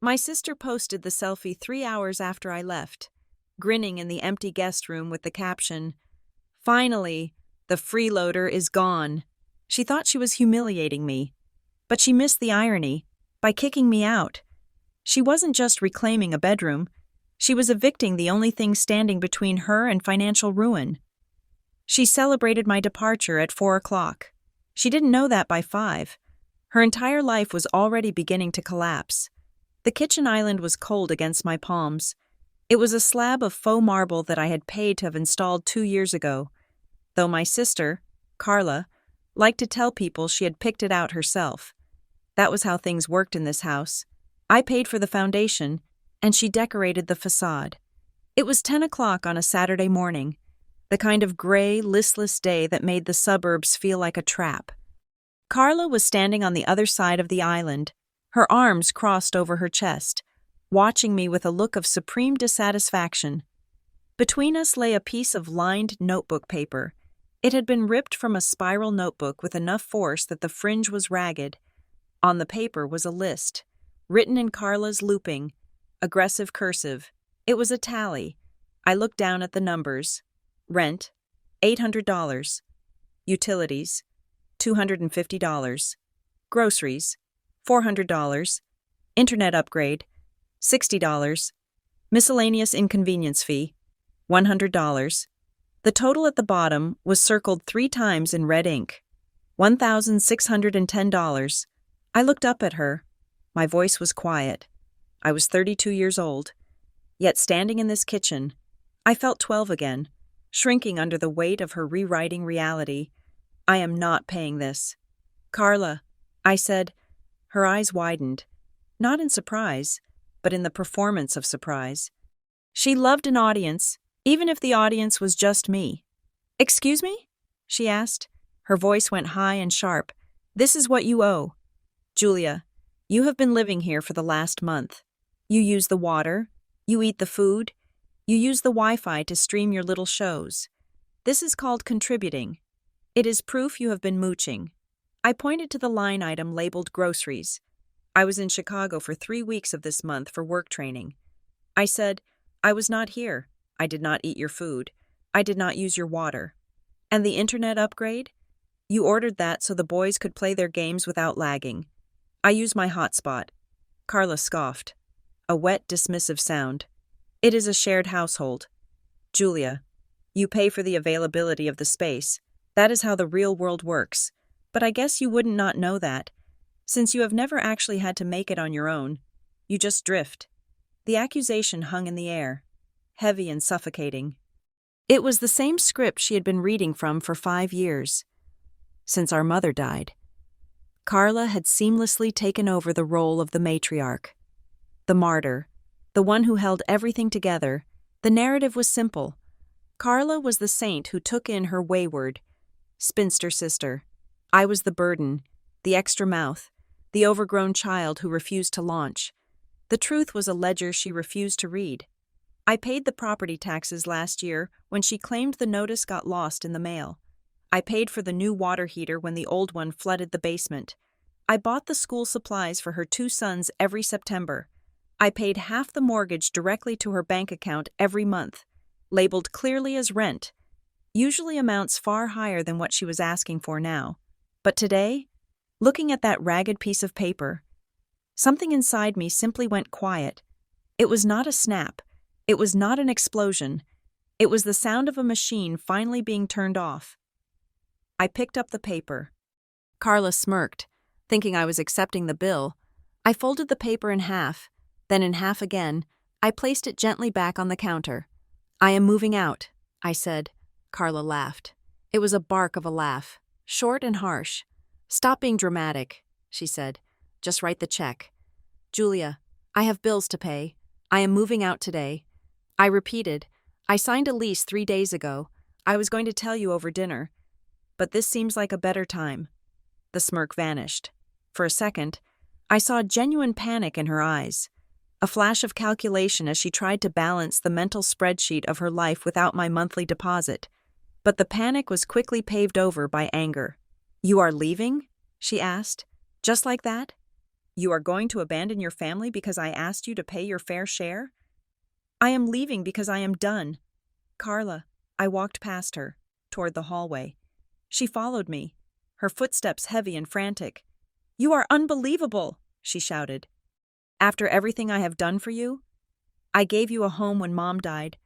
My sister posted the selfie 3 hours after I left, grinning in the empty guest room with the caption, "Finally, the freeloader is gone." She thought she was humiliating me, but she missed the irony. By kicking me out, she wasn't just reclaiming a bedroom, she was evicting the only thing standing between her and financial ruin. She celebrated my departure at 4 o'clock. She didn't know that by 5. Her entire life was already beginning to collapse. The kitchen island was cold against my palms. It was a slab of faux marble that I had paid to have installed 2 years ago, though my sister, Carla, liked to tell people she had picked it out herself. That was how things worked in this house. I paid for the foundation, and she decorated the facade. It was 10 o'clock on a Saturday morning, the kind of gray, listless day that made the suburbs feel like a trap. Carla was standing on the other side of the island, her arms crossed over her chest, watching me with a look of supreme dissatisfaction. Between us lay a piece of lined notebook paper. It had been ripped from a spiral notebook with enough force that the fringe was ragged. On the paper was a list, written in Carla's looping, aggressive cursive. It was a tally. I looked down at the numbers. Rent, $800. Utilities, $250. Groceries, $400. Internet upgrade, $60. Miscellaneous inconvenience fee, $100. The total at the bottom was circled 3 times in red ink. $1,610. I looked up at her. My voice was quiet. I was 32 years old. Yet standing in this kitchen, I felt 12 again, shrinking under the weight of her rewriting reality. I am not paying this. Carla, I said. Her eyes widened, not in surprise, but in the performance of surprise. She loved an audience, even if the audience was just me. "Excuse me?" she asked. Her voice went high and sharp. "This is what you owe. Julia, you have been living here for the last month. You use the water, you eat the food, you use the Wi-Fi to stream your little shows. This is called contributing. It is proof you have been mooching." I pointed to the line item labeled groceries. I was in Chicago for 3 weeks of this month for work training. I said, "I was not here. I did not eat your food. I did not use your water. And the internet upgrade? You ordered that so the boys could play their games without lagging. I use my hotspot." Carla scoffed. A wet, dismissive sound. "It is a shared household. Julia, you pay for the availability of the space. That is how the real world works. But I guess you wouldn't not know that. Since you have never actually had to make it on your own, you just drift." The accusation hung in the air, heavy and suffocating. It was the same script she had been reading from for 5 years. Since our mother died, Carla had seamlessly taken over the role of the matriarch. The martyr, the one who held everything together. The narrative was simple. Carla was the saint who took in her wayward, spinster sister. I was the burden, the extra mouth, the overgrown child who refused to launch. The truth was a ledger she refused to read. I paid the property taxes last year when she claimed the notice got lost in the mail. I paid for the new water heater when the old one flooded the basement. I bought the school supplies for her 2 sons every September. I paid half the mortgage directly to her bank account every month, labeled clearly as rent, usually amounts far higher than what she was asking for now. But today, looking at that ragged piece of paper, something inside me simply went quiet. It was not a snap. It was not an explosion. It was the sound of a machine finally being turned off. I picked up the paper. Carla smirked, thinking I was accepting the bill. I folded the paper in half, then in half again. I placed it gently back on the counter. "I am moving out," I said. Carla laughed. It was a bark of a laugh, short and harsh. "Stop being dramatic," she said. "Just write the check." "Julia, I have bills to pay. I am moving out today." I repeated, "I signed a lease 3 days ago. I was going to tell you over dinner. But this seems like a better time." The smirk vanished. For a second, I saw genuine panic in her eyes, a flash of calculation as she tried to balance the mental spreadsheet of her life without my monthly deposit. But the panic was quickly paved over by anger. "You are leaving?" she asked. "Just like that?" You are going to abandon your family because I asked you to pay your fair share? I am leaving because I am done. Carla, I walked past her, toward the hallway. She followed me, her footsteps heavy and frantic. You are unbelievable, she shouted. After everything I have done for you? I gave you a home when Mom died.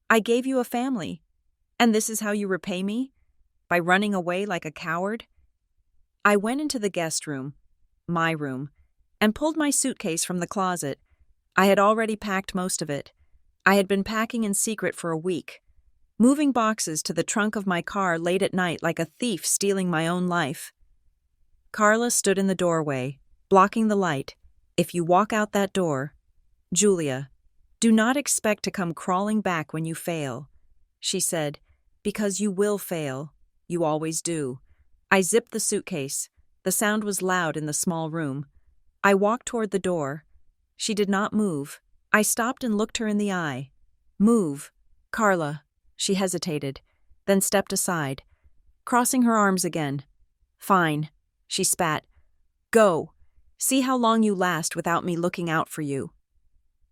I gave you a family. And this is how you repay me? By running away like a coward? I went into the guest room, my room, and pulled my suitcase from the closet. I had already packed most of it. I had been packing in secret for a week, moving boxes to the trunk of my car late at night like a thief stealing my own life. Carla stood in the doorway, blocking the light. If you walk out that door, Julia, do not expect to come crawling back when you fail, she said, because you will fail. You always do. I zipped the suitcase. The sound was loud in the small room. I walked toward the door. She did not move. I stopped and looked her in the eye. Move. Carla. She hesitated, then stepped aside, crossing her arms again. Fine. She spat. Go. See how long you last without me looking out for you.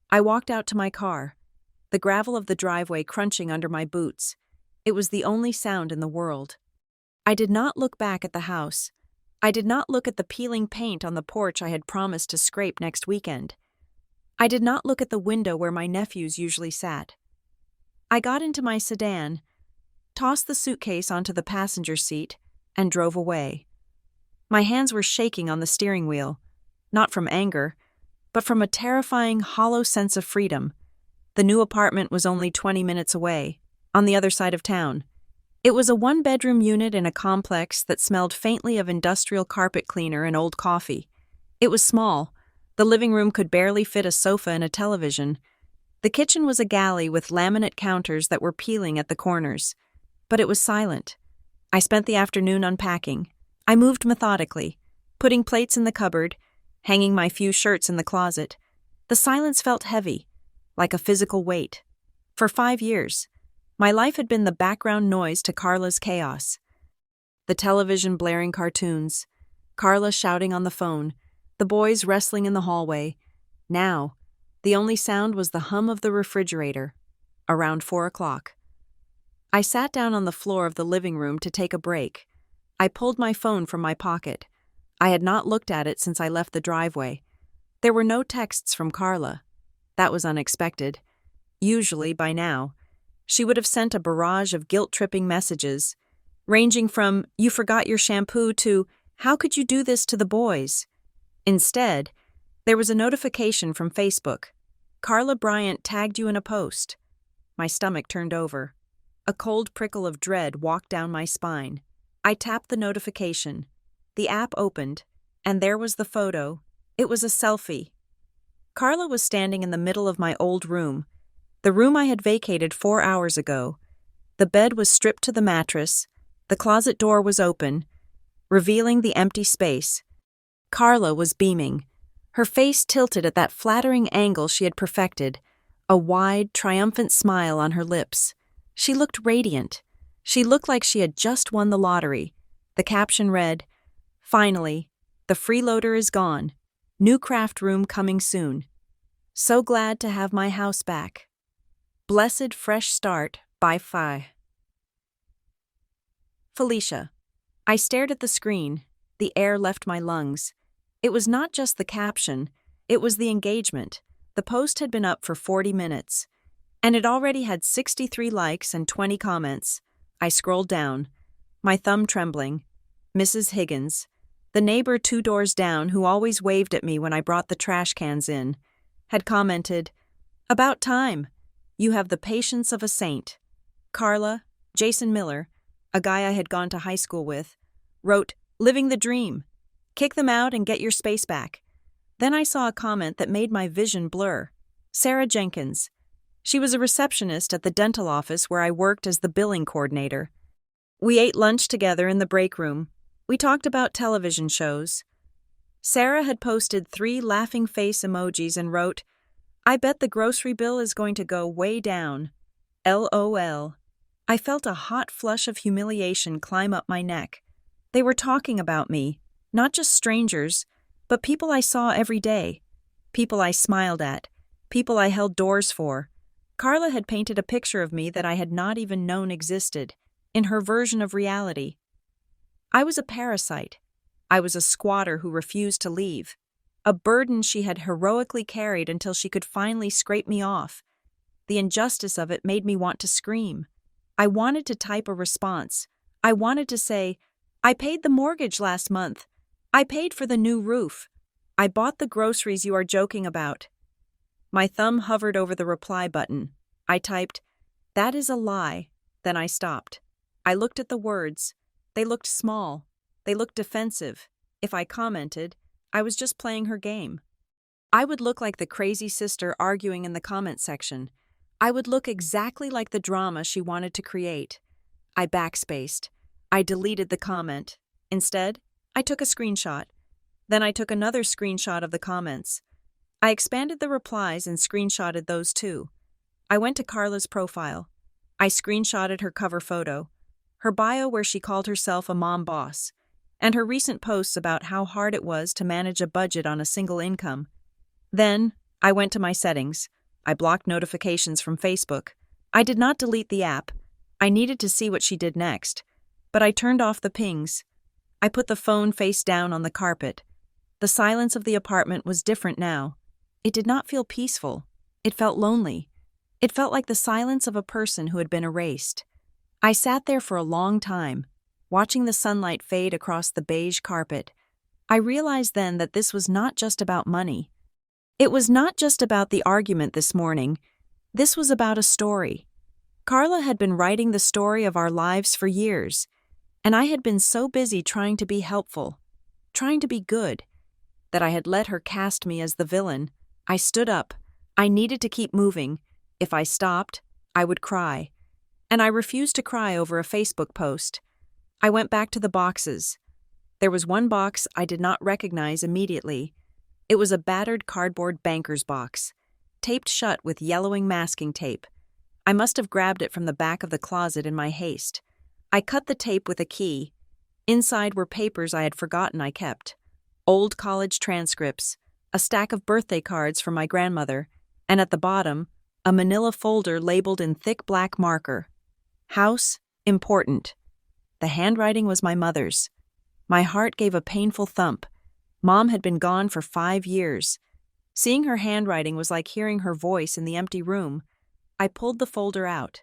I walked out to my car, the gravel of the driveway crunching under my boots. It was the only sound in the world. I did not look back at the house. I did not look at the peeling paint on the porch I had promised to scrape next weekend. I did not look at the window where my nephews usually sat. I got into my sedan, tossed the suitcase onto the passenger seat, and drove away. My hands were shaking on the steering wheel, not from anger, but from a terrifying, hollow sense of freedom. The new apartment was only 20 minutes away, on the other side of town. It was a one-bedroom unit in a complex that smelled faintly of industrial carpet cleaner and old coffee. It was small. The living room could barely fit a sofa and a television. The kitchen was a galley with laminate counters that were peeling at the corners. But it was silent. I spent the afternoon unpacking. I moved methodically, putting plates in the cupboard, hanging my few shirts in the closet. The silence felt heavy, like a physical weight. For 5 years, my life had been the background noise to Carla's chaos. The television blaring cartoons, Carla shouting on the phone, the boys wrestling in the hallway. Now, the only sound was the hum of the refrigerator, around 4 o'clock. I sat down on the floor of the living room to take a break. I pulled my phone from my pocket. I had not looked at it since I left the driveway. There were no texts from Carla. That was unexpected. Usually, by now, she would have sent a barrage of guilt-tripping messages, ranging from, "You forgot your shampoo," to, "How could you do this to the boys?" Instead, there was a notification from Facebook. "Carla Bryant tagged you in a post." My stomach turned over. A cold prickle of dread walked down my spine. I tapped the notification. The app opened, and there was the photo. It was a selfie. Carla was standing in the middle of my old room, the room I had vacated 4 hours ago. The bed was stripped to the mattress. The closet door was open, revealing the empty space. Carla was beaming, her face tilted at that flattering angle she had perfected, a wide, triumphant smile on her lips. She looked radiant. She looked like she had just won the lottery. The caption read, "Finally, the freeloader is gone. New craft room coming soon. So glad to have my house back. Blessed fresh start by Phi." Felicia. I stared at the screen. The air left my lungs. It was not just the caption, it was the engagement. The post had been up for 40 minutes, and it already had 63 likes and 20 comments. I scrolled down, my thumb trembling. Mrs. Higgins, the neighbor 2 doors down who always waved at me when I brought the trash cans in, had commented, "About time. You have the patience of a saint." Carla, Jason Miller, a guy I had gone to high school with, wrote, "Living the dream. Kick them out and get your space back." Then I saw a comment that made my vision blur. Sarah Jenkins. She was a receptionist at the dental office where I worked as the billing coordinator. We ate lunch together in the break room. We talked about television shows. Sarah had posted 3 laughing face emojis and wrote, "I bet the grocery bill is going to go way down. LOL. I felt a hot flush of humiliation climb up my neck. They were talking about me, not just strangers. but people I saw every day, people I smiled at, people I held doors for. Carla had painted a picture of me that I had not even known existed, in her version of reality. I was a parasite. I was a squatter who refused to leave, a burden she had heroically carried until she could finally scrape me off. The injustice of it made me want to scream. I wanted to type a response. I wanted to say, I paid the mortgage last month. I paid for the new roof. I bought the groceries you are joking about. My thumb hovered over the reply button. I typed, that is a lie. Then I stopped. I looked at the words. They looked small. They looked defensive. If I commented, I was just playing her game. I would look like the crazy sister arguing in the comment section. I would look exactly like the drama she wanted to create. I backspaced. I deleted the comment. Instead, I took a screenshot. Then I took another screenshot of the comments. I expanded the replies and screenshotted those too. I went to Carla's profile. I screenshotted her cover photo, her bio where she called herself a mom boss, and her recent posts about how hard it was to manage a budget on a single income. Then, I went to my settings. I blocked notifications from Facebook. I did not delete the app. I needed to see what she did next. But I turned off the pings. I put the phone face down on the carpet. The silence of the apartment was different now. It did not feel peaceful. It felt lonely. It felt like the silence of a person who had been erased. I sat there for a long time, watching the sunlight fade across the beige carpet. I realized then that this was not just about money. It was not just about the argument this morning. This was about a story. Carla had been writing the story of our lives for years, and I had been so busy trying to be helpful, trying to be good, that I had let her cast me as the villain. I stood up. I needed to keep moving. If I stopped, I would cry. And I refused to cry over a Facebook post. I went back to the boxes. There was one box I did not recognize immediately. It was a battered cardboard banker's box, taped shut with yellowing masking tape. I must have grabbed it from the back of the closet in my haste. I cut the tape with a key. Inside were papers I had forgotten I kept. Old college transcripts, a stack of birthday cards from my grandmother, and at the bottom, a manila folder labeled in thick black marker. House, important. The handwriting was my mother's. My heart gave a painful thump. Mom had been gone for 5 years. Seeing her handwriting was like hearing her voice in the empty room. I pulled the folder out.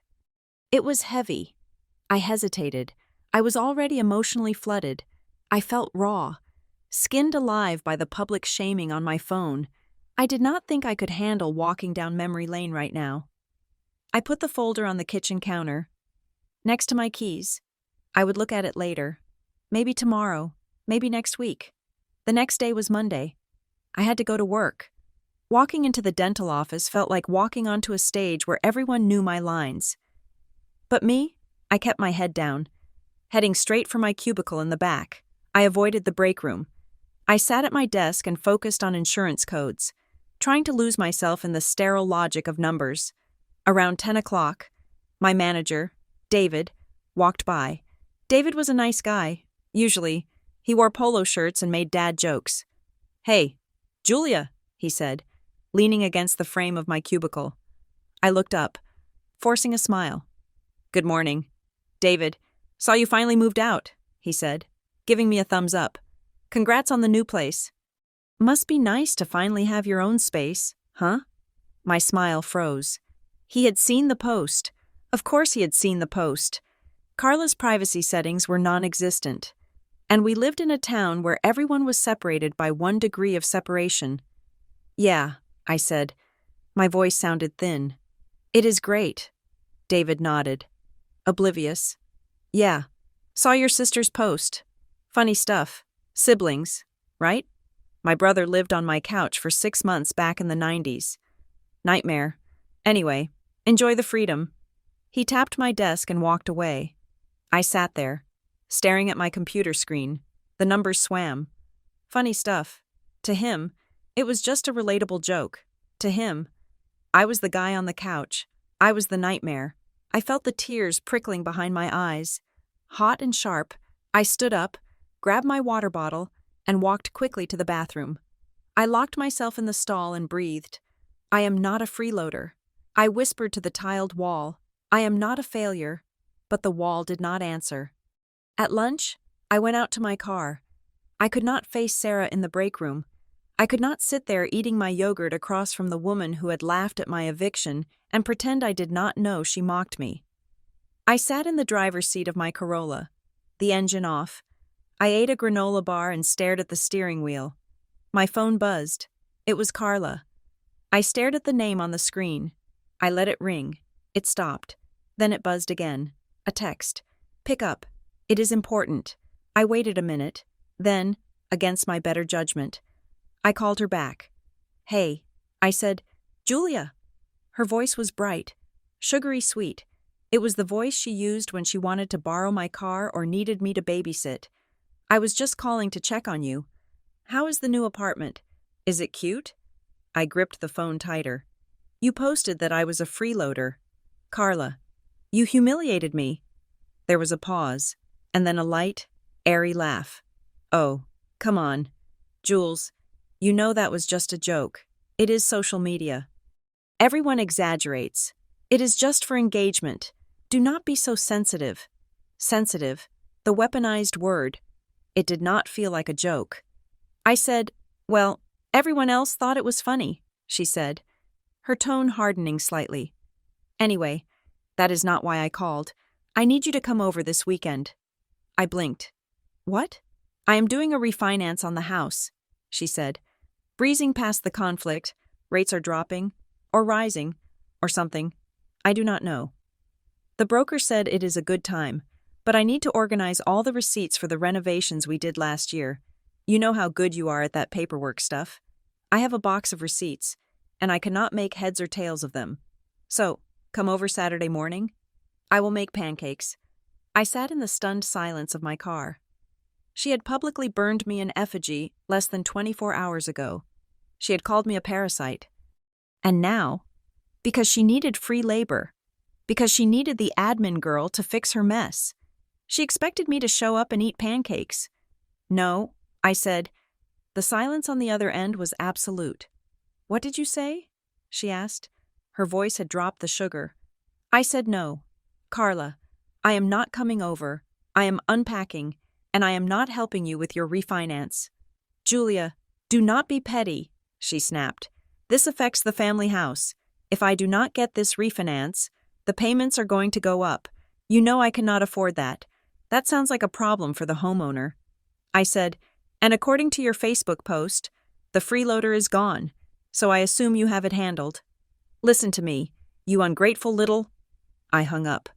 It was heavy. I hesitated. I was already emotionally flooded. I felt raw, skinned alive by the public shaming on my phone. I did not think I could handle walking down memory lane right now. I put the folder on the kitchen counter, next to my keys. I would look at it later. Maybe tomorrow. Maybe next week. The next day was Monday. I had to go to work. Walking into the dental office felt like walking onto a stage where everyone knew my lines. But me, I kept my head down, heading straight for my cubicle in the back. I avoided the break room. I sat at my desk and focused on insurance codes, trying to lose myself in the sterile logic of numbers. Around 10 o'clock, my manager, David, walked by. David was a nice guy, usually. He wore polo shirts and made dad jokes. "Hey, Julia," he said, leaning against the frame of my cubicle. I looked up, forcing a smile. "Good morning." "David, saw you finally moved out," he said, giving me a thumbs up. "Congrats on the new place." "Must be nice to finally have your own space, huh?" My smile froze. He had seen the post. Of course he had seen the post. Carla's privacy settings were non-existent. And we lived in a town where everyone was separated by 1 degree of separation. "Yeah," I said. My voice sounded thin. "It is great." David nodded. Oblivious. "Yeah. Saw your sister's post. Funny stuff. Siblings, right? My brother lived on my couch for 6 months back in the 90s. Nightmare. Anyway, enjoy the freedom." He tapped my desk and walked away. I sat there, staring at my computer screen. The numbers swam. Funny stuff. To him, it was just a relatable joke. To him, I was the guy on the couch. I was the nightmare. I felt the tears prickling behind my eyes. Hot and sharp, I stood up, grabbed my water bottle, and walked quickly to the bathroom. I locked myself in the stall and breathed. I am not a freeloader. I whispered to the tiled wall. I am not a failure. But the wall did not answer. At lunch, I went out to my car. I could not face Sarah in the break room. I could not sit there eating my yogurt across from the woman who had laughed at my eviction and pretend I did not know she mocked me. I sat in the driver's seat of my Corolla, the engine off. I ate a granola bar and stared at the steering wheel. My phone buzzed. It was Carla. I stared at the name on the screen. I let it ring. It stopped. Then it buzzed again. A text. Pick up. It is important. I waited a minute. Then, against my better judgment, I called her back. Hey, I said, Julia. Her voice was bright, sugary sweet. It was the voice she used when she wanted to borrow my car or needed me to babysit. I was just calling to check on you. How is the new apartment? Is it cute? I gripped the phone tighter. You posted that I was a freeloader. Carla, you humiliated me. There was a pause, and then a light, airy laugh. Oh, come on. Jules, you know that was just a joke. It is social media. Everyone exaggerates. It is just for engagement. Do not be so sensitive. Sensitive, the weaponized word. It did not feel like a joke. I said, well, everyone else thought it was funny, she said, her tone hardening slightly. Anyway, that is not why I called. I need you to come over this weekend. I blinked. What? I am doing a refinance on the house, she said, breezing past the conflict. Rates are dropping, or rising, or something. I do not know. The broker said it is a good time, but I need to organize all the receipts for the renovations we did last year. You know how good you are at that paperwork stuff. I have a box of receipts, and I cannot make heads or tails of them. So, come over Saturday morning. I will make pancakes. I sat in the stunned silence of my car. She had publicly burned me in effigy less than 24 hours ago. She had called me a parasite. And now, because she needed free labor, because she needed the admin girl to fix her mess, she expected me to show up and eat pancakes. No, I said. The silence on the other end was absolute. What did you say? She asked. Her voice had dropped the sugar. I said no. Carla, I am not coming over. I am unpacking, and I am not helping you with your refinance. Julia, do not be petty, she snapped. This affects the family house. If I do not get this refinance, the payments are going to go up. You know I cannot afford that. That sounds like a problem for the homeowner. I said, and according to your Facebook post, the freeloader is gone, so I assume you have it handled. Listen to me, you ungrateful little... I hung up.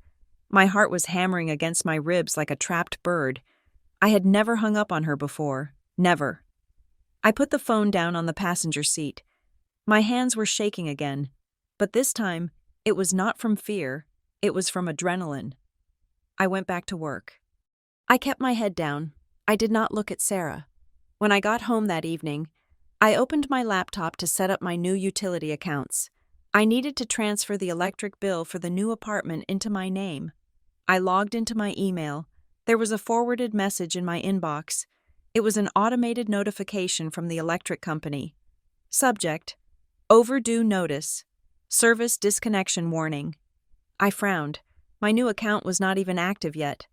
My heart was hammering against my ribs like a trapped bird. I had never hung up on her before. Never. I put the phone down on the passenger seat. My hands were shaking again, but this time, it was not from fear, it was from adrenaline. I went back to work. I kept my head down. I did not look at Sarah. When I got home that evening, I opened my laptop to set up my new utility accounts. I needed to transfer the electric bill for the new apartment into my name. I logged into my email. There was a forwarded message in my inbox. It was an automated notification from the electric company. Subject: Overdue notice. Service disconnection warning. I frowned. My new account was not even active yet.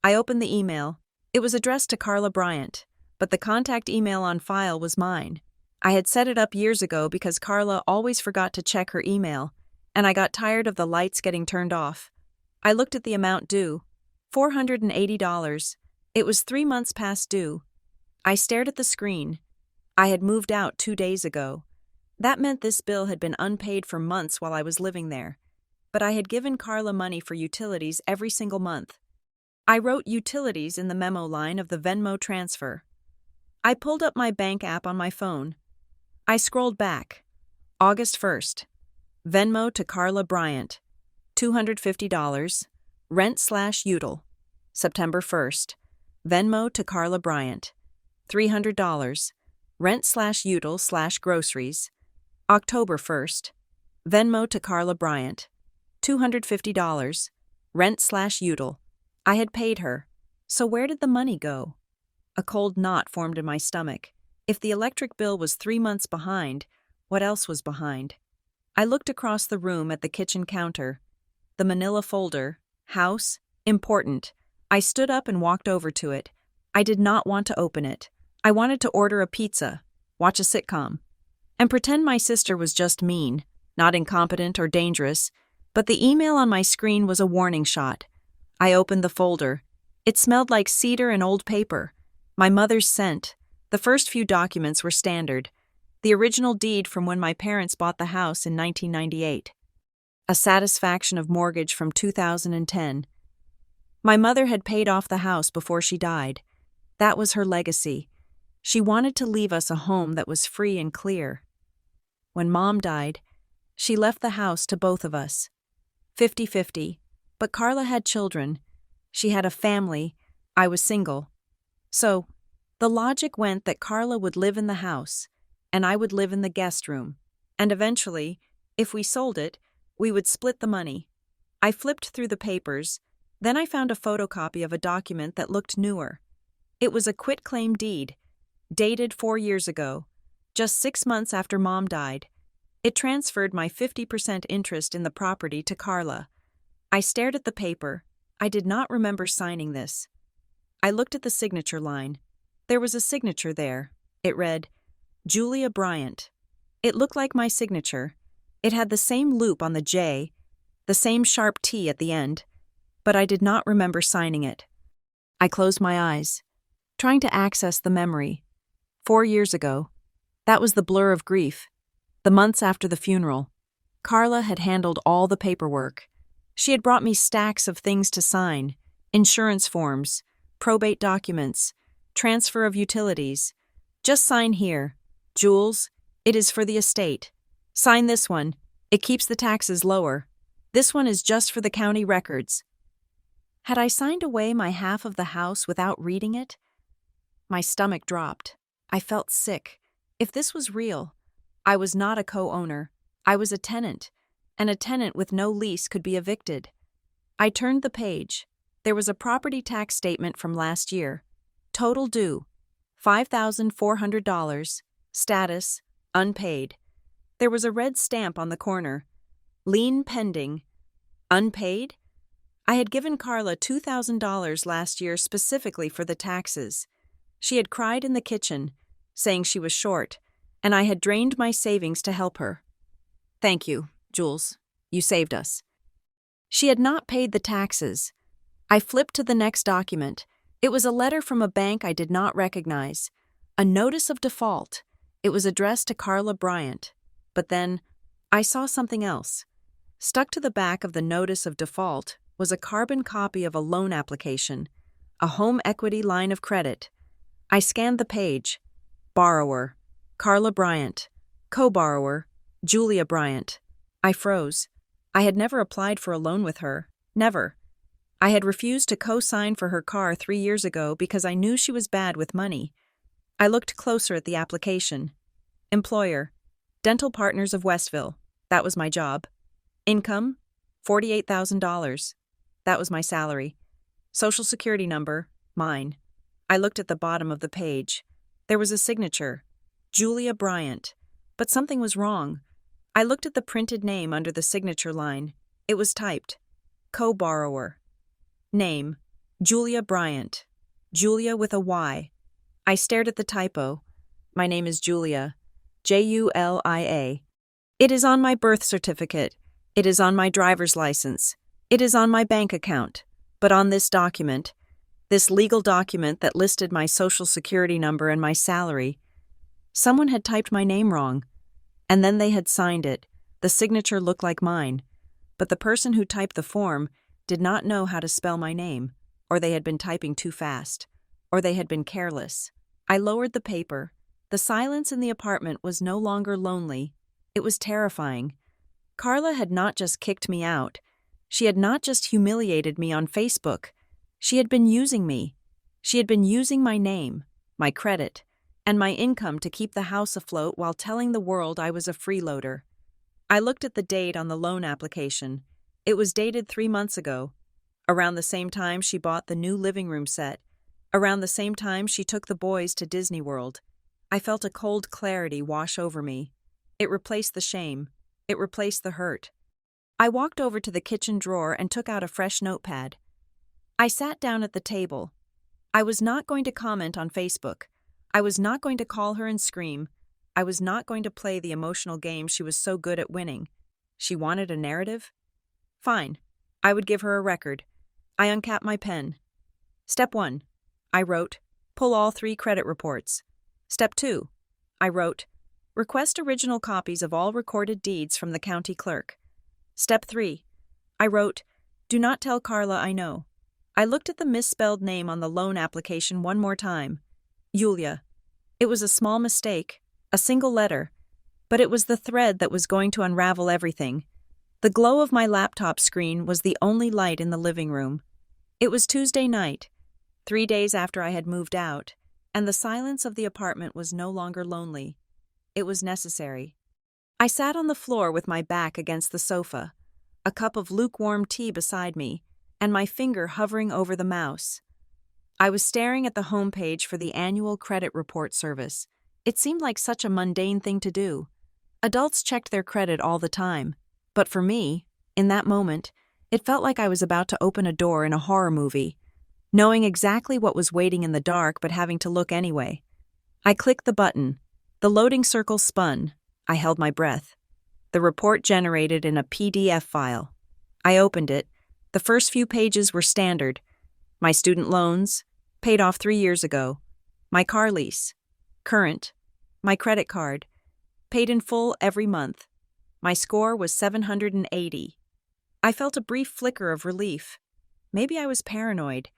I opened the email. It was addressed to Carla Bryant, but the contact email on file was mine. I had set it up years ago because Carla always forgot to check her email, and I got tired of the lights getting turned off. I looked at the amount due. $480. It was 3 months past due. I stared at the screen. I had moved out 2 days ago. That meant this bill had been unpaid for months while I was living there. But I had given Carla money for utilities every single month. I wrote utilities in the memo line of the Venmo transfer. I pulled up my bank app on my phone. I scrolled back. August 1st. Venmo to Carla Bryant. $250. Rent/util. September 1st. Venmo to Carla Bryant. $300. Rent/util/groceries. October 1st. Venmo to Carla Bryant. $250. Rent/util. I had paid her. So where did the money go? A cold knot formed in my stomach. If the electric bill was 3 months behind, what else was behind? I looked across the room at the kitchen counter. The manila folder, house, important. I stood up and walked over to it. I did not want to open it. I wanted to order a pizza, watch a sitcom, and pretend my sister was just mean, not incompetent or dangerous, but the email on my screen was a warning shot. I opened the folder. It smelled like cedar and old paper. My mother's scent. The first few documents were standard. The original deed from when my parents bought the house in 1998. A satisfaction of mortgage from 2010. My mother had paid off the house before she died. That was her legacy. She wanted to leave us a home that was free and clear. When Mom died, she left the house to both of us. 50-50, but Carla had children. She had a family. I was single. So, the logic went that Carla would live in the house, and I would live in the guest room. And eventually, if we sold it, we would split the money. I flipped through the papers. Then I found a photocopy of a document that looked newer. It was a quitclaim deed, dated 4 years ago, just 6 months after Mom died. It transferred my 50% interest in the property to Carla. I stared at the paper. I did not remember signing this. I looked at the signature line. There was a signature there. It read, Julia Bryant. It looked like my signature. It had the same loop on the J, the same sharp T at the end, but I did not remember signing it. I closed my eyes, trying to access the memory. 4 years ago. That was the blur of grief. The months after the funeral. Carla had handled all the paperwork. She had brought me stacks of things to sign, insurance forms, probate documents, transfer of utilities. Just sign here. Jules, it is for the estate. Sign this one. It keeps the taxes lower. This one is just for the county records. Had I signed away my half of the house without reading it? My stomach dropped. I felt sick. If this was real, I was not a co-owner. I was a tenant, and a tenant with no lease could be evicted. I turned the page. There was a property tax statement from last year. Total due, $5,400. Status, unpaid. There was a red stamp on the corner. Lien pending. Unpaid? I had given Carla $2,000 last year specifically for the taxes. She had cried in the kitchen, saying she was short, and I had drained my savings to help her. Thank you, Jules. You saved us. She had not paid the taxes. I flipped to the next document. It was a letter from a bank I did not recognize. A notice of default. It was addressed to Carla Bryant. But then, I saw something else. Stuck to the back of the notice of default was a carbon copy of a loan application, a home equity line of credit. I scanned the page. Borrower, Carla Bryant. Co-borrower, Julia Bryant. I froze. I had never applied for a loan with her. Never. I had refused to co-sign for her car 3 years ago because I knew she was bad with money. I looked closer at the application. Employer, Dental Partners of Westville. That was my job. Income, $48,000. That was my salary. Social Security number, mine. I looked at the bottom of the page. There was a signature, Julia Bryant, but something was wrong. I looked at the printed name under the signature line. It was typed, co-borrower. Name, Julia Bryant. Julia with a Y. I stared at the typo. My name is Julia. Julia. It is on my birth certificate. It is on my driver's license. It is on my bank account. But on this document, this legal document that listed my social security number and my salary, someone had typed my name wrong. And then they had signed it. The signature looked like mine. But the person who typed the form did not know how to spell my name, or they had been typing too fast, or they had been careless. I lowered the paper. The silence in the apartment was no longer lonely. It was terrifying. Carla had not just kicked me out. She had not just humiliated me on Facebook. She had been using me. She had been using my name, my credit, and my income to keep the house afloat while telling the world I was a freeloader. I looked at the date on the loan application. It was dated 3 months ago, around the same time she bought the new living room set, Around the same time, she took the boys to Disney World. I felt a cold clarity wash over me. It replaced the shame. It replaced the hurt. I walked over to the kitchen drawer and took out a fresh notepad. I sat down at the table. I was not going to comment on Facebook. I was not going to call her and scream. I was not going to play the emotional game she was so good at winning. She wanted a narrative? Fine. I would give her a record. I uncapped my pen. Step 1. I wrote, pull all 3 credit reports. Step 2. I wrote, request original copies of all recorded deeds from the county clerk. Step 3. I wrote, do not tell Carla I know. I looked at the misspelled name on the loan application one more time. Yulia. It was a small mistake, a single letter, but it was the thread that was going to unravel everything. The glow of my laptop screen was the only light in the living room. It was Tuesday night, 3 days after I had moved out, and the silence of the apartment was no longer lonely. It was necessary. I sat on the floor with my back against the sofa, a cup of lukewarm tea beside me, and my finger hovering over the mouse. I was staring at the homepage for the annual credit report service. It seemed like such a mundane thing to do. Adults checked their credit all the time, but for me, in that moment, it felt like I was about to open a door in a horror movie, knowing exactly what was waiting in the dark but having to look anyway. I clicked the button. The loading circle spun. I held my breath. The report generated in a PDF file. I opened it. The first few pages were standard. My student loans, paid off 3 years ago. My car lease, current. My credit card, paid in full every month. My score was 780. I felt a brief flicker of relief. Maybe I was paranoid.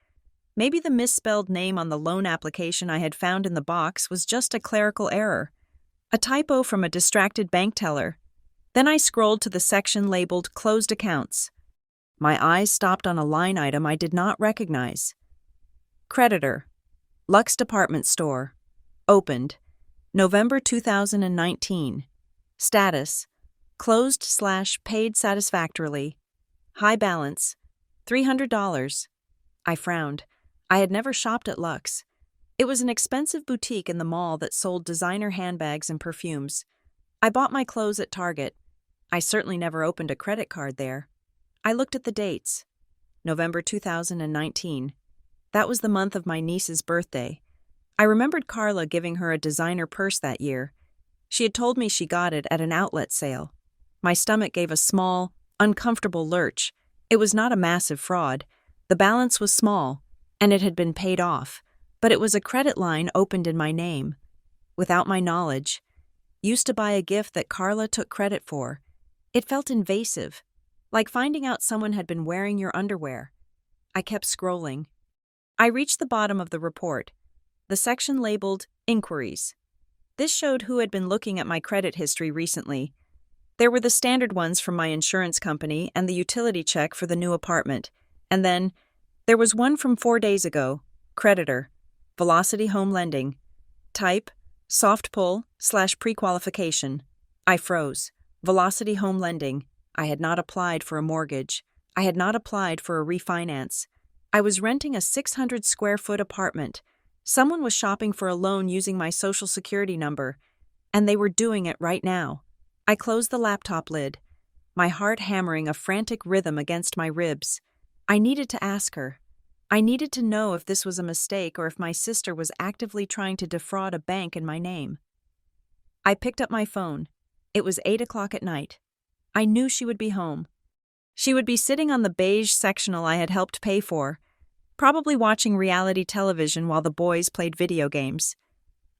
Maybe the misspelled name on the loan application I had found in the box was just a clerical error, a typo from a distracted bank teller. Then I scrolled to the section labeled Closed Accounts. My eyes stopped on a line item I did not recognize. Creditor, Lux Department Store, opened, November 2019. Status, closed/paid satisfactorily. High balance, $300. I frowned. I had never shopped at Lux. It was an expensive boutique in the mall that sold designer handbags and perfumes. I bought my clothes at Target. I certainly never opened a credit card there. I looked at the dates. November 2019. That was the month of my niece's birthday. I remembered Carla giving her a designer purse that year. She had told me she got it at an outlet sale. My stomach gave a small, uncomfortable lurch. It was not a massive fraud. The balance was small, and it had been paid off, but it was a credit line opened in my name. Without my knowledge. Used to buy a gift that Carla took credit for. It felt invasive, like finding out someone had been wearing your underwear. I kept scrolling. I reached the bottom of the report, the section labeled Inquiries. This showed who had been looking at my credit history recently. There were the standard ones from my insurance company and the utility check for the new apartment. And then, there was one from 4 days ago, Creditor, Velocity Home Lending. Type, soft pull/pre-qualification. I froze. Velocity Home Lending. I had not applied for a mortgage. I had not applied for a refinance. I was renting a 600-square-foot apartment. Someone was shopping for a loan using my social security number, and they were doing it right now. I closed the laptop lid, my heart hammering a frantic rhythm against my ribs. I needed to ask her. I needed to know if this was a mistake or if my sister was actively trying to defraud a bank in my name. I picked up my phone. It was 8 o'clock at night. I knew she would be home. She would be sitting on the beige sectional I had helped pay for, probably watching reality television while the boys played video games.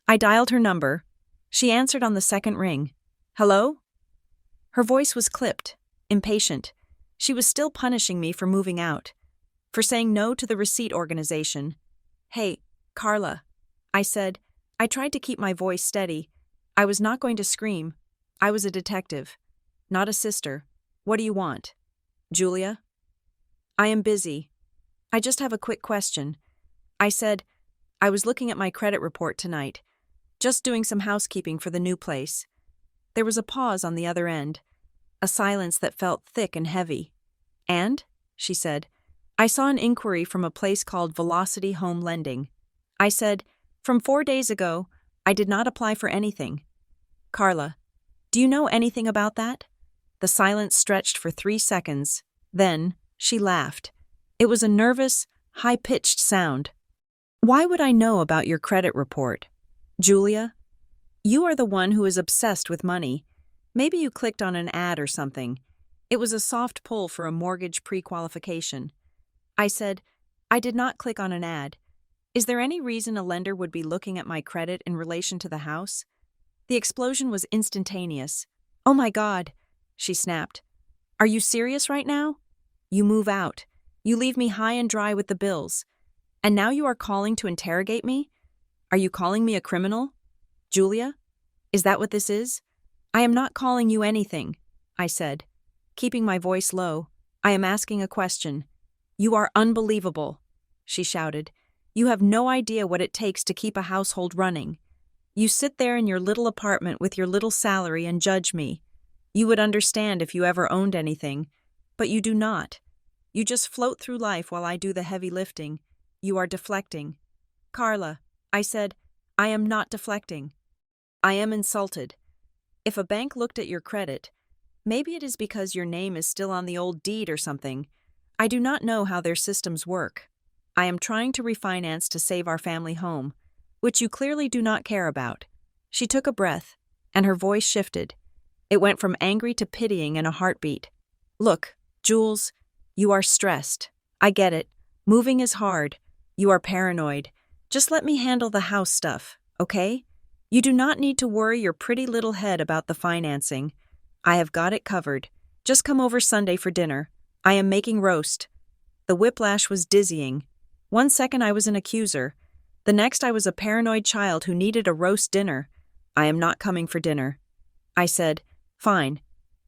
I dialed her number. She answered on the second ring. Hello? Her voice was clipped, impatient. She was still punishing me for moving out, for saying no to the receipt organization. Hey, Carla, I said. I tried to keep my voice steady. I was not going to scream. I was a detective, not a sister. What do you want? Julia? I am busy. I just have a quick question. I said, I was looking at my credit report tonight, just doing some housekeeping for the new place. There was a pause on the other end, a silence that felt thick and heavy. And, she said, I saw an inquiry from a place called Velocity Home Lending. I said, "From 4 days ago, I did not apply for anything." "Carla, do you know anything about that?" The silence stretched for 3 seconds. Then, she laughed. It was a nervous, high-pitched sound. "Why would I know about your credit report? Julia, you are the one who is obsessed with money. Maybe you clicked on an ad or something. It was a soft pull for a mortgage pre-qualification." I said, "I did not click on an ad. Is there any reason a lender would be looking at my credit in relation to the house?" The explosion was instantaneous. "Oh my God," she snapped. "Are you serious right now? You move out. You leave me high and dry with the bills. And now you are calling to interrogate me? Are you calling me a criminal? Julia? Is that what this is?" "I am not calling you anything," I said, keeping my voice low. "I am asking a question." "You are unbelievable," she shouted. "You have no idea what it takes to keep a household running. You sit there in your little apartment with your little salary and judge me. You would understand if you ever owned anything, but you do not. You just float through life while I do the heavy lifting. You are deflecting." "Carla," I said, "I am not deflecting. I am insulted. If a bank looked at your credit, maybe it is because your name is still on the old deed or something. I do not know how their systems work. I am trying to refinance to save our family home, which you clearly do not care about." She took a breath, and her voice shifted. It went from angry to pitying in a heartbeat. "Look, Jules, you are stressed. I get it. Moving is hard. You are paranoid. Just let me handle the house stuff, okay? You do not need to worry your pretty little head about the financing. I have got it covered. Just come over Sunday for dinner. I am making roast." The whiplash was dizzying. 1 second I was an accuser. The next I was a paranoid child who needed a roast dinner. "I am not coming for dinner." I said, "Fine.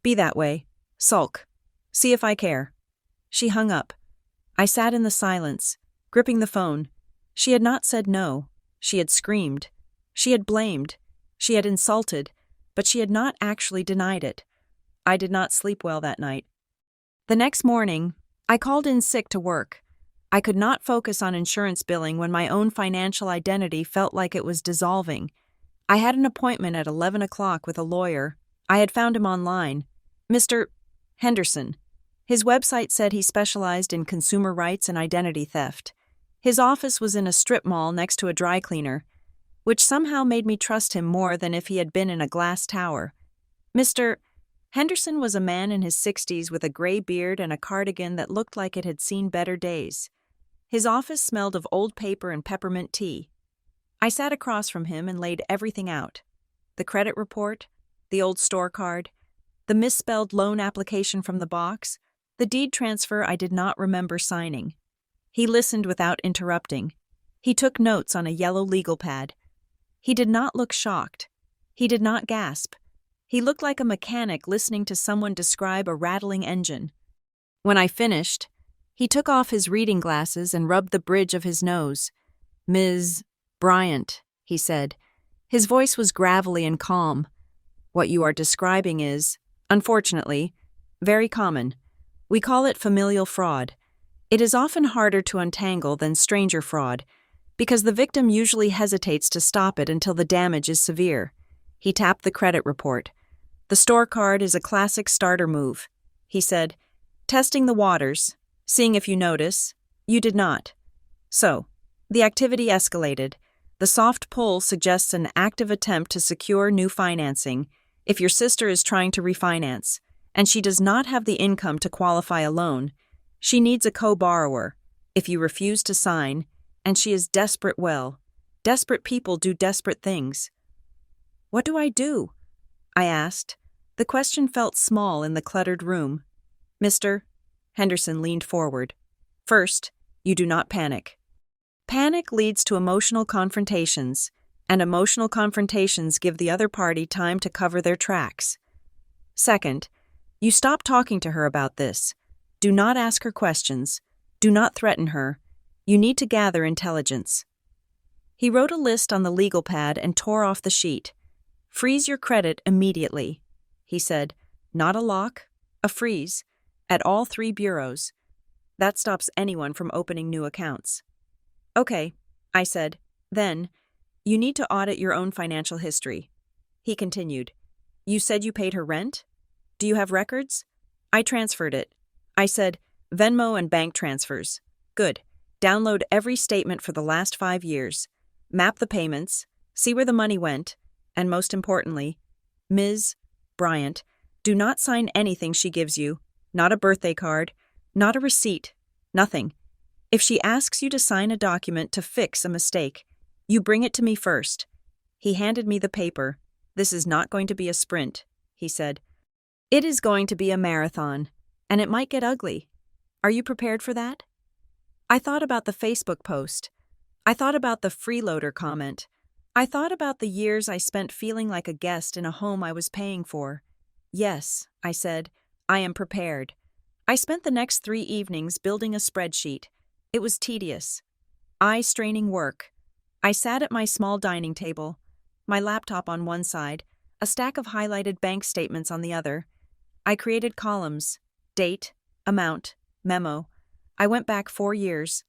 Be that way. Sulk. See if I care." She hung up. I sat in the silence, gripping the phone. She had not said no. She had screamed. She had blamed. She had insulted, but she had not actually denied it. I did not sleep well that night. The next morning, I called in sick to work. I could not focus on insurance billing when my own financial identity felt like it was dissolving. I had an appointment at 11 o'clock with a lawyer. I had found him online. Mr. Henderson. His website said he specialized in consumer rights and identity theft. His office was in a strip mall next to a dry cleaner, which somehow made me trust him more than if he had been in a glass tower. Mr. Henderson was a man in his 60s with a gray beard and a cardigan that looked like it had seen better days. His office smelled of old paper and peppermint tea. I sat across from him and laid everything out. The credit report, the old store card, the misspelled loan application from the box, the deed transfer I did not remember signing. He listened without interrupting. He took notes on a yellow legal pad. He did not look shocked. He did not gasp. He looked like a mechanic listening to someone describe a rattling engine. When I finished, he took off his reading glasses and rubbed the bridge of his nose. "Ms. Bryant," he said. His voice was gravelly and calm. "What you are describing is, unfortunately, very common. We call it familial fraud. It is often harder to untangle than stranger fraud, because the victim usually hesitates to stop it until the damage is severe." He tapped the credit report. "The store card is a classic starter move," he said, "testing the waters, seeing if you notice. You did not. So, the activity escalated. The soft pull suggests an active attempt to secure new financing if your sister is trying to refinance, and she does not have the income to qualify a loan. She needs a co-borrower. If you refuse to sign, and she is desperate, well, desperate people do desperate things." "What do I do?" I asked. The question felt small in the cluttered room. "Mr. Henderson leaned forward. "First, you do not panic. Panic leads to emotional confrontations, and emotional confrontations give the other party time to cover their tracks. Second, you stop talking to her about this. Do not ask her questions. Do not threaten her. You need to gather intelligence." He wrote a list on the legal pad and tore off the sheet. "Freeze your credit immediately," he said. "Not a lock, a freeze, at all 3 bureaus. That stops anyone from opening new accounts." "Okay," I said. Then, you need to audit your own financial history. He continued. You said you paid her rent? Do you have records? I transferred it. I said, Venmo and bank transfers. Good. Download every statement for the last 5 years. Map the payments. See where the money went. And most importantly, Ms. Bryant, do not sign anything she gives you. Not a birthday card. Not a receipt. Nothing. If she asks you to sign a document to fix a mistake, you bring it to me first. He handed me the paper. This is not going to be a sprint, he said. It is going to be a marathon, and it might get ugly. Are you prepared for that? I thought about the Facebook post. I thought about the freeloader comment. I thought about the years I spent feeling like a guest in a home I was paying for. Yes, I said, I am prepared. I spent the next 3 evenings building a spreadsheet. It was tedious. Eye-straining work. I sat at my small dining table, my laptop on one side, a stack of highlighted bank statements on the other. I created columns, date, amount, memo. I went back 4 years.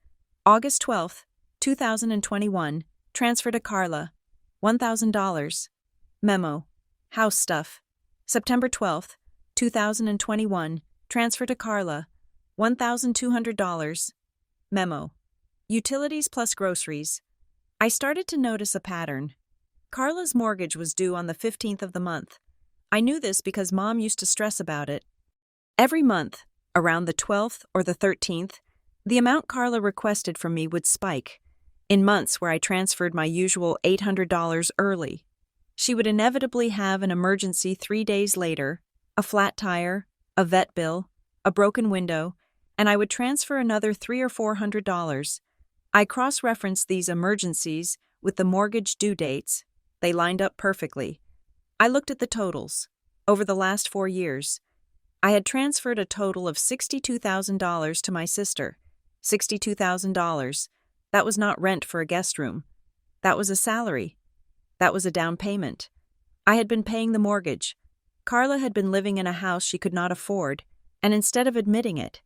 August 12th, 2021, transfer to Carla, $1,000. Memo, house stuff. September 12th, 2021, transfer to Carla, $1,200. Memo, utilities plus groceries. I started to notice a pattern. Carla's mortgage was due on the 15th of the month. I knew this because Mom used to stress about it. Every month, around the 12th or the 13th, the amount Carla requested from me would spike. In months where I transferred my usual $800 early, she would inevitably have an emergency 3 days later, a flat tire, a vet bill, a broken window, and I would transfer another $300 or $400. I cross-referenced these emergencies with the mortgage due dates. They lined up perfectly. I looked at the totals. Over the last 4 years, I had transferred a total of $62,000 to my sister. $62,000. That was not rent for a guest room. That was a salary. That was a down payment. I had been paying the mortgage. Carla had been living in a house she could not afford, and instead of admitting it,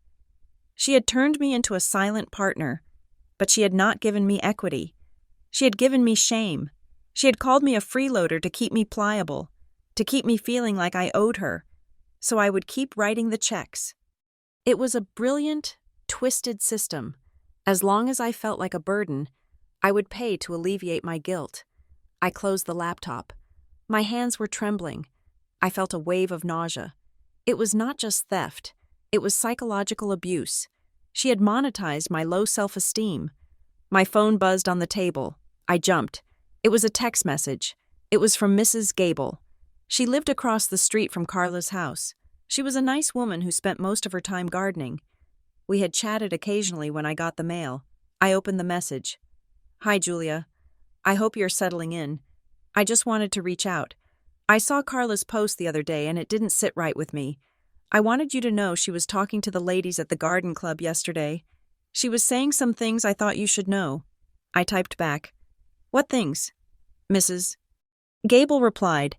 she had turned me into a silent partner. But she had not given me equity. She had given me shame. She had called me a freeloader to keep me pliable, to keep me feeling like I owed her, so I would keep writing the checks. It was a brilliant, twisted system. As long as I felt like a burden, I would pay to alleviate my guilt. I closed the laptop. My hands were trembling. I felt a wave of nausea. It was not just theft. It was psychological abuse. She had monetized my low self-esteem. My phone buzzed on the table. I jumped. It was a text message. It was from Mrs. Gable. She lived across the street from Carla's house. She was a nice woman who spent most of her time gardening. We had chatted occasionally when I got the mail. I opened the message. Hi, Julia. I hope you're settling in. I just wanted to reach out. I saw Carla's post the other day and it didn't sit right with me. I wanted you to know she was talking to the ladies at the garden club yesterday. She was saying some things I thought you should know. I typed back. What things? Mrs. Gable replied.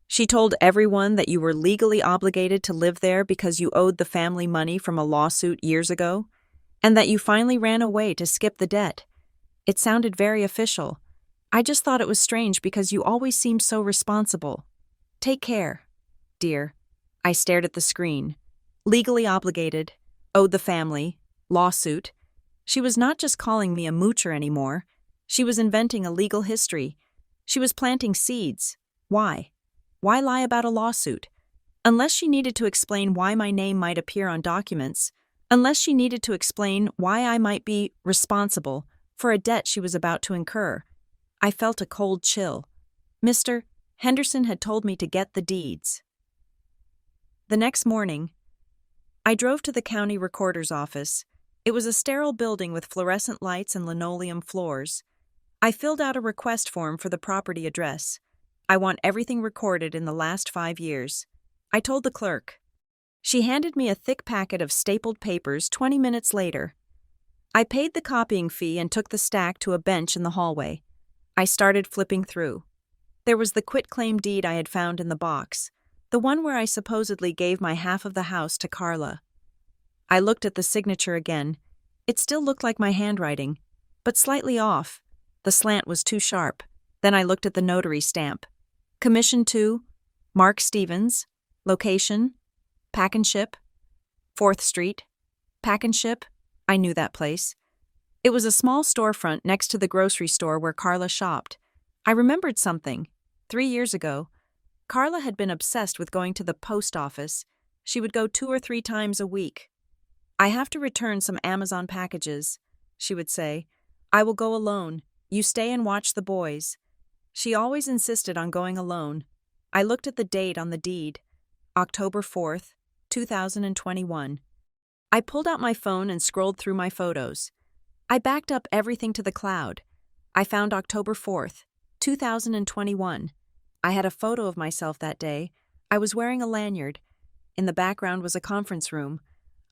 She told everyone that you were legally obligated to live there because you owed the family money from a lawsuit years ago, and that you finally ran away to skip the debt. It sounded very official. I just thought it was strange because you always seemed so responsible. Take care, dear. I stared at the screen. Legally obligated, owed the family, lawsuit. She was not just calling me a moocher anymore. She was inventing a legal history. She was planting seeds. Why? Why lie about a lawsuit? Unless she needed to explain why my name might appear on documents, unless she needed to explain why I might be responsible for a debt she was about to incur. I felt a cold chill. Mr. Henderson had told me to get the deeds. The next morning, I drove to the county recorder's office. It was a sterile building with fluorescent lights and linoleum floors. I filled out a request form for the property address. I want everything recorded in the last 5 years. I told the clerk. She handed me a thick packet of stapled papers 20 minutes later. I paid the copying fee and took the stack to a bench in the hallway. I started flipping through. There was the quitclaim deed I had found in the box, the one where I supposedly gave my half of the house to Carla. I looked at the signature again. It still looked like my handwriting, but slightly off. The slant was too sharp. Then I looked at the notary stamp. Commission to Mark Stevens. Location Pack and Ship. 4th Street. Pack and Ship. I knew that place. It was a small storefront next to the grocery store where Carla shopped. I remembered something. 3 years ago, Carla had been obsessed with going to the post office. She would go 2 or 3 times a week. I have to return some Amazon packages, she would say. I will go alone. You stay and watch the boys. She always insisted on going alone. I looked at the date on the deed, October 4th, 2021. I pulled out my phone and scrolled through my photos. I backed up everything to the cloud. I found October 4th, 2021. I had a photo of myself that day. I was wearing a lanyard. In the background was a conference room.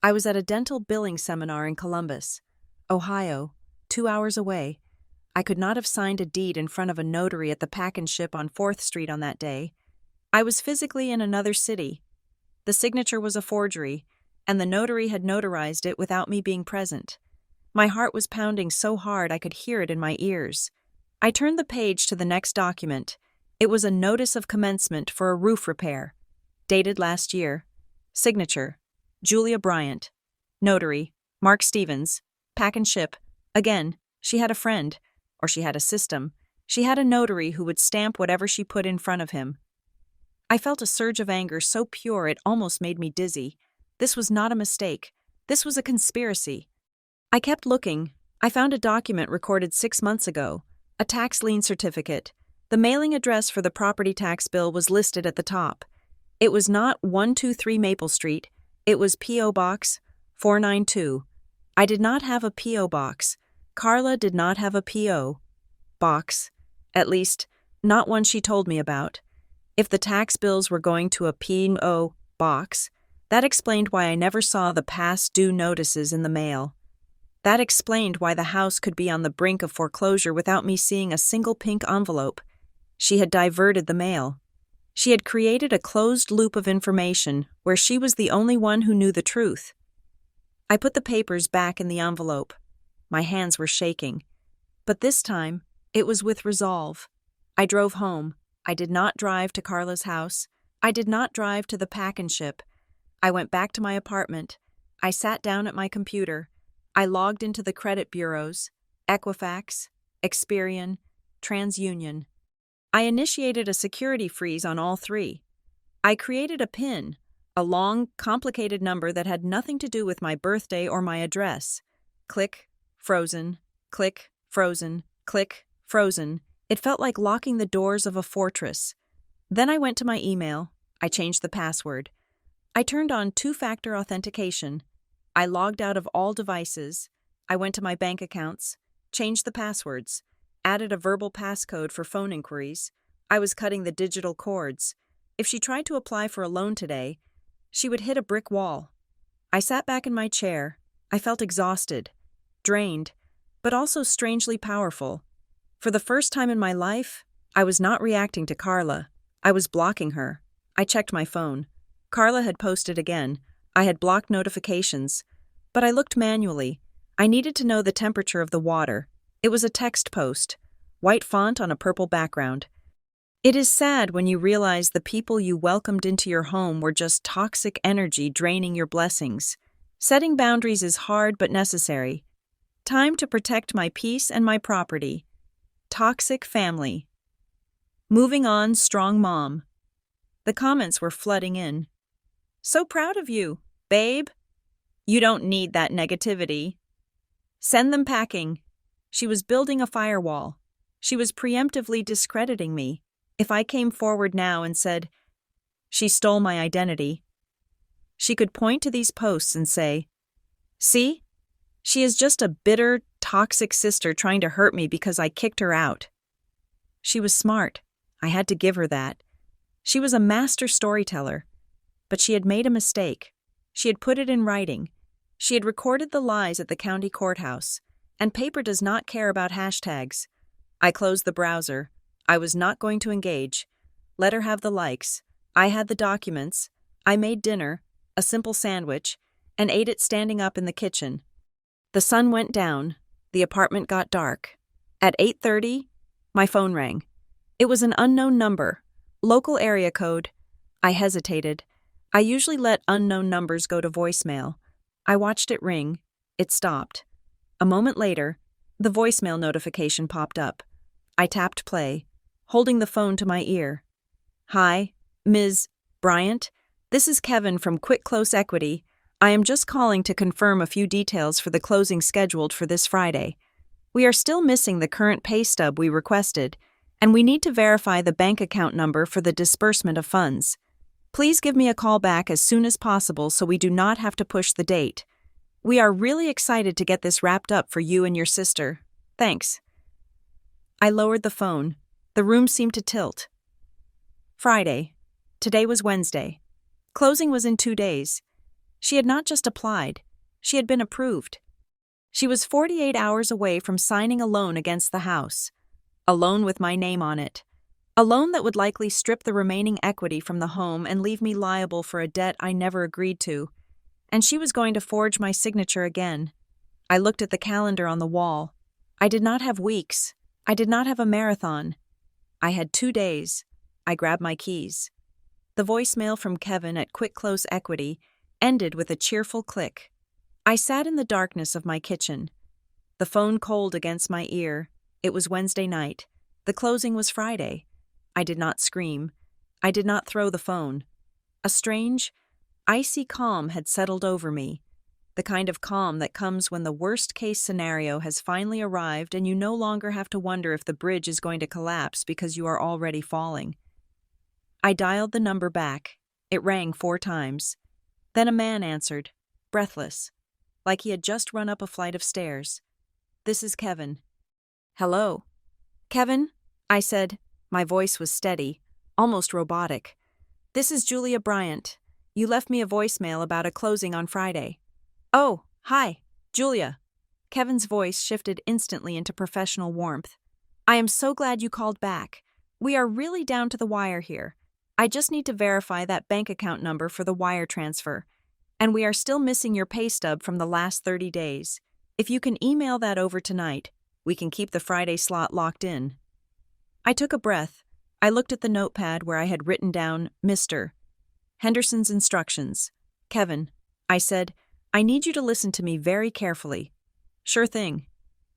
I was at a dental billing seminar in Columbus, Ohio, 2 hours away. I could not have signed a deed in front of a notary at the Pack and Ship on 4th Street on that day. I was physically in another city. The signature was a forgery, and the notary had notarized it without me being present. My heart was pounding so hard I could hear it in my ears. I turned the page to the next document. It was a notice of commencement for a roof repair. Dated last year. Signature, Julia Bryant. Notary, Mark Stevens. Pack and Ship. Again, she had a friend, or she had a system. She had a notary who would stamp whatever she put in front of him. I felt a surge of anger so pure it almost made me dizzy. This was not a mistake. This was a conspiracy. I kept looking. I found a document recorded 6 months ago, a tax lien certificate. The mailing address for the property tax bill was listed at the top. It was not 123 Maple Street. It was P.O. Box 492. I did not have a P.O. box. Carla did not have a P.O. box. At least, not one she told me about. If the tax bills were going to a P.O. box, that explained why I never saw the past due notices in the mail. That explained why the house could be on the brink of foreclosure without me seeing a single pink envelope. She had diverted the mail. She had created a closed loop of information where she was the only one who knew the truth. I put the papers back in the envelope. My hands were shaking. But this time, it was with resolve. I drove home. I did not drive to Carla's house. I did not drive to the Pack and Ship. I went back to my apartment. I sat down at my computer. I logged into the credit bureaus, Equifax, Experian, TransUnion. I initiated a security freeze on all 3. I created a PIN, a long, complicated number that had nothing to do with my birthday or my address. Click, frozen, click, frozen, click, frozen. It felt like locking the doors of a fortress. Then I went to my email. I changed the password. I turned on 2-factor authentication. I logged out of all devices. I went to my bank accounts, changed the passwords, added a verbal passcode for phone inquiries. I was cutting the digital cords. If she tried to apply for a loan today, she would hit a brick wall. I sat back in my chair. I felt exhausted, drained, but also strangely powerful. For the first time in my life, I was not reacting to Carla. I was blocking her. I checked my phone. Carla had posted again. I had blocked notifications, but I looked manually. I needed to know the temperature of the water. It was a text post, white font on a purple background. It is sad when you realize the people you welcomed into your home were just toxic energy draining your blessings. Setting boundaries is hard but necessary. Time to protect my peace and my property. Toxic family. Moving on, strong mom. The comments were flooding in. So proud of you, babe. You don't need that negativity. Send them packing. She was building a firewall. She was preemptively discrediting me. If I came forward now and said, she stole my identity, she could point to these posts and say, see, she is just a bitter, toxic sister trying to hurt me because I kicked her out. She was smart. I had to give her that. She was a master storyteller. But she had made a mistake. She had put it in writing. She had recorded the lies at the county courthouse. And paper does not care about hashtags. I closed the browser. I was not going to engage. Let her have the likes. I had the documents. I made dinner, a simple sandwich, and ate it standing up in the kitchen. The sun went down. The apartment got dark. At 8:30, my phone rang. It was an unknown number, local area code. I hesitated. I usually let unknown numbers go to voicemail. I watched it ring. It stopped. A moment later, the voicemail notification popped up. I tapped play, holding the phone to my ear. "Hi, Ms. Bryant. This is Kevin from Quick Close Equity. I am just calling to confirm a few details for the closing scheduled for this Friday. We are still missing the current pay stub we requested, and we need to verify the bank account number for the disbursement of funds. Please give me a call back as soon as possible so we do not have to push the date. We are really excited to get this wrapped up for you and your sister. Thanks." I lowered the phone. The room seemed to tilt. Friday. Today was Wednesday. Closing was in 2 days. She had not just applied. She had been approved. She was 48 hours away from signing a loan against the house. A loan with my name on it. A loan that would likely strip the remaining equity from the home and leave me liable for a debt I never agreed to. And she was going to forge my signature again. I looked at the calendar on the wall. I did not have weeks. I did not have a marathon. I had 2 days. I grabbed my keys. The voicemail from Kevin at Quick Close Equity ended with a cheerful click. I sat in the darkness of my kitchen. The phone cold against my ear. It was Wednesday night. The closing was Friday. I did not scream. I did not throw the phone. A strange, icy calm had settled over me. The kind of calm that comes when the worst-case scenario has finally arrived and you no longer have to wonder if the bridge is going to collapse because you are already falling. I dialed the number back. It rang 4 times. Then a man answered, breathless, like he had just run up a flight of stairs. "This is Kevin." "Hello." "Kevin," I said. My voice was steady, almost robotic. "This is Julia Bryant. You left me a voicemail about a closing on Friday." "Oh, hi, Julia." Kevin's voice shifted instantly into professional warmth. "I am so glad you called back. We are really down to the wire here. I just need to verify that bank account number for the wire transfer. And we are still missing your pay stub from the last 30 days. If you can email that over tonight, we can keep the Friday slot locked in." I took a breath. I looked at the notepad where I had written down Mr. Henderson's instructions. "Kevin," I said, "I need you to listen to me very carefully." "Sure thing,"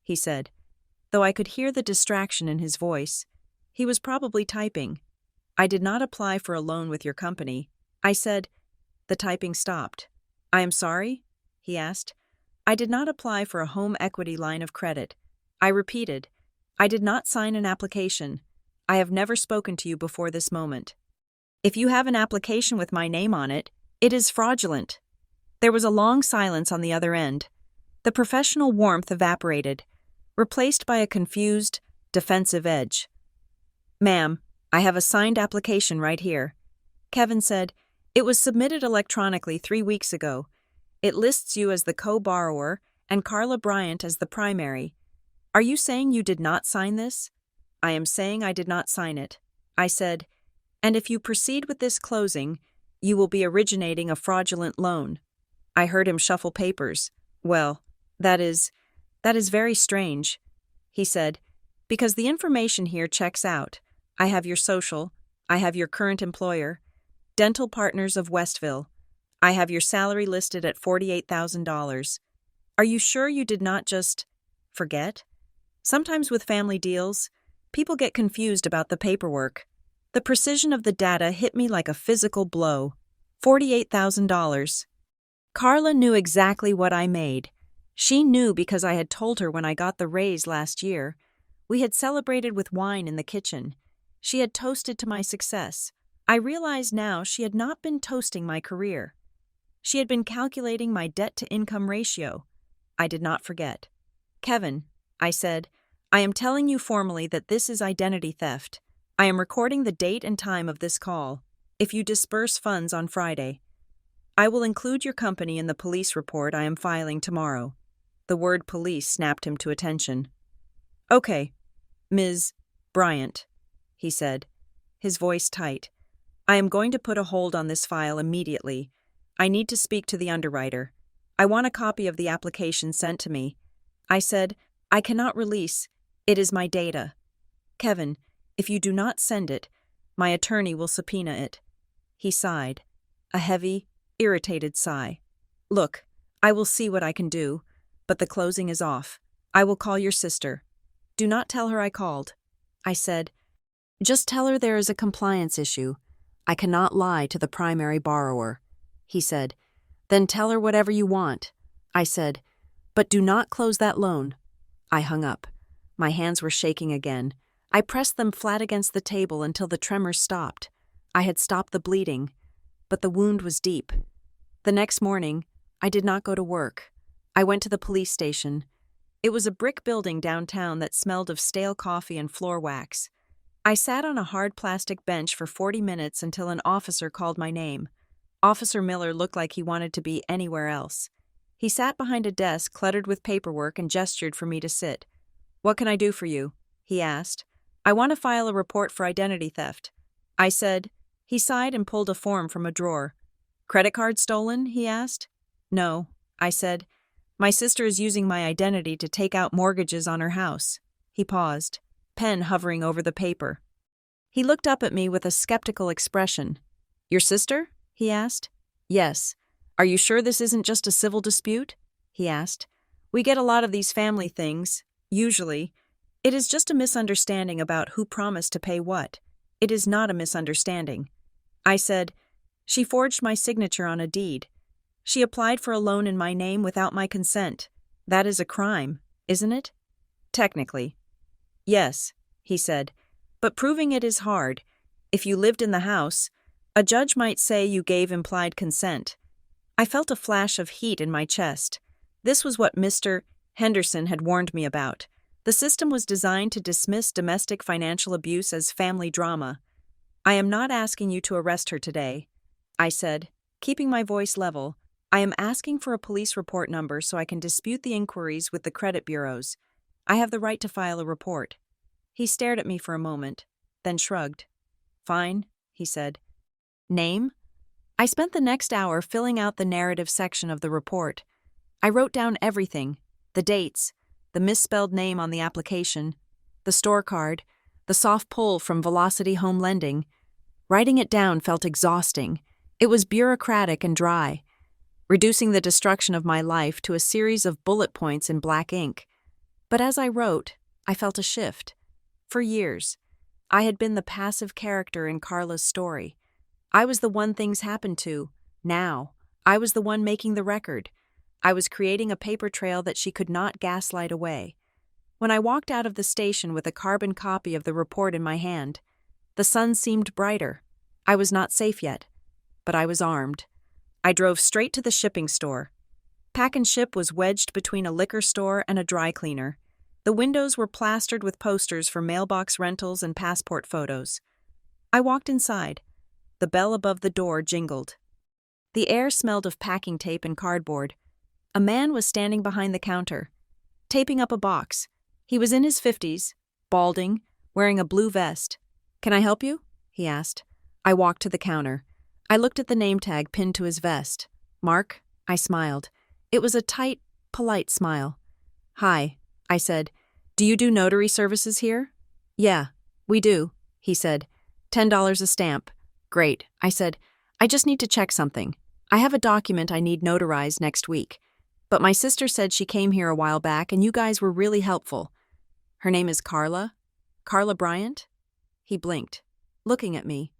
he said, though I could hear the distraction in his voice. He was probably typing. "I did not apply for a loan with your company," I said. The typing stopped. "I am sorry?" he asked. "I did not apply for a home equity line of credit." I repeated, "I did not sign an application. I have never spoken to you before this moment. If you have an application with my name on it, it is fraudulent." There was a long silence on the other end. The professional warmth evaporated, replaced by a confused, defensive edge. "Ma'am, I have a signed application right here." Kevin said, "It was submitted electronically 3 weeks ago. It lists you as the co-borrower and Carla Bryant as the primary. Are you saying you did not sign this?" "I am saying I did not sign it," I said, "and if you proceed with this closing, you will be originating a fraudulent loan." I heard him shuffle papers. "Well, that is very strange," he said, "because the information here checks out. I have your social. I have your current employer, Dental Partners of Westville. I have your salary listed at $48,000. Are you sure you did not just forget? Sometimes with family deals, people get confused about the paperwork. The precision of the data hit me like a physical blow. $48,000. Carla knew exactly what I made. She knew because I had told her when I got the raise last year. We had celebrated with wine in the kitchen. She had toasted to my success. I realized now she had not been toasting my career. She had been calculating my debt-to-income ratio. I did not forget. "Kevin," I said, "I am telling you formally that this is identity theft. I am recording the date and time of this call. If you disperse funds on Friday, I will include your company in the police report I am filing tomorrow." The word police snapped him to attention. "Okay, Ms. Bryant," he said, his voice tight. "I am going to put a hold on this file immediately. I need to speak to the underwriter. I want a copy of the application sent to me." I said, "I cannot release. It is my data. Kevin, if you do not send it, my attorney will subpoena it. He sighed. A heavy, irritated sigh. Look, I will see what I can do, but the closing is off. I will call your sister. Do not tell her I called. I said, just tell her there is a compliance issue. I cannot lie to the primary borrower. He said, then tell her whatever you want. I said, but do not close that loan. I hung up. My hands were shaking again. I pressed them flat against the table until the tremors stopped. I had stopped the bleeding, but the wound was deep. The next morning, I did not go to work. I went to the police station. It was a brick building downtown that smelled of stale coffee and floor wax. I sat on a hard plastic bench for 40 minutes until an officer called my name. Officer Miller looked like he wanted to be anywhere else. He sat behind a desk cluttered with paperwork and gestured for me to sit. What can I do for you? He asked. I want to file a report for identity theft. I said. He sighed and pulled a form from a drawer. Credit card stolen? He asked. No, I said. My sister is using my identity to take out mortgages on her house. He paused, pen hovering over the paper. He looked up at me with a skeptical expression. Your sister? He asked. Yes. Are you sure this isn't just a civil dispute? He asked. We get a lot of these family things, usually. It is just a misunderstanding about who promised to pay what. It is not a misunderstanding. I said, she forged my signature on a deed. She applied for a loan in my name without my consent. That is a crime, isn't it? Technically. Yes, he said, but proving it is hard. If you lived in the house, a judge might say you gave implied consent. I felt a flash of heat in my chest. This was what Mr. Henderson had warned me about. The system was designed to dismiss domestic financial abuse as family drama. I am not asking you to arrest her today, I said, keeping my voice level. I am asking for a police report number so I can dispute the inquiries with the credit bureaus. I have the right to file a report. He stared at me for a moment, then shrugged. Fine, he said. Name? I spent the next hour filling out the narrative section of the report. I wrote down everything, the dates, the misspelled name on the application, the store card, the soft pull from Velocity Home Lending. Writing it down felt exhausting. It was bureaucratic and dry, reducing the destruction of my life to a series of bullet points in black ink. But as I wrote, I felt a shift. For years, I had been the passive character in Carla's story. I was the one things happened to. Now, I was the one making the record. I was creating a paper trail that she could not gaslight away. When I walked out of the station with a carbon copy of the report in my hand, the sun seemed brighter. I was not safe yet, but I was armed. I drove straight to the shipping store. Pack and Ship was wedged between a liquor store and a dry cleaner. The windows were plastered with posters for mailbox rentals and passport photos. I walked inside. The bell above the door jingled. The air smelled of packing tape and cardboard. A man was standing behind the counter, taping up a box. He was in his 50s, balding, wearing a blue vest. Can I help you? He asked. I walked to the counter. I looked at the name tag pinned to his vest. Mark? I smiled. It was a tight, polite smile. Hi, I said. Do you do notary services here? Yeah, we do, he said. $10 a stamp. Great, I said. I just need to check something. I have a document I need notarized next week. But my sister said she came here a while back and you guys were really helpful. Her name is Carla? Carla Bryant? He blinked, looking at me.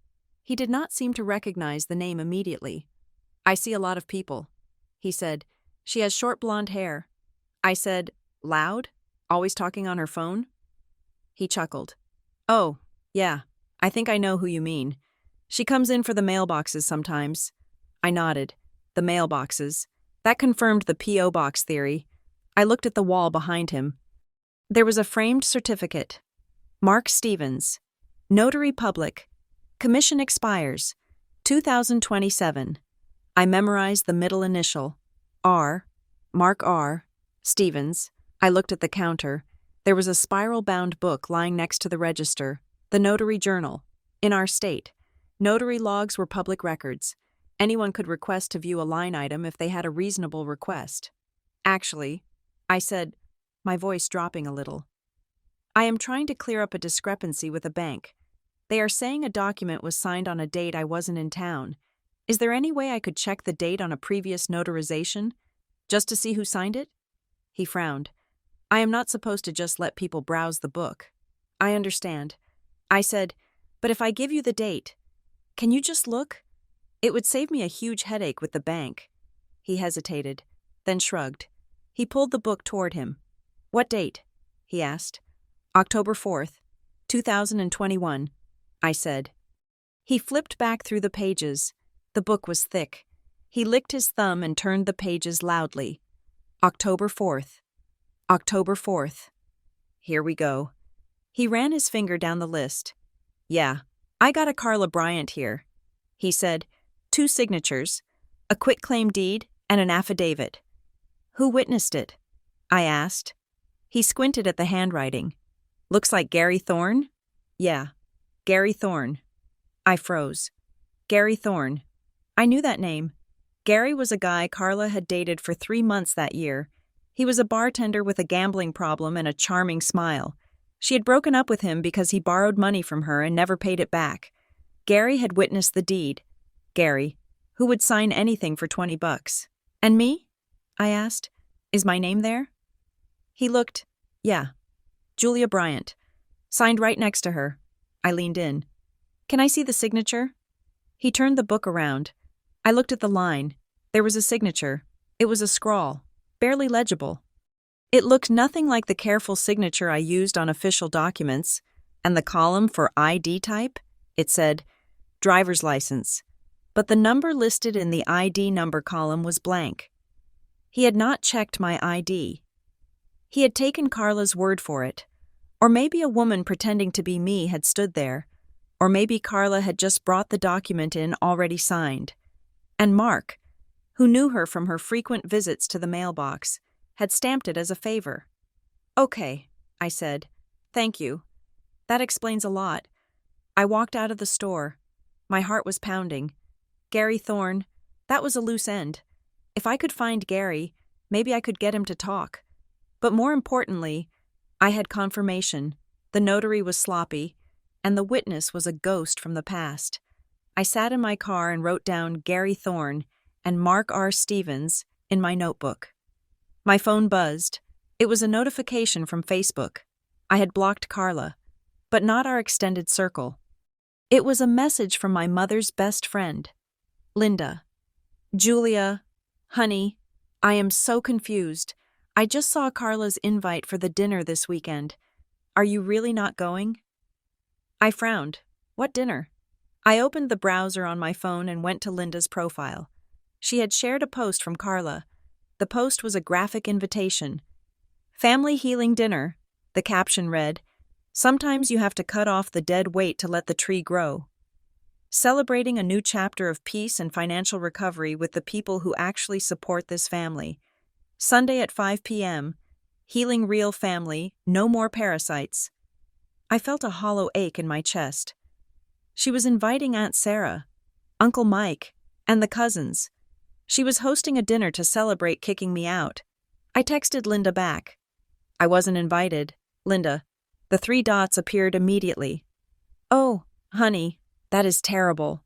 He did not seem to recognize the name immediately. I see a lot of people. He said, she has short blonde hair. I said, loud? Always talking on her phone? He chuckled. Oh, yeah, I think I know who you mean. She comes in for the mailboxes sometimes. I nodded. The mailboxes. That confirmed the P.O. box theory. I looked at the wall behind him. There was a framed certificate. Mark Stevens. Notary Public. Commission expires. 2027. I memorized the middle initial. R. Mark R. Stevens. I looked at the counter. There was a spiral-bound book lying next to the register. The Notary Journal. In our state, notary logs were public records. Anyone could request to view a line item if they had a reasonable request. Actually, I said, my voice dropping a little, I am trying to clear up a discrepancy with a bank. They are saying a document was signed on a date I wasn't in town. Is there any way I could check the date on a previous notarization, just to see who signed it? He frowned. I am not supposed to just let people browse the book. I understand. I said, but if I give you the date, can you just look? It would save me a huge headache with the bank. He hesitated, then shrugged. He pulled the book toward him. What date? He asked. October 4th, 2021, I said. He flipped back through the pages. The book was thick. He licked his thumb and turned the pages loudly. October 4th. October 4th. Here we go. He ran his finger down the list. Yeah, I got a Carla Bryant here. He said, 2 signatures, a quitclaim deed and an affidavit. Who witnessed it? I asked. He squinted at the handwriting. Looks like Gary Thorne? Yeah, Gary Thorne. I froze. Gary Thorne. I knew that name. Gary was a guy Carla had dated for 3 months that year. He was a bartender with a gambling problem and a charming smile. She had broken up with him because he borrowed money from her and never paid it back. Gary had witnessed the deed. Gary, who would sign anything for $20. And me? I asked. Is my name there? He looked. Yeah. Julia Bryant. Signed right next to her. I leaned in. Can I see the signature? He turned the book around. I looked at the line. There was a signature. It was a scrawl, barely legible. It looked nothing like the careful signature I used on official documents, and the column for ID type, it said, driver's license. But the number listed in the ID number column was blank. He had not checked my ID. He had taken Carla's word for it. Or maybe a woman pretending to be me had stood there. Or maybe Carla had just brought the document in already signed. And Mark, who knew her from her frequent visits to the mailbox, had stamped it as a favor. Okay, I said. Thank you. That explains a lot. I walked out of the store. My heart was pounding. Gary Thorne, that was a loose end. If I could find Gary, maybe I could get him to talk. But more importantly, I had confirmation. The notary was sloppy, and the witness was a ghost from the past. I sat in my car and wrote down Gary Thorne and Mark R. Stevens in my notebook. My phone buzzed. It was a notification from Facebook. I had blocked Carla, but not our extended circle. It was a message from my mother's best friend, Linda. Julia, honey, I am so confused. I just saw Carla's invite for the dinner this weekend. Are you really not going? I frowned. What dinner? I opened the browser on my phone and went to Linda's profile. She had shared a post from Carla. The post was a graphic invitation. Family healing dinner, the caption read, sometimes you have to cut off the dead weight to let the tree grow. Celebrating a new chapter of peace and financial recovery with the people who actually support this family. Sunday at 5 p.m., healing real family, no more parasites. I felt a hollow ache in my chest. She was inviting Aunt Sarah, Uncle Mike, and the cousins. She was hosting a dinner to celebrate kicking me out. I texted Linda back. I wasn't invited. Linda. The 3 dots appeared immediately. Oh, honey, that is terrible.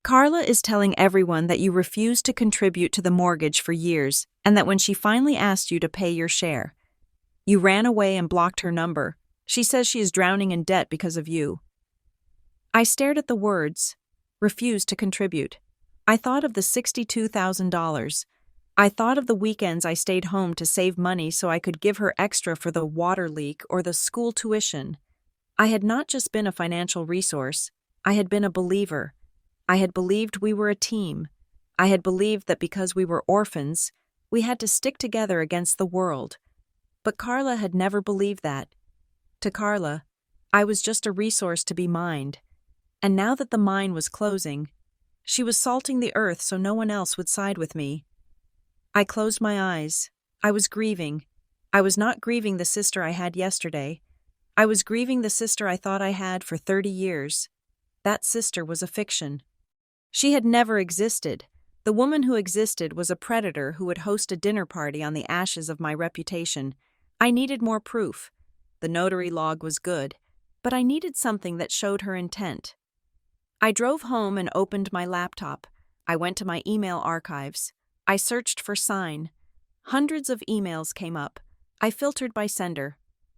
Carla is telling everyone that you refused to contribute to the mortgage for years and that when she finally asked you to pay your share, you ran away and blocked her number. She says she is drowning in debt because of you. I stared at the words, refused to contribute. I thought of the $62,000. I thought of the weekends I stayed home to save money so I could give her extra for the water leak or the school tuition. I had not just been a financial resource, I had been a believer. I had believed we were a team. I had believed that because we were orphans, we had to stick together against the world. But Carla had never believed that. To Carla, I was just a resource to be mined. And now that the mine was closing, she was salting the earth so no one else would side with me. I closed my eyes. I was grieving. I was not grieving the sister I had yesterday. I was grieving the sister I thought I had for 30 years. That sister was a fiction. She had never existed. The woman who existed was a predator who would host a dinner party on the ashes of my reputation. I needed more proof. the notary log was good, but I needed something that showed her intent. I drove home and opened my laptop. I went to my email archives. I searched for sign. Hundreds of emails came up. I filtered by sender.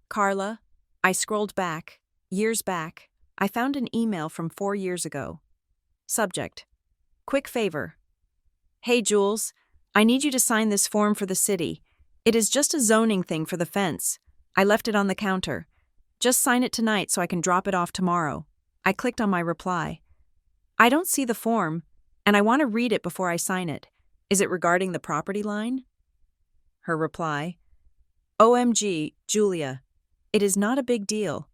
Carla. I scrolled back. Years back. I found an email from 4 years ago. Subject: quick favor. Hey Jules, I need you to sign this form for the city. It is just a zoning thing for the fence. I left it on the counter. Just sign it tonight so I can drop it off tomorrow. I clicked on my reply. I don't see the form, and I want to read it before I sign it. Is it regarding the property line? Her reply: OMG, Julia. It is not a big deal.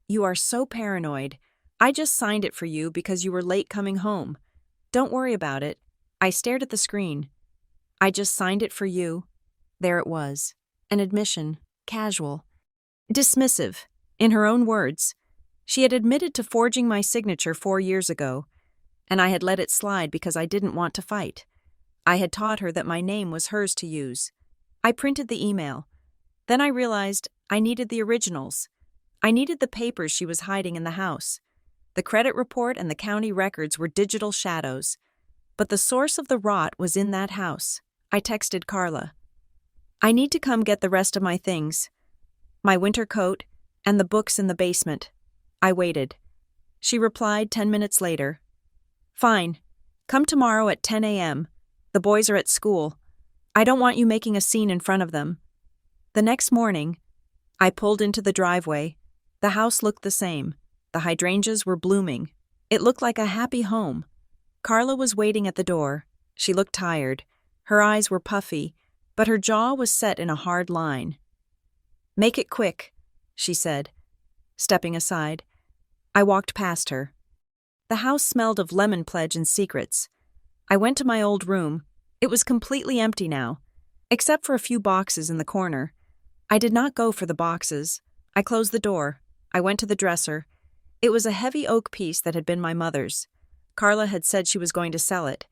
You are so paranoid. I just signed it for you because you were late coming home. Don't worry about it. I stared at the screen. I just signed it for you. There it was. An admission. Casual. Dismissive. In her own words. She had admitted to forging my signature 4 years ago, and I had let it slide because I didn't want to fight. I had taught her that my name was hers to use. I printed the email. Then I realized I needed the originals. I needed the papers she was hiding in the house. The credit report and the county records were digital shadows, but the source of the rot was in that house. I texted Carla. I need to come get the rest of my things. My winter coat and the books in the basement. I waited. She replied 10 minutes later. Fine. Come tomorrow at 10 a.m. The boys are at school. I don't want you making a scene in front of them. The next morning, I pulled into the driveway. The house looked the same. The hydrangeas were blooming. It looked like a happy home. Carla was waiting at the door. She looked tired. Her eyes were puffy, but her jaw was set in a hard line. Make it quick, she said, stepping aside. I walked past her. The house smelled of lemon pledge and secrets. I went to my old room. It was completely empty now, except for a few boxes in the corner. I did not go for the boxes. I closed the door. I went to the dresser. It was a heavy oak piece that had been my mother's. Carla had said she was going to sell it,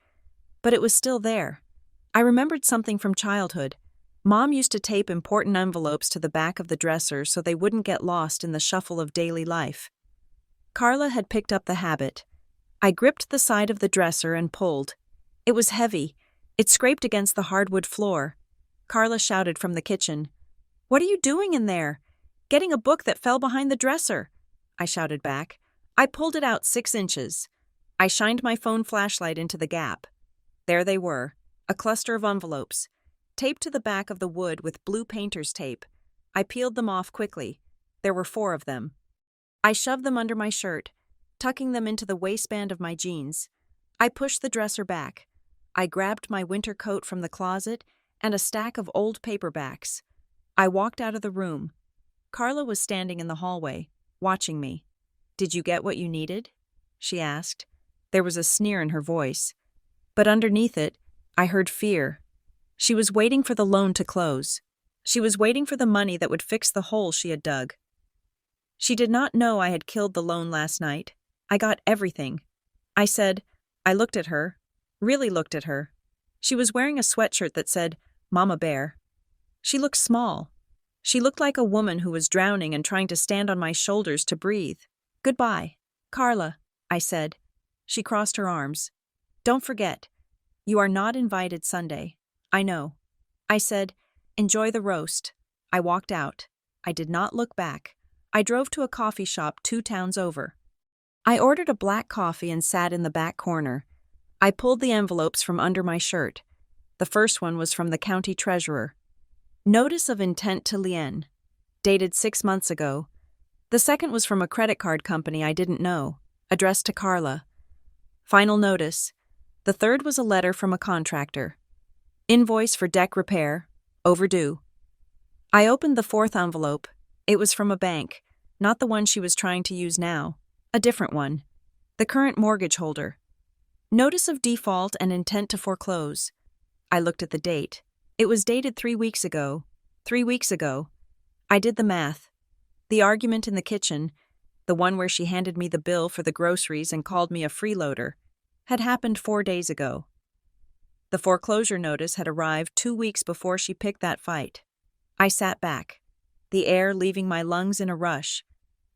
but it was still there. I remembered something from childhood. Mom used to tape important envelopes to the back of the dresser so they wouldn't get lost in the shuffle of daily life. Carla had picked up the habit. I gripped the side of the dresser and pulled. It was heavy. It scraped against the hardwood floor. Carla shouted from the kitchen. What are you doing in there? Getting a book that fell behind the dresser, I shouted back. I pulled it out 6 inches. I shined my phone flashlight into the gap. There they were, a cluster of envelopes, taped to the back of the wood with blue painter's tape. I peeled them off quickly. There were 4 of them. I shoved them under my shirt, tucking them into the waistband of my jeans. I pushed the dresser back. I grabbed my winter coat from the closet and a stack of old paperbacks. I walked out of the room. Carla was standing in the hallway, watching me. Did you get what you needed? She asked. There was a sneer in her voice. But underneath it, I heard fear. She was waiting for the loan to close. She was waiting for the money that would fix the hole she had dug. She did not know I had killed the loan last night. I got everything. I said, I looked at her, really looked at her. She was wearing a sweatshirt that said, Mama Bear. She looked small. She looked like a woman who was drowning and trying to stand on my shoulders to breathe. Goodbye, Carla, I said. She crossed her arms. Don't forget, you are not invited Sunday. I know. I said, enjoy the roast. I walked out. I did not look back. I drove to a coffee shop 2 towns over. I ordered a black coffee and sat in the back corner. I pulled the envelopes from under my shirt. The first one was from the county treasurer. Notice of intent to lien, dated 6 months ago. The second was from a credit card company I didn't know, addressed to Carla. Final notice. The third was a letter from a contractor. Invoice for deck repair, overdue. I opened the 4th envelope. It was from a bank, not the one she was trying to use now, a different one. The current mortgage holder. Notice of default and intent to foreclose. I looked at the date. It was dated 3 weeks ago. 3 weeks ago. I did the math. The argument in the kitchen, the one where she handed me the bill for the groceries and called me a freeloader, had happened 4 days ago. The foreclosure notice had arrived 2 weeks before she picked that fight. I sat back. the air leaving my lungs in a rush.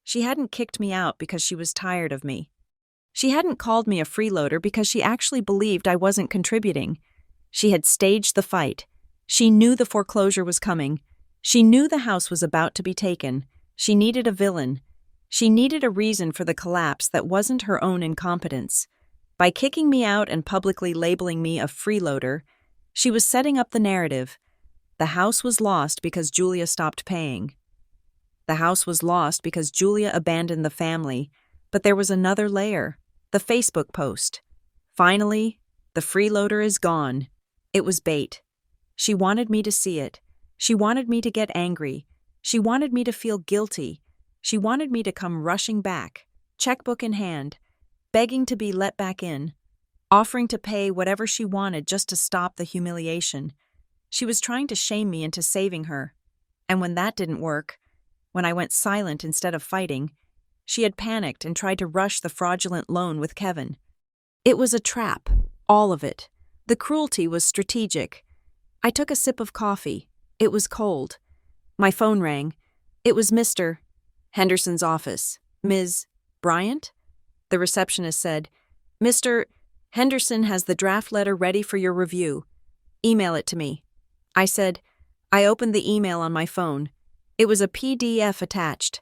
She hadn't kicked me out because she was tired of me. She hadn't called me a freeloader because she actually believed I wasn't contributing. She had staged the fight. She knew the foreclosure was coming. She knew the house was about to be taken. She needed a villain. She needed a reason for the collapse that wasn't her own incompetence. By kicking me out and publicly labeling me a freeloader, she was setting up the narrative. The house was lost because Julia stopped paying. The house was lost because Julia abandoned the family, but there was another layer, the Facebook post. Finally, the freeloader is gone. It was bait. She wanted me to see it. She wanted me to get angry. She wanted me to feel guilty. She wanted me to come rushing back, checkbook in hand, begging to be let back in, offering to pay whatever she wanted just to stop the humiliation. She was trying to shame me into saving her. And when that didn't work, when I went silent instead of fighting, she had panicked and tried to rush the fraudulent loan with Kevin. It was a trap, all of it. The cruelty was strategic. I took a sip of coffee. It was cold. My phone rang. It was Mr. Henderson's office. Ms. Bryant? The receptionist said, "Mr. Henderson has the draft letter ready for your review. Email it to me." I said. I opened the email on my phone. It was a PDF attached.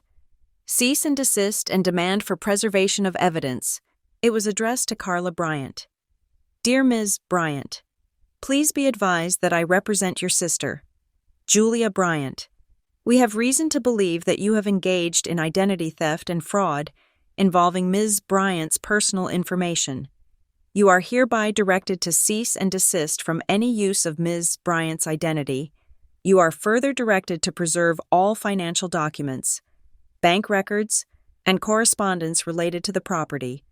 Cease and desist and demand for preservation of evidence. It was addressed to Carla Bryant. Dear Ms. Bryant, please be advised that I represent your sister, Julia Bryant. We have reason to believe that you have engaged in identity theft and fraud involving Ms. Bryant's personal information. You are hereby directed to cease and desist from any use of Ms. Bryant's identity. You are further directed to preserve all financial documents, bank records, and correspondence related to the property.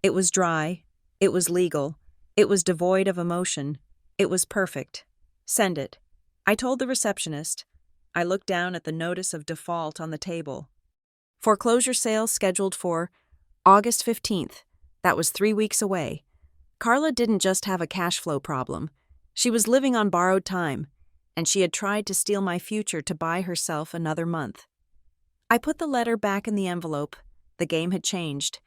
It was dry. It was legal. It was devoid of emotion. It was perfect. Send it. I told the receptionist. I looked down at the notice of default on the table. Foreclosure sale scheduled for August 15th. That was 3 weeks away. Carla didn't just have a cash flow problem. She was living on borrowed time, and she had tried to steal my future to buy herself another month. I put the letter back in the envelope. The game had changed.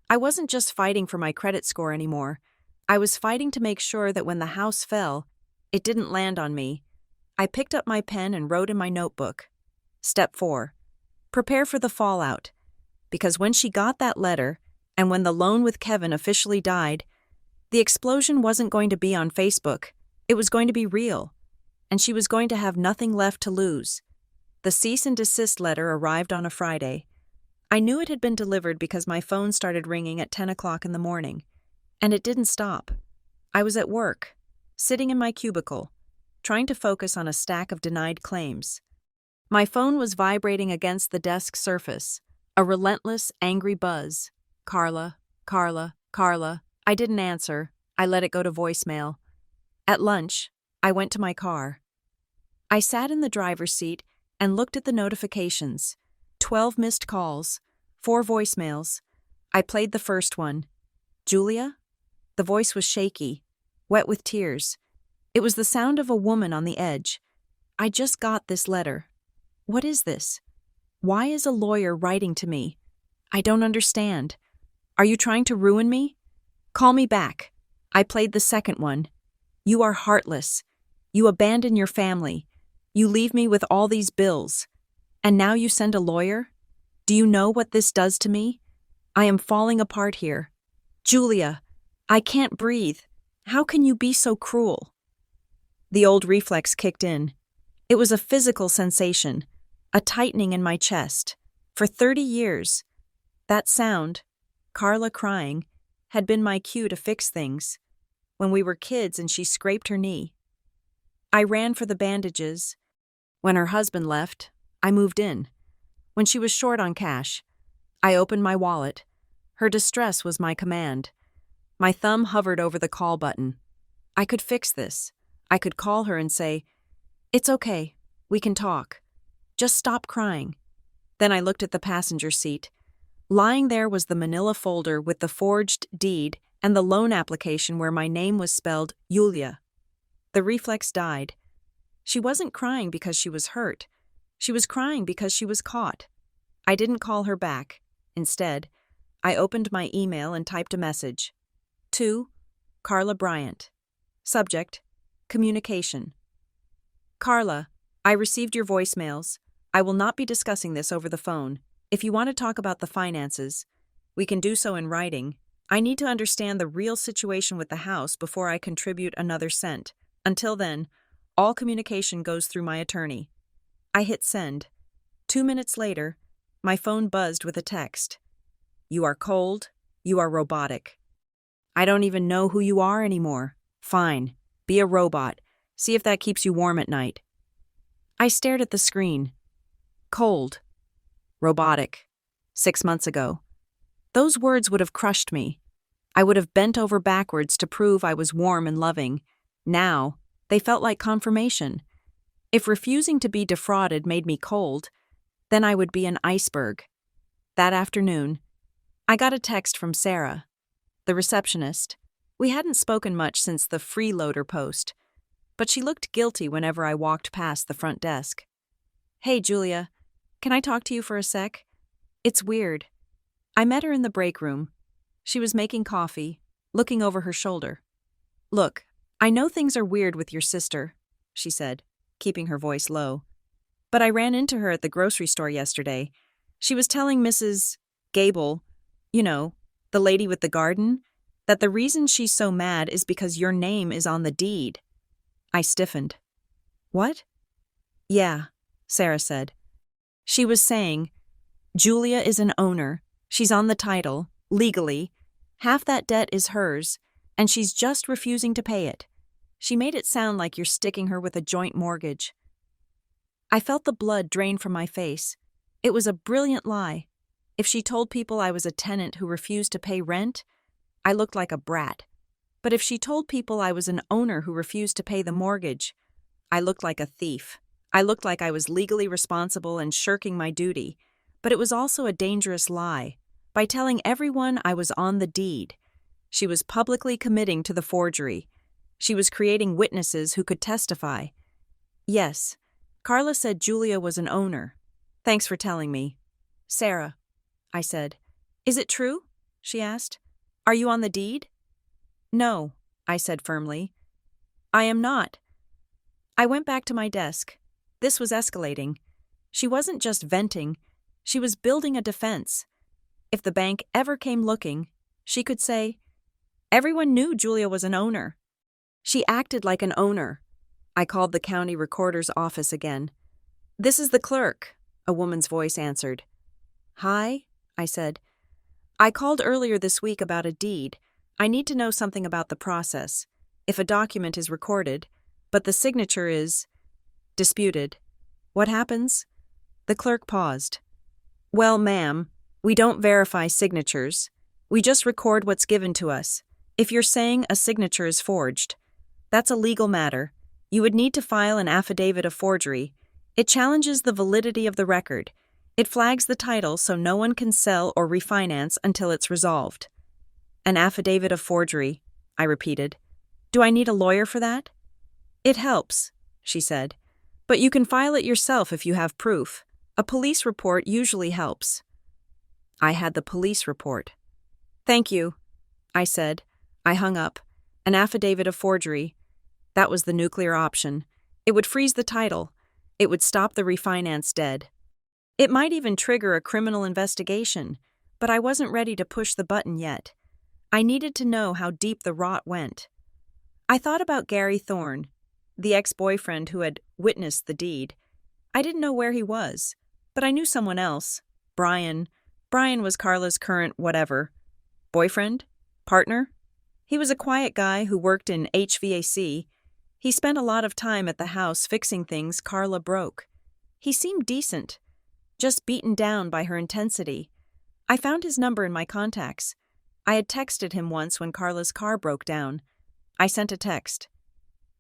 I wasn't just fighting for my credit score anymore. I was fighting to make sure that when the house fell, it didn't land on me. I picked up my pen and wrote in my notebook. Step 4. Prepare for the fallout. Because when she got that letter, and when the loan with Kevin officially died, the explosion wasn't going to be on Facebook. It was going to be real. And she was going to have nothing left to lose. The cease and desist letter arrived on a Friday. I knew it had been delivered because my phone started ringing at 10 o'clock in the morning. And it didn't stop. I was at work, sitting in my cubicle, trying to focus on a stack of denied claims. My phone was vibrating against the desk surface, a relentless, angry buzz. Carla, Carla, Carla. I didn't answer. I let it go to voicemail. At lunch, I went to my car. I sat in the driver's seat and looked at the notifications. 12 missed calls, 4 voicemails. I played the first one. Julia? The voice was shaky, wet with tears. It was the sound of a woman on the edge. I just got this letter. What is this? Why is a lawyer writing to me? I don't understand. Are you trying to ruin me? Call me back. I played the second one. You are heartless. You abandon your family. You leave me with all these bills. And now you send a lawyer? Do you know what this does to me? I am falling apart here. Julia, I can't breathe. How can you be so cruel? The old reflex kicked in. It was a physical sensation, a tightening in my chest. For 30 years, that sound, Carla crying, had been my cue to fix things. When we were kids and she scraped her knee. I ran for the bandages. When her husband left, I moved in. When she was short on cash, I opened my wallet. Her distress was my command. My thumb hovered over the call button. I could fix this. I could call her and say, "It's okay. We can talk. Just stop crying." Then I looked at the passenger seat. Lying there was the manila folder with the forged deed and the loan application where my name was spelled Julia. The reflex died. She wasn't crying because she was hurt. She was crying because she was caught. I didn't call her back. Instead, I opened my email and typed a message. To Carla Bryant. Subject: Communication. Carla, I received your voicemails. I will not be discussing this over the phone. If you want to talk about the finances, we can do so in writing. I need to understand the real situation with the house before I contribute another cent. Until then, all communication goes through my attorney. I hit send. 2 minutes later, my phone buzzed with a text. You are cold. You are robotic. I don't even know who you are anymore. Fine. Be a robot. See if that keeps you warm at night. I stared at the screen. Cold. Robotic. 6 months ago. Those words would have crushed me. I would have bent over backwards to prove I was warm and loving. Now, they felt like confirmation. If refusing to be defrauded made me cold, then I would be an iceberg. That afternoon, I got a text from Sarah, the receptionist. We hadn't spoken much since the freeloader post, but she looked guilty whenever I walked past the front desk. Hey, Julia, can I talk to you for a sec? It's weird. I met her in the break room. She was making coffee, looking over her shoulder. Look, I know things are weird with your sister, she said, keeping her voice low. But I ran into her at the grocery store yesterday. She was telling Mrs. Gable, the lady with the garden, that the reason she's so mad is because your name is on the deed. I stiffened. What? Yeah, Sarah said. She was saying, Julia is an owner. She's on the title, legally. Half that debt is hers, and she's just refusing to pay it. She made it sound like you're sticking her with a joint mortgage. I felt the blood drain from my face. It was a brilliant lie. If she told people I was a tenant who refused to pay rent, I looked like a brat. But if she told people I was an owner who refused to pay the mortgage, I looked like a thief. I looked like I was legally responsible and shirking my duty. But it was also a dangerous lie. By telling everyone I was on the deed, she was publicly committing to the forgery. She was creating witnesses who could testify. Yes, Carla said Julia was an owner. Thanks for telling me. Sarah, I said. Is it true? She asked. Are you on the deed? No, I said firmly. I am not. I went back to my desk. This was escalating. She wasn't just venting. She was building a defense. If the bank ever came looking, she could say, everyone knew Julia was an owner. She acted like an owner. I called the county recorder's office again. This is the clerk, a woman's voice answered. Hi, I said. I called earlier this week about a deed. I need to know something about the process. If a document is recorded, but the signature is disputed, what happens? The clerk paused. Well, ma'am, we don't verify signatures. We just record what's given to us. If you're saying a signature is forged, that's a legal matter. You would need to file an affidavit of forgery. It challenges the validity of the record. It flags the title so no one can sell or refinance until it's resolved. An affidavit of forgery, I repeated. Do I need a lawyer for that? It helps, she said. But you can file it yourself if you have proof. A police report usually helps. I had the police report. Thank you, I said. I hung up. An affidavit of forgery. That was the nuclear option. It would freeze the title. It would stop the refinance dead. It might even trigger a criminal investigation, but I wasn't ready to push the button yet. I needed to know how deep the rot went. I thought about Gary Thorne, the ex-boyfriend who had witnessed the deed. I didn't know where he was, but I knew someone else. Brian. Brian was Carla's current whatever. Boyfriend? Partner? He was a quiet guy who worked in HVAC. He spent a lot of time at the house fixing things Carla broke. He seemed decent, just beaten down by her intensity. I found his number in my contacts. I had texted him once when Carla's car broke down. I sent a text.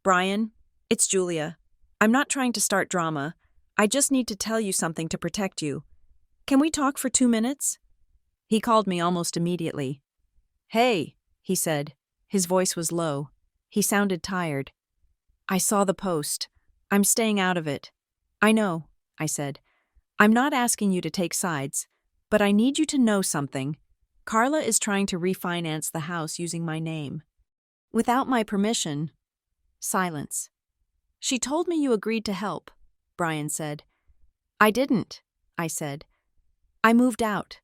Brian, it's Julia. I'm not trying to start drama. I just need to tell you something to protect you. Can we talk for 2 minutes? He called me almost immediately. Hey, he said. His voice was low. He sounded tired. I saw the post. I'm staying out of it. I know, I said. "I'm not asking you to take sides, but I need you to know something. Carla is trying to refinance the house using my name. Without my permission." Silence. "She told me you agreed to help," Brian said. "I didn't," I said. "I moved out.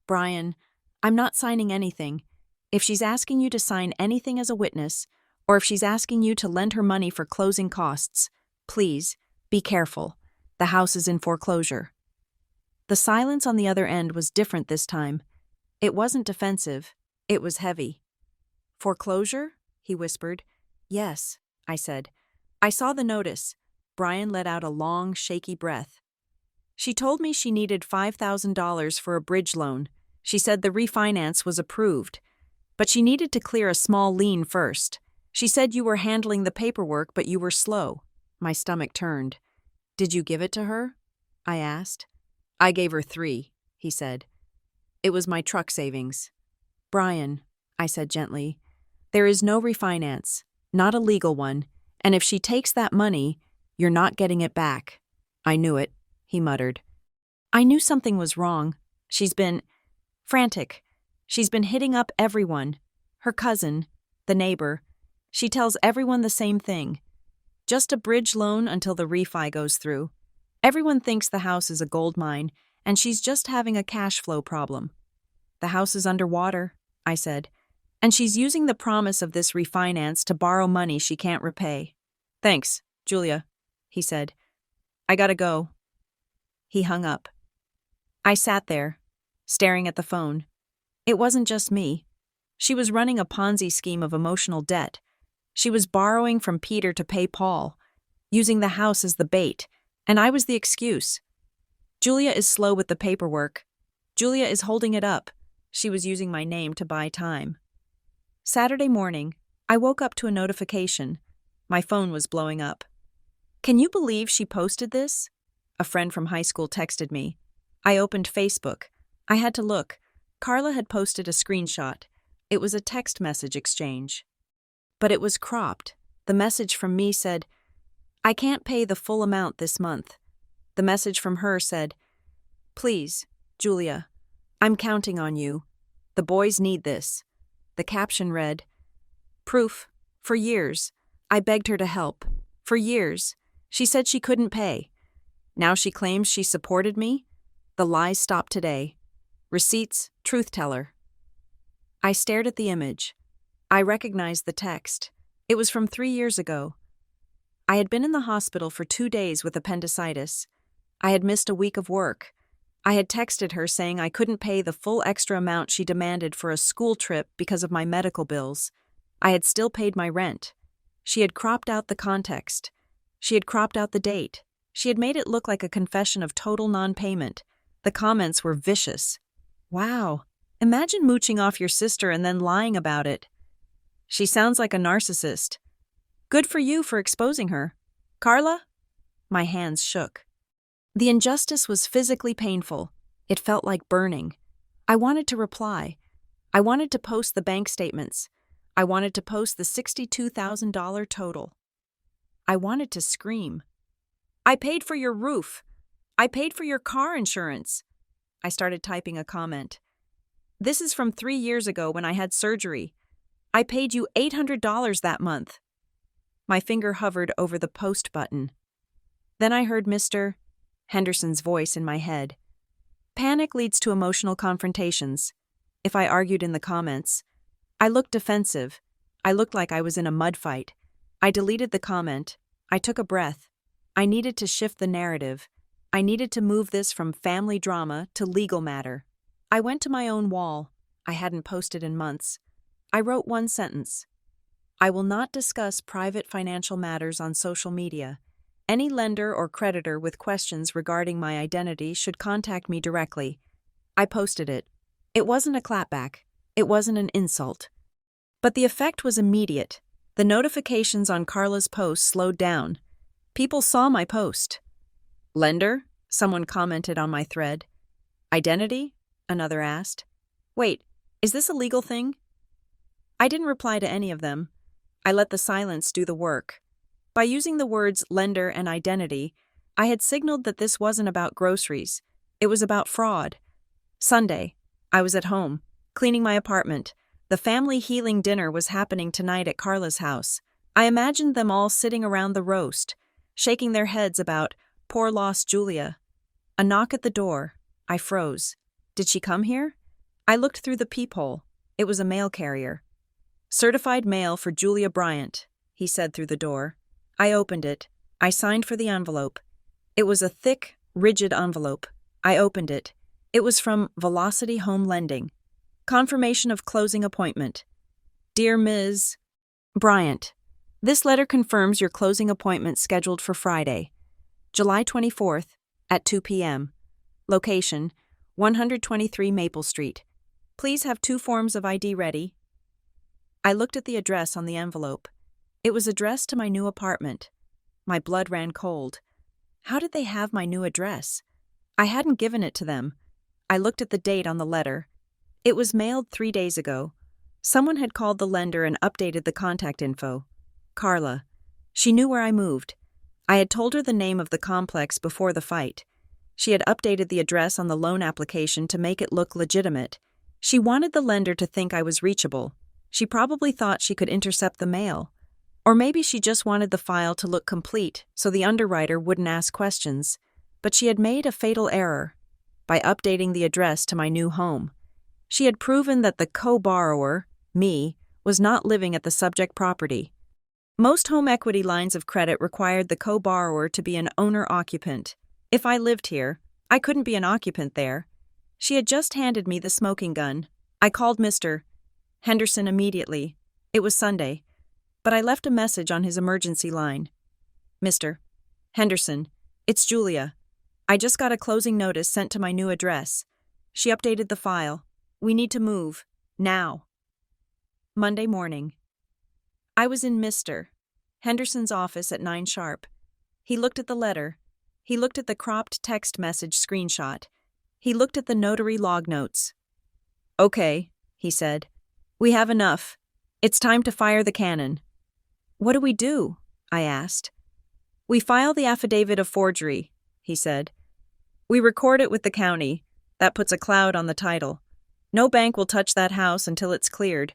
Brian, I'm not signing anything. If she's asking you to sign anything as a witness, or if she's asking you to lend her money for closing costs, please, be careful. The house is in foreclosure." The silence on the other end was different this time. It wasn't defensive. It was heavy. "Foreclosure?" he whispered. "Yes," I said. "I saw the notice." Brian let out a long, shaky breath. "She told me she needed $5,000 for a bridge loan. She said the refinance was approved. But she needed to clear a small lien first. She said you were handling the paperwork, but you were slow." My stomach turned. "Did you give it to her?" I asked. "I gave her 3, he said. "It was my truck savings." "Brian," I said gently, "there is no refinance, not a legal one, and if she takes that money, you're not getting it back." "I knew it," he muttered. "I knew something was wrong. She's been frantic. She's been hitting up everyone. Her cousin, the neighbor. She tells everyone the same thing. Just a bridge loan until the refi goes through. Everyone thinks the house is a gold mine, and she's just having a cash flow problem." "The house is underwater," I said, "and she's using the promise of this refinance to borrow money she can't repay." "Thanks, Julia," he said. "I gotta go." He hung up. I sat there, staring at the phone. It wasn't just me. She was running a Ponzi scheme of emotional debt. She was borrowing from Peter to pay Paul, using the house as the bait, and I was the excuse. Julia is slow with the paperwork. Julia is holding it up. She was using my name to buy time. Saturday morning, I woke up to a notification. My phone was blowing up. "Can you believe she posted this?" A friend from high school texted me. I opened Facebook. I had to look. Carla had posted a screenshot. It was a text message exchange. But it was cropped. The message from me said, "I can't pay the full amount this month." The message from her said, "Please, Julia, I'm counting on you. The boys need this." The caption read, "Proof. For years, I begged her to help. For years, she said she couldn't pay. Now she claims she supported me. The lies stop today. Receipts, truth teller." I stared at the image. I recognized the text. It was from 3 years ago. I had been in the hospital for 2 days with appendicitis. I had missed a week of work. I had texted her saying I couldn't pay the full extra amount she demanded for a school trip because of my medical bills. I had still paid my rent. She had cropped out the context. She had cropped out the date. She had made it look like a confession of total non-payment. The comments were vicious. "Wow, imagine mooching off your sister and then lying about it. She sounds like a narcissist. Good for you for exposing her. Carla?" My hands shook. The injustice was physically painful. It felt like burning. I wanted to reply. I wanted to post the bank statements. I wanted to post the $62,000 total. I wanted to scream. "I paid for your roof. I paid for your car insurance." I started typing a comment. "This is from 3 years ago when I had surgery. I paid you $800 that month." My finger hovered over the post button. Then I heard Mr. Henderson's voice in my head. Panic leads to emotional confrontations. If I argued in the comments, I looked defensive. I looked like I was in a mud fight. I deleted the comment. I took a breath. I needed to shift the narrative. I needed to move this from family drama to legal matter. I went to my own wall. I hadn't posted in months. I wrote one sentence. "I will not discuss private financial matters on social media. Any lender or creditor with questions regarding my identity should contact me directly." I posted it. It wasn't a clapback. It wasn't an insult. But the effect was immediate. The notifications on Carla's post slowed down. People saw my post. "Lender?" someone commented on my thread. "Identity?" another asked. "Wait, is this a legal thing?" I didn't reply to any of them. I let the silence do the work. By using the words lender and identity, I had signaled that this wasn't about groceries. It was about fraud. Sunday. I was at home, cleaning my apartment. The family healing dinner was happening tonight at Carla's house. I imagined them all sitting around the roast, shaking their heads about poor lost Julia. A knock at the door. I froze. Did she come here? I looked through the peephole. It was a mail carrier. Certified mail for Julia Bryant, he said through the door. I opened it. I signed for the envelope. It was a thick, rigid envelope. I opened it. It was from Velocity Home Lending. Confirmation of closing appointment. Dear Ms. Bryant, this letter confirms your closing appointment scheduled for Friday, July 24th at 2 p.m. Location, 123 Maple Street. Please have 2 forms of ID ready. I looked at the address on the envelope. It was addressed to my new apartment. My blood ran cold. How did they have my new address? I hadn't given it to them. I looked at the date on the letter. It was mailed 3 days ago. Someone had called the lender and updated the contact info. Carla. She knew where I moved. I had told her the name of the complex before the fight. She had updated the address on the loan application to make it look legitimate. She wanted the lender to think I was reachable. She probably thought she could intercept the mail. Or maybe she just wanted the file to look complete so the underwriter wouldn't ask questions. But she had made a fatal error by updating the address to my new home. She had proven that the co-borrower, me, was not living at the subject property. Most home equity lines of credit required the co-borrower to be an owner-occupant. If I lived here, I couldn't be an occupant there. She had just handed me the smoking gun. I called Mr. Henderson immediately. It was Sunday, but I left a message on his emergency line. Mr. Henderson, it's Julia. I just got a closing notice sent to my new address. She updated the file. We need to move. Now. Monday morning. I was in Mr. Henderson's office at 9 sharp. He looked at the letter. He looked at the cropped text message screenshot. He looked at the notary log notes. Okay, he said. We have enough. It's time to fire the cannon. What do we do? I asked. We file the affidavit of forgery, he said. We record it with the county. That puts a cloud on the title. No bank will touch that house until it's cleared.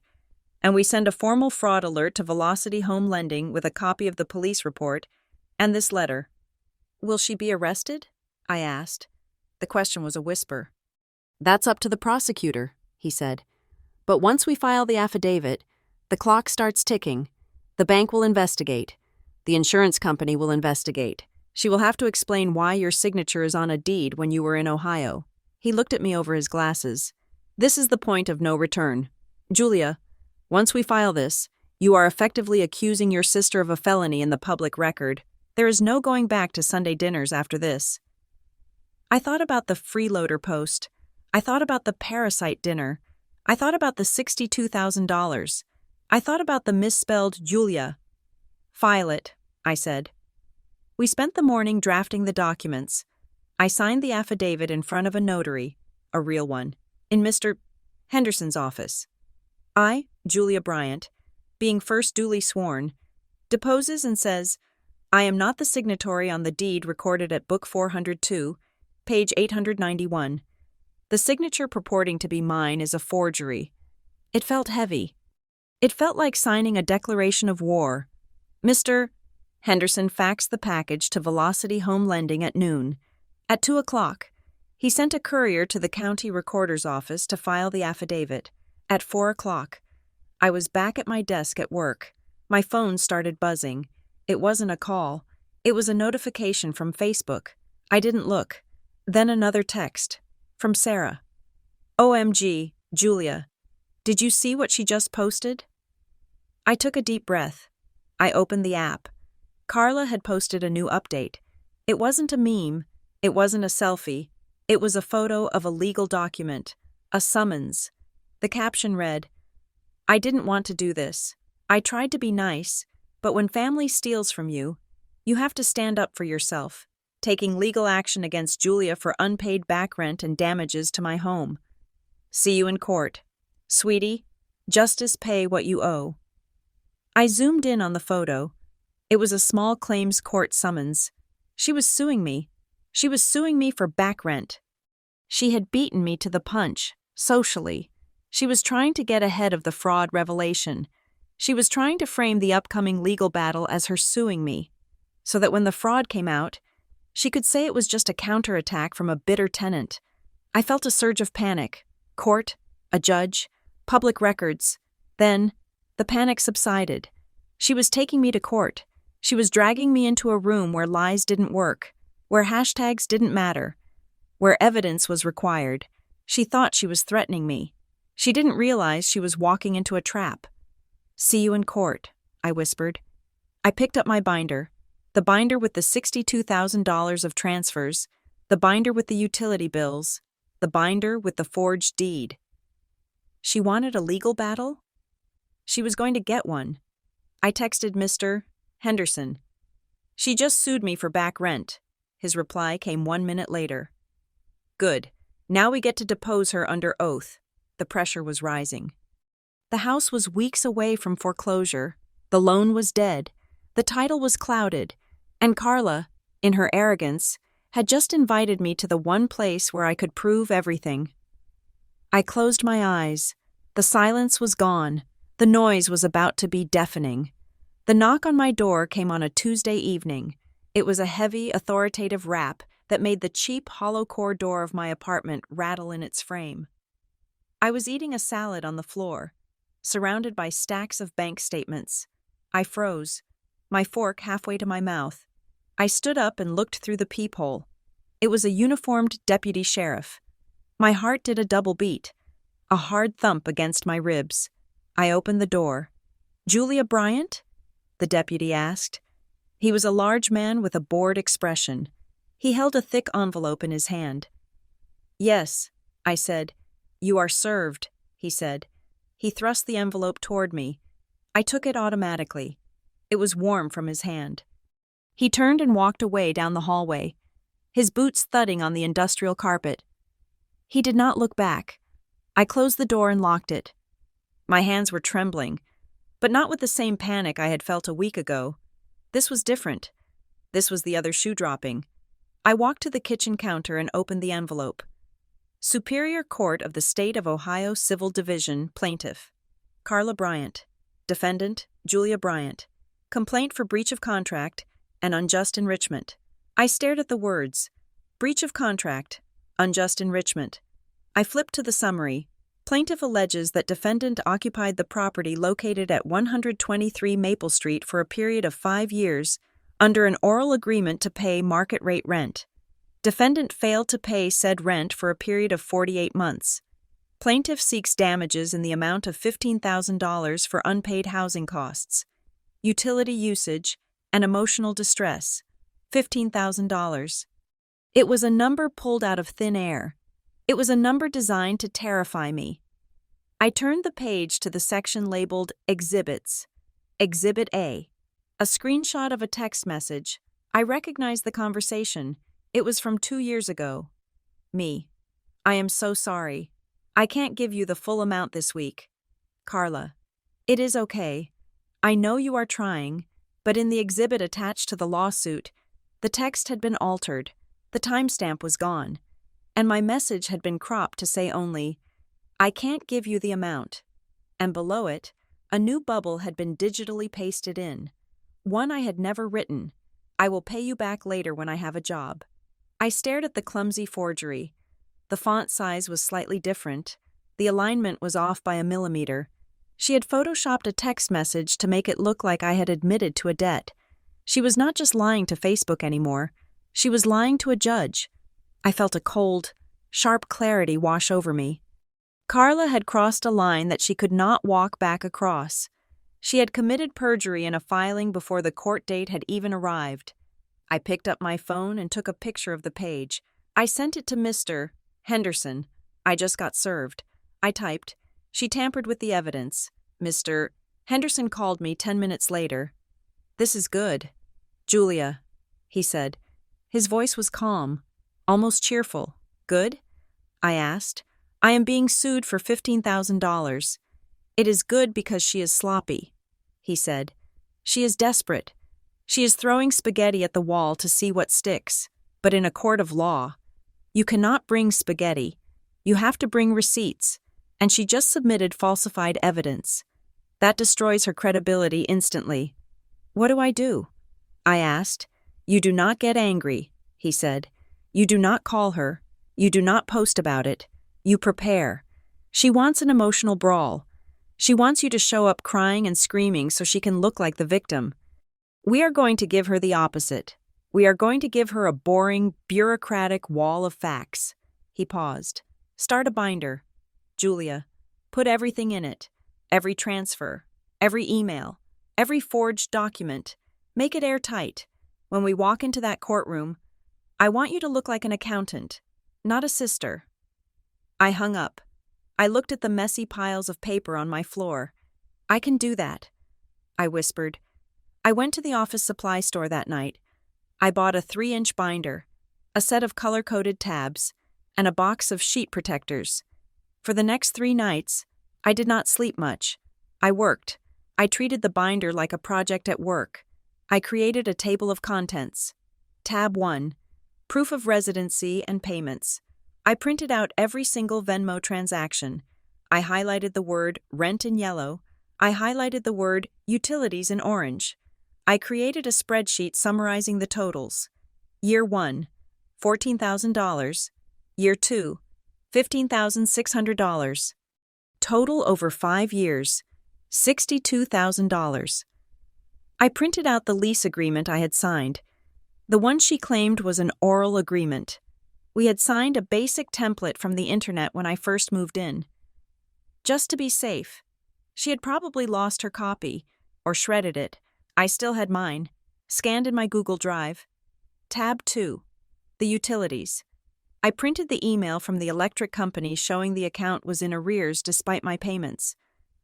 And we send a formal fraud alert to Velocity Home Lending with a copy of the police report and this letter. Will she be arrested? I asked. The question was a whisper. That's up to the prosecutor, he said. But once we file the affidavit, the clock starts ticking. The bank will investigate. The insurance company will investigate. She will have to explain why your signature is on a deed when you were in Ohio. He looked at me over his glasses. This is the point of no return. Julia, once we file this, you are effectively accusing your sister of a felony in the public record. There is no going back to Sunday dinners after this. I thought about the freeloader post. I thought about the parasite dinner. I thought about the $62,000. I thought about the misspelled Julia. File it, I said. We spent the morning drafting the documents. I signed the affidavit in front of a notary, a real one, in Mr. Henderson's office. I, Julia Bryant, being first duly sworn, deposes and says, I am not the signatory on the deed recorded at Book 402, page 891. The signature purporting to be mine is a forgery. It felt heavy. It felt like signing a declaration of war. Mr. Henderson faxed the package to Velocity Home Lending at noon. At 2 o'clock, he sent a courier to the county recorder's office to file the affidavit. At 4 o'clock, I was back at my desk at work. My phone started buzzing. It wasn't a call. It was a notification from Facebook. I didn't look. Then another text. From Sarah. OMG, Julia. Did you see what she just posted? I took a deep breath. I opened the app. Carla had posted a new update. It wasn't a meme. It wasn't a selfie. It was a photo of a legal document. A summons. The caption read, I didn't want to do this. I tried to be nice, but when family steals from you, you have to stand up for yourself. Taking legal action against Julia for unpaid back rent and damages to my home. See you in court. Sweetie, justice pay what you owe. I zoomed in on the photo. It was a small claims court summons. She was suing me. She was suing me for back rent. She had beaten me to the punch, socially. She was trying to get ahead of the fraud revelation. She was trying to frame the upcoming legal battle as her suing me, so that when the fraud came out, she could say it was just a counterattack from a bitter tenant. I felt a surge of panic. Court, a judge, public records. Then, the panic subsided. She was taking me to court. She was dragging me into a room where lies didn't work, where hashtags didn't matter, where evidence was required. She thought she was threatening me. She didn't realize she was walking into a trap. "See you in court," I whispered. I picked up my binder, the binder with the $62,000 of transfers, the binder with the utility bills, the binder with the forged deed. She wanted a legal battle? She was going to get one. I texted Mr. Henderson. "She just sued me for back rent." His reply came 1 minute later. "Good. Now we get to depose her under oath." The pressure was rising. The house was weeks away from foreclosure. The loan was dead. The title was clouded. And Carla, in her arrogance, had just invited me to the one place where I could prove everything. I closed my eyes. The silence was gone. The noise was about to be deafening. The knock on my door came on a Tuesday evening. It was a heavy, authoritative rap that made the cheap, hollow-core door of my apartment rattle in its frame. I was eating a salad on the floor, surrounded by stacks of bank statements. I froze, my fork halfway to my mouth. I stood up and looked through the peephole. It was a uniformed deputy sheriff. My heart did a double beat, a hard thump against my ribs. I opened the door. "Julia Bryant?" the deputy asked. He was a large man with a bored expression. He held a thick envelope in his hand. "Yes," I said. "You are served," he said. He thrust the envelope toward me. I took it automatically. It was warm from his hand. He turned and walked away down the hallway, his boots thudding on the industrial carpet. He did not look back. I closed the door and locked it. My hands were trembling, but not with the same panic I had felt a week ago. This was different. This was the other shoe dropping. I walked to the kitchen counter and opened the envelope. Superior Court of the State of Ohio Civil Division, Plaintiff. Carla Bryant. Defendant, Julia Bryant. Complaint for breach of contract and unjust enrichment. I stared at the words. Breach of contract, unjust enrichment. I flipped to the summary. Plaintiff alleges that defendant occupied the property located at 123 Maple Street for a period of 5 years under an oral agreement to pay market rate rent. Defendant failed to pay said rent for a period of 48 months. Plaintiff seeks damages in the amount of $15,000 for unpaid housing costs, utility usage, and emotional distress. $15,000. It was a number pulled out of thin air. It was a number designed to terrify me. I turned the page to the section labeled Exhibits. Exhibit A. A screenshot of a text message. I recognized the conversation. It was from 2 years ago. Me. I am so sorry. I can't give you the full amount this week. Carla. It is okay. I know you are trying, but in the exhibit attached to the lawsuit, the text had been altered, the timestamp was gone, and my message had been cropped to say only, "I can't give you the amount." And below it, a new bubble had been digitally pasted in. One I had never written. "I will pay you back later when I have a job." I stared at the clumsy forgery. The font size was slightly different. The alignment was off by a millimeter. She had photoshopped a text message to make it look like I had admitted to a debt. She was not just lying to Facebook anymore. She was lying to a judge. I felt a cold, sharp clarity wash over me. Carla had crossed a line that she could not walk back across. She had committed perjury in a filing before the court date had even arrived. I picked up my phone and took a picture of the page. I sent it to Mr. Henderson. I just got served. I typed. She tampered with the evidence. Mr. Henderson called me 10 minutes later. "This is good. Julia," he said. His voice was calm, almost cheerful. "Good?" I asked. "I am being sued for $15,000. It is good because she is sloppy," he said. "She is desperate. She is throwing spaghetti at the wall to see what sticks, but in a court of law, you cannot bring spaghetti. You have to bring receipts, and she just submitted falsified evidence. That destroys her credibility instantly. What do I do? I asked. You do not get angry, he said. You do not call her. You do not post about it. You prepare. She wants an emotional brawl. She wants you to show up crying and screaming so she can look like the victim. We are going to give her the opposite. We are going to give her a boring, bureaucratic wall of facts. He paused. Start a binder. Julia, put everything in it. Every transfer, every email, every forged document. Make it airtight. When we walk into that courtroom, I want you to look like an accountant, not a sister. I hung up. I looked at the messy piles of paper on my floor. I can do that, I whispered. I went to the office supply store that night. I bought a 3-inch binder, a set of color-coded tabs, and a box of sheet protectors. For the next 3 nights, I did not sleep much. I worked. I treated the binder like a project at work. I created a table of contents. Tab 1, Proof of Residency and Payments. I printed out every single Venmo transaction. I highlighted the word rent in yellow. I highlighted the word utilities in orange. I created a spreadsheet summarizing the totals. Year 1, $14,000. Year 2, $15,600. Total over 5 years, $62,000. I printed out the lease agreement I had signed. The one she claimed was an oral agreement. We had signed a basic template from the internet when I first moved in. Just to be safe. She had probably lost her copy, or shredded it. I still had mine, scanned in my Google Drive. Tab 2, the utilities. I printed the email from the electric company showing the account was in arrears despite my payments.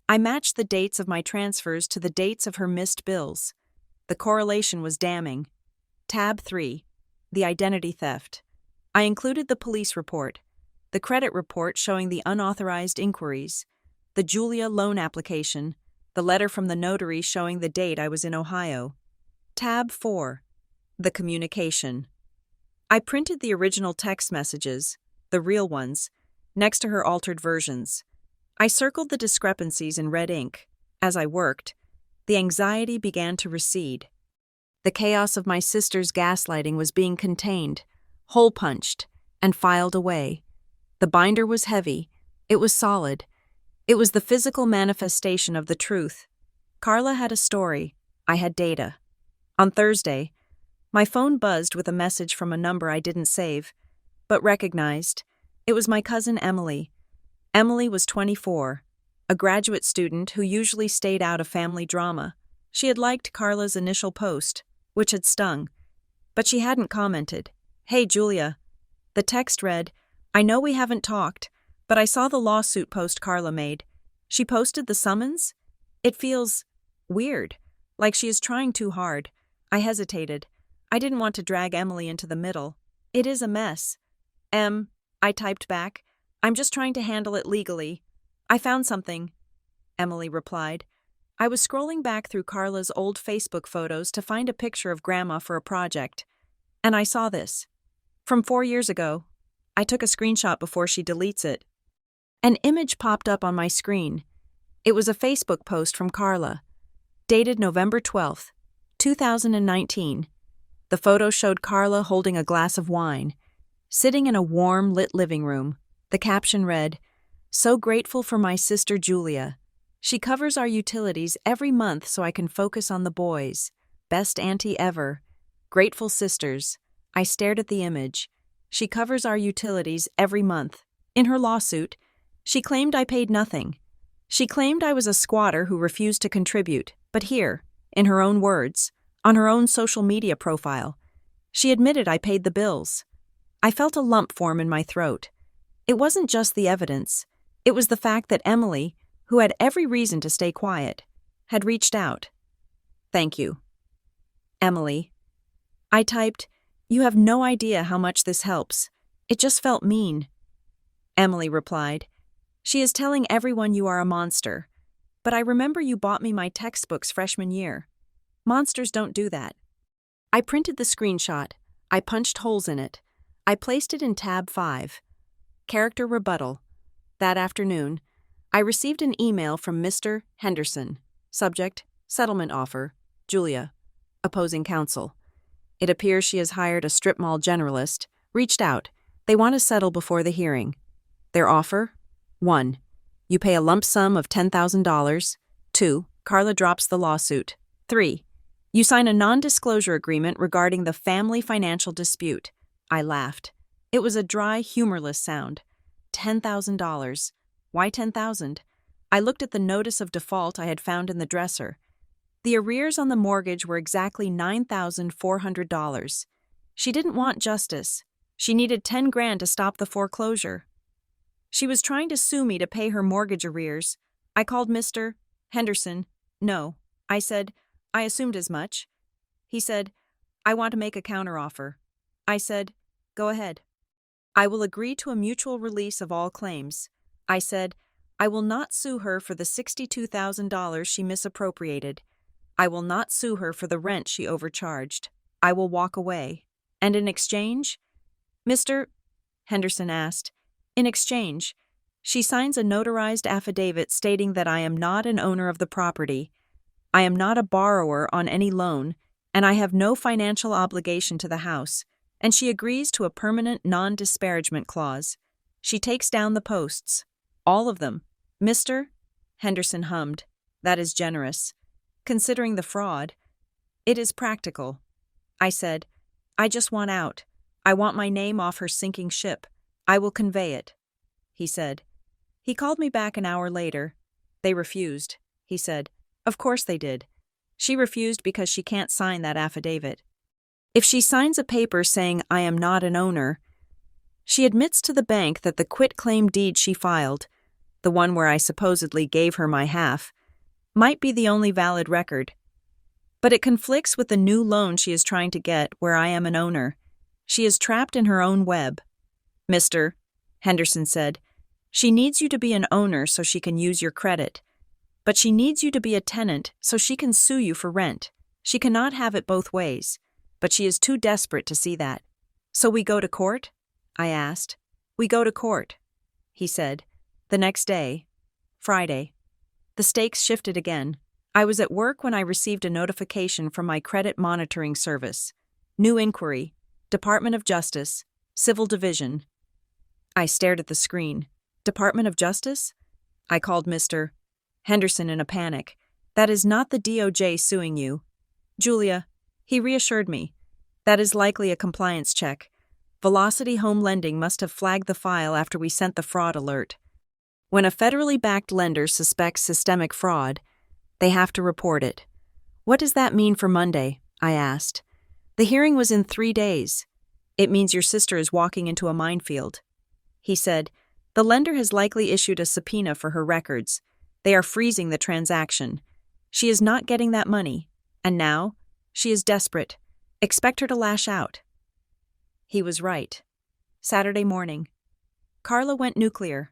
I matched the dates of my transfers to the dates of her missed bills. The correlation was damning. Tab 3, the identity theft. I included the police report, the credit report showing the unauthorized inquiries, the Julia loan application, the letter from the notary showing the date I was in Ohio. Tab 4, the communication. I printed the original text messages, the real ones, next to her altered versions. I circled the discrepancies in red ink. As I worked, the anxiety began to recede. The chaos of my sister's gaslighting was being contained, hole-punched, and filed away. The binder was heavy. It was solid. It was the physical manifestation of the truth. Carla had a story. I had data. On Thursday, my phone buzzed with a message from a number I didn't save, but recognized. It was my cousin Emily. Emily was 24, a graduate student who usually stayed out of family drama. She had liked Carla's initial post, which had stung, but she hadn't commented. Hey, Julia. The text read, I know we haven't talked, but I saw the lawsuit post Carla made. She posted the summons? It feels weird, like she is trying too hard. I hesitated. I didn't want to drag Emily into the middle. It is a mess. I typed back. I'm just trying to handle it legally. I found something, Emily replied. I was scrolling back through Carla's old Facebook photos to find a picture of Grandma for a project, and I saw this. From 4 years ago. I took a screenshot before she deletes it. An image popped up on my screen. It was a Facebook post from Carla, dated November 12th, 2019. The photo showed Carla holding a glass of wine, sitting in a warm, lit living room. The caption read, So grateful for my sister Julia. She covers our utilities every month so I can focus on the boys. Best auntie ever. Grateful sisters. I stared at the image. She covers our utilities every month. In her lawsuit, she claimed I paid nothing. She claimed I was a squatter who refused to contribute, but here, in her own words, on her own social media profile, she admitted I paid the bills. I felt a lump form in my throat. It wasn't just the evidence. It was the fact that Emily, who had every reason to stay quiet, had reached out. Thank you. Emily. I typed, You have no idea how much this helps. It just felt mean. Emily replied, She is telling everyone you are a monster. But I remember you bought me my textbooks freshman year. Monsters don't do that. I printed the screenshot. I punched holes in it. I placed it in tab 5. Character rebuttal. That afternoon, I received an email from Mr. Henderson. Subject, settlement offer, Julia. Opposing counsel. It appears she has hired a strip mall generalist. Reached out. They want to settle before the hearing. Their offer? 1. You pay a lump sum of $10,000. 2. Carla drops the lawsuit. 3. You sign a non-disclosure agreement regarding the family financial dispute. I laughed. It was a dry, humorless sound. $10,000. Why $10,000? I looked at the notice of default I had found in the dresser. The arrears on the mortgage were exactly $9,400. She didn't want justice. She needed $10,000 to stop the foreclosure. She was trying to sue me to pay her mortgage arrears. I called Mr. Henderson. No. I said, I assumed as much. He said, I want to make a counteroffer. I said, go ahead. I will agree to a mutual release of all claims. I said, I will not sue her for the $62,000 she misappropriated. I will not sue her for the rent she overcharged. I will walk away. And in exchange? Mr. Henderson asked. In exchange, she signs a notarized affidavit stating that I am not an owner of the property. I am not a borrower on any loan, and I have no financial obligation to the house, and she agrees to a permanent non-disparagement clause. She takes down the posts. All of them. Mr. Henderson hummed. That is generous. Considering the fraud, it is practical. I said, I just want out. I want my name off her sinking ship. I will convey it. He said. He called me back an hour later. They refused. He said, of course they did. She refused because she can't sign that affidavit. If she signs a paper saying I am not an owner, she admits to the bank that the quitclaim deed she filed, the one where I supposedly gave her my half, might be the only valid record. But it conflicts with the new loan she is trying to get where I am an owner. She is trapped in her own web. Mr. Henderson said, she needs you to be an owner so she can use your credit. But she needs you to be a tenant so she can sue you for rent. She cannot have it both ways, but she is too desperate to see that. So we go to court? I asked. We go to court, he said. The next day, Friday. The stakes shifted again. I was at work when I received a notification from my credit monitoring service. New inquiry, Department of Justice, Civil Division. I stared at the screen. Department of Justice? I called Mr. Henderson in a panic. That is not the DOJ suing you. Julia, he reassured me. That is likely a compliance check. Velocity Home Lending must have flagged the file after we sent the fraud alert. When a federally backed lender suspects systemic fraud, they have to report it. What does that mean for Monday? I asked. The hearing was in 3 days. It means your sister is walking into a minefield. He said, the lender has likely issued a subpoena for her records. They are freezing the transaction. She is not getting that money, and now she is desperate. Expect her to lash out. He was right. Saturday morning. Carla went nuclear.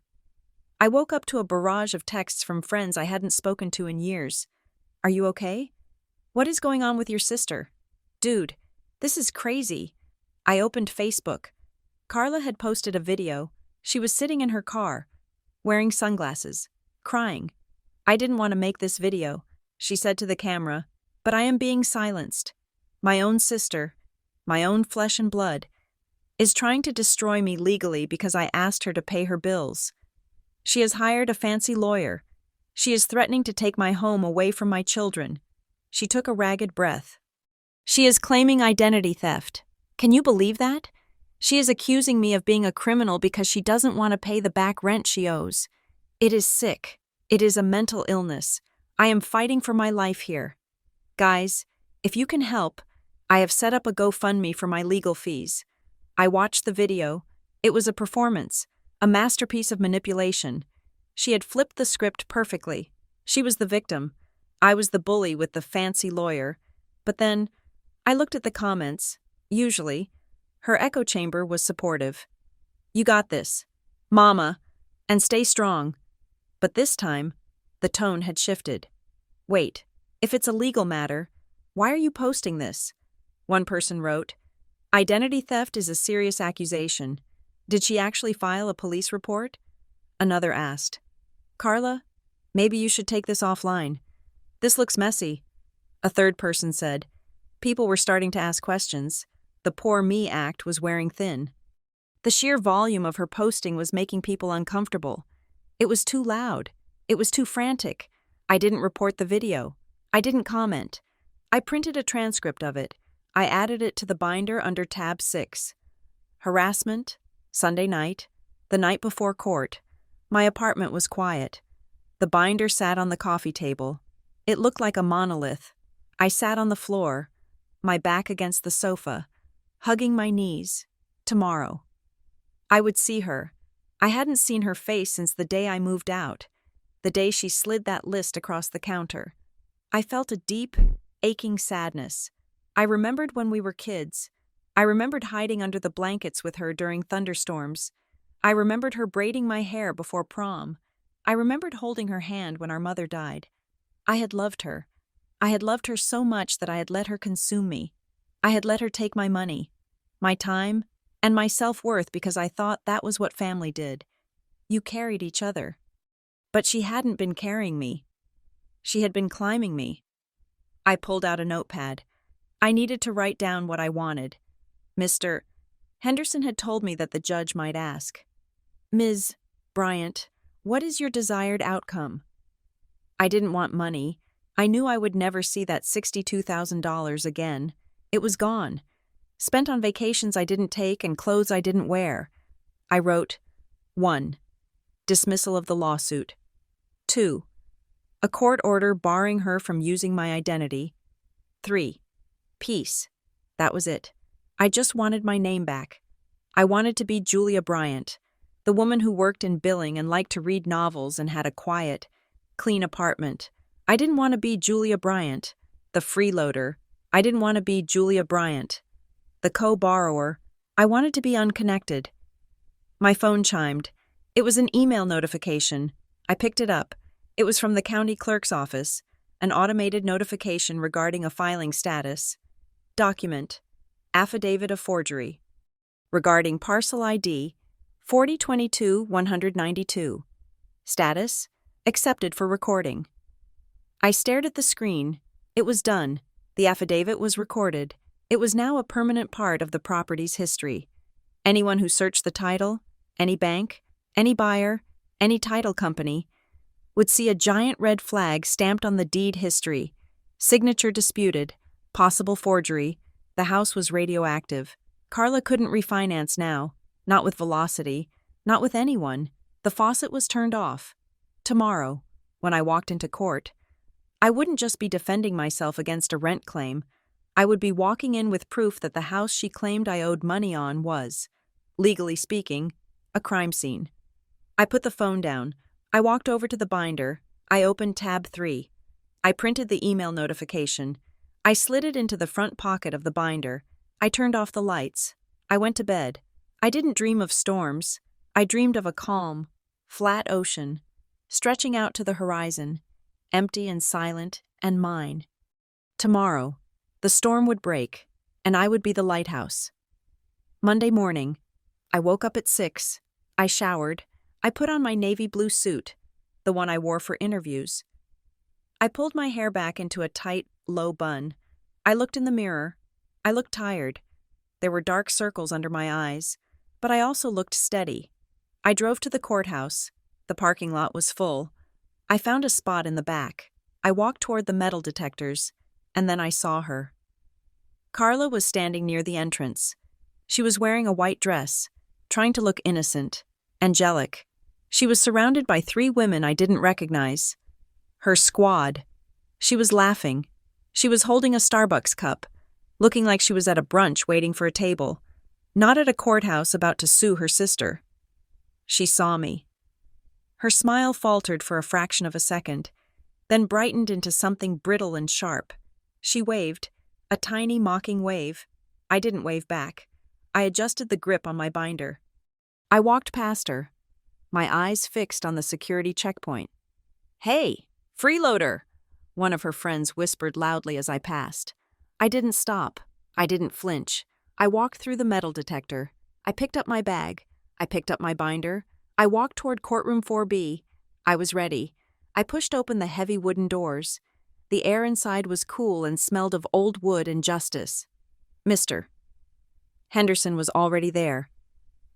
I woke up to a barrage of texts from friends I hadn't spoken to in years. Are you okay? What is going on with your sister? Dude, this is crazy. I opened Facebook. Carla had posted a video. She was sitting in her car, wearing sunglasses, crying. I didn't want to make this video, she said to the camera, but I am being silenced. My own sister, my own flesh and blood, is trying to destroy me legally because I asked her to pay her bills. She has hired a fancy lawyer. She is threatening to take my home away from my children. She took a ragged breath. She is claiming identity theft. Can you believe that? She is accusing me of being a criminal because she doesn't want to pay the back rent she owes. It is sick. It is a mental illness. I am fighting for my life here. Guys, if you can help, I have set up a GoFundMe for my legal fees. I watched the video. It was a performance, a masterpiece of manipulation. She had flipped the script perfectly. She was the victim. I was the bully with the fancy lawyer. But then, I looked at the comments. Usually, her echo chamber was supportive. You got this. Mama. And stay strong. But this time, the tone had shifted. Wait, if it's a legal matter, why are you posting this? One person wrote, "Identity theft is a serious accusation. Did she actually file a police report?" Another asked, "Carla, maybe you should take this offline. This looks messy." A third person said, "People were starting to ask questions. The Poor Me Act was wearing thin." The sheer volume of her posting was making people uncomfortable. It was too loud. It was too frantic. I didn't report the video. I didn't comment. I printed a transcript of it. I added it to the binder under tab 6. Harassment, Sunday night, the night before court. My apartment was quiet. The binder sat on the coffee table. It looked like a monolith. I sat on the floor, my back against the sofa, hugging my knees. Tomorrow. I would see her. I hadn't seen her face since the day I moved out, the day she slid that list across the counter. I felt a deep, aching sadness. I remembered when we were kids. I remembered hiding under the blankets with her during thunderstorms. I remembered her braiding my hair before prom. I remembered holding her hand when our mother died. I had loved her. I had loved her so much that I had let her consume me. I had let her take my money, my time, and my self-worth because I thought that was what family did. You carried each other. But she hadn't been carrying me. She had been climbing me. I pulled out a notepad. I needed to write down what I wanted. Mr. Henderson had told me that the judge might ask, "Ms. Bryant, what is your desired outcome?" I didn't want money. I knew I would never see that $62,000 again. It was gone. Spent on vacations I didn't take and clothes I didn't wear. I wrote, 1. Dismissal of the lawsuit. 2. A court order barring her from using my identity. 3. Peace. That was it. I just wanted my name back. I wanted to be Julia Bryant, the woman who worked in billing and liked to read novels and had a quiet, clean apartment. I didn't want to be Julia Bryant, the freeloader. I didn't want to be Julia Bryant, the co-borrower. I wanted to be unconnected. My phone chimed. It was an email notification. I picked it up. It was from the county clerk's office, an automated notification regarding a filing status. Document. Affidavit of forgery. Regarding parcel ID 4022-192. Status. Accepted for recording. I stared at the screen. It was done. The affidavit was recorded. It was now a permanent part of the property's history. Anyone who searched the title, any bank, any buyer, any title company, would see a giant red flag stamped on the deed history. Signature disputed. Possible forgery. The house was radioactive. Carla couldn't refinance now. Not with Velocity. Not with anyone. The faucet was turned off. Tomorrow, when I walked into court, I wouldn't just be defending myself against a rent claim. I would be walking in with proof that the house she claimed I owed money on was, legally speaking, a crime scene. I put the phone down. I walked over to the binder. I opened tab 3. I printed the email notification. I slid it into the front pocket of the binder. I turned off the lights. I went to bed. I didn't dream of storms. I dreamed of a calm, flat ocean, stretching out to the horizon, empty and silent and mine. Tomorrow, the storm would break, and I would be the lighthouse. Monday morning, I woke up at 6. I showered. I put on my navy blue suit, the one I wore for interviews. I pulled my hair back into a tight, low bun. I looked in the mirror. I looked tired. There were dark circles under my eyes, but I also looked steady. I drove to the courthouse. The parking lot was full. I found a spot in the back. I walked toward the metal detectors, and then I saw her. Carla was standing near the entrance. She was wearing a white dress, trying to look innocent, angelic. She was surrounded by 3 women I didn't recognize. Her squad. She was laughing. She was holding a Starbucks cup, looking like she was at a brunch waiting for a table, not at a courthouse about to sue her sister. She saw me. Her smile faltered for a fraction of a second, then brightened into something brittle and sharp. She waved, a tiny mocking wave. I didn't wave back. I adjusted the grip on my binder. I walked past her, my eyes fixed on the security checkpoint. "Hey, freeloader!" one of her friends whispered loudly as I passed. I didn't stop. I didn't flinch. I walked through the metal detector. I picked up my bag. I picked up my binder. I walked toward courtroom 4B. I was ready. I pushed open the heavy wooden doors. The air inside was cool and smelled of old wood and justice. Mr. Henderson was already there,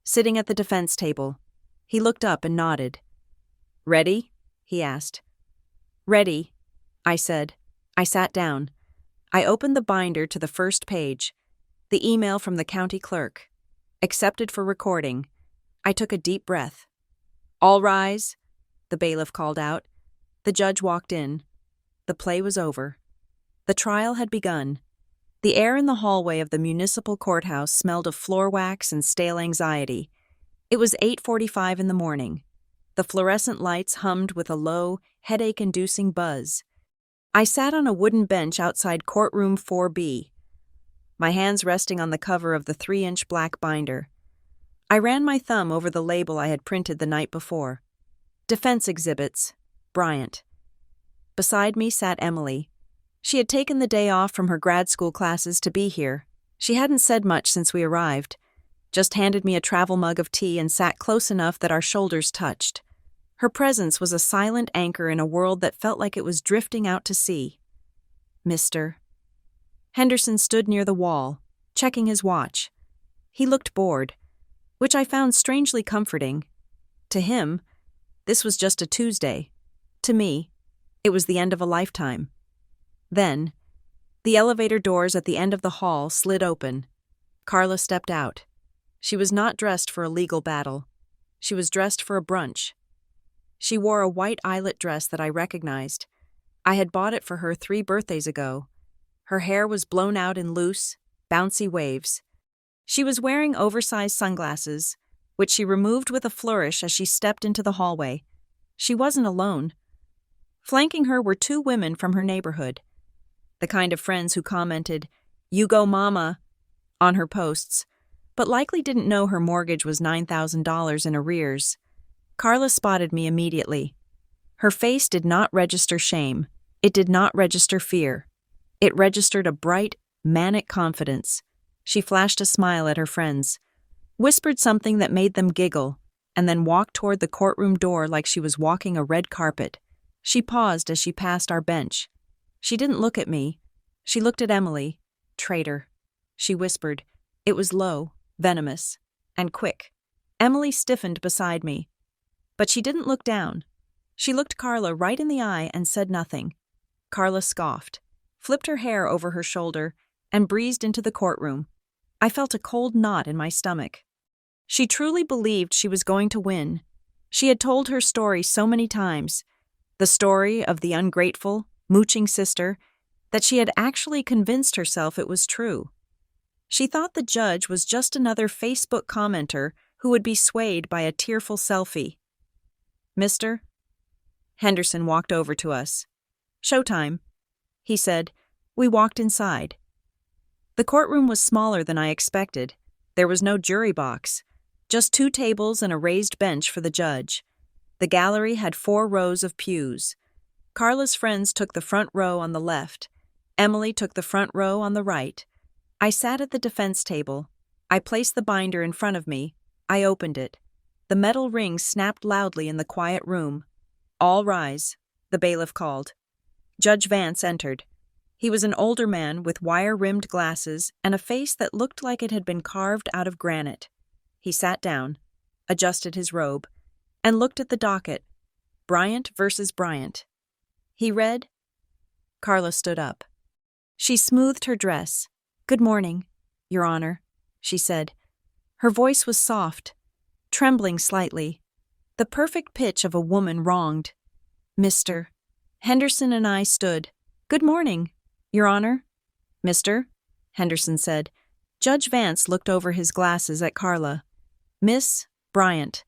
sitting at the defense table. He looked up and nodded. "Ready?" he asked. "Ready," I said. I sat down. I opened the binder to the first page. The email from the county clerk. Accepted for recording. I took a deep breath. "All rise," the bailiff called out. The judge walked in. The play was over. The trial had begun. The air in the hallway of the municipal courthouse smelled of floor wax and stale anxiety. It was 8:45 in the morning. The fluorescent lights hummed with a low, headache-inducing buzz. I sat on a wooden bench outside courtroom 4B, my hands resting on the cover of the 3-inch black binder. I ran my thumb over the label I had printed the night before. Defense Exhibits, Bryant. Beside me sat Emily. She had taken the day off from her grad school classes to be here. She hadn't said much since we arrived, just handed me a travel mug of tea and sat close enough that our shoulders touched. Her presence was a silent anchor in a world that felt like it was drifting out to sea. Mr. Henderson stood near the wall, checking his watch. He looked bored, which I found strangely comforting. To him, this was just a Tuesday. To me, it was the end of a lifetime. Then, the elevator doors at the end of the hall slid open. Carla stepped out. She was not dressed for a legal battle. She was dressed for a brunch. She wore a white eyelet dress that I recognized. I had bought it for her 3 birthdays ago. Her hair was blown out in loose, bouncy waves. She was wearing oversized sunglasses, which she removed with a flourish as she stepped into the hallway. She wasn't alone. Flanking her were 2 women from her neighborhood, the kind of friends who commented, "You go mama," on her posts, but likely didn't know her mortgage was $9,000 in arrears. Carla spotted me immediately. Her face did not register shame. It did not register fear. It registered a bright, manic confidence. She flashed a smile at her friends, whispered something that made them giggle, and then walked toward the courtroom door like she was walking a red carpet. She paused as she passed our bench. She didn't look at me. She looked at Emily. "Traitor," she whispered. It was low, venomous, and quick. Emily stiffened beside me. But she didn't look down. She looked Carla right in the eye and said nothing. Carla scoffed, flipped her hair over her shoulder, and breezed into the courtroom. I felt a cold knot in my stomach. She truly believed she was going to win. She had told her story so many times, the story of the ungrateful, mooching sister, that she had actually convinced herself it was true. She thought the judge was just another Facebook commenter who would be swayed by a tearful selfie. "Mr. Henderson walked over to us. "Showtime," he said. We walked inside. The courtroom was smaller than I expected. There was no jury box, just 2 tables and a raised bench for the judge. The gallery had 4 rows of pews. Carla's friends took the front row on the left. Emily took the front row on the right. I sat at the defense table. I placed the binder in front of me. I opened it. The metal ring snapped loudly in the quiet room. "All rise," the bailiff called. Judge Vance entered. He was an older man with wire-rimmed glasses and a face that looked like it had been carved out of granite. He sat down, adjusted his robe, and looked at the docket. Bryant versus Bryant. He read. Carla stood up. She smoothed her dress. "Good morning, Your Honor," she said. Her voice was soft, trembling slightly, the perfect pitch of a woman wronged. "Mr. Henderson and I stood. Good morning, Your Honor." "Mr. Henderson said. Judge Vance looked over his glasses at Carla. "Miss Bryant,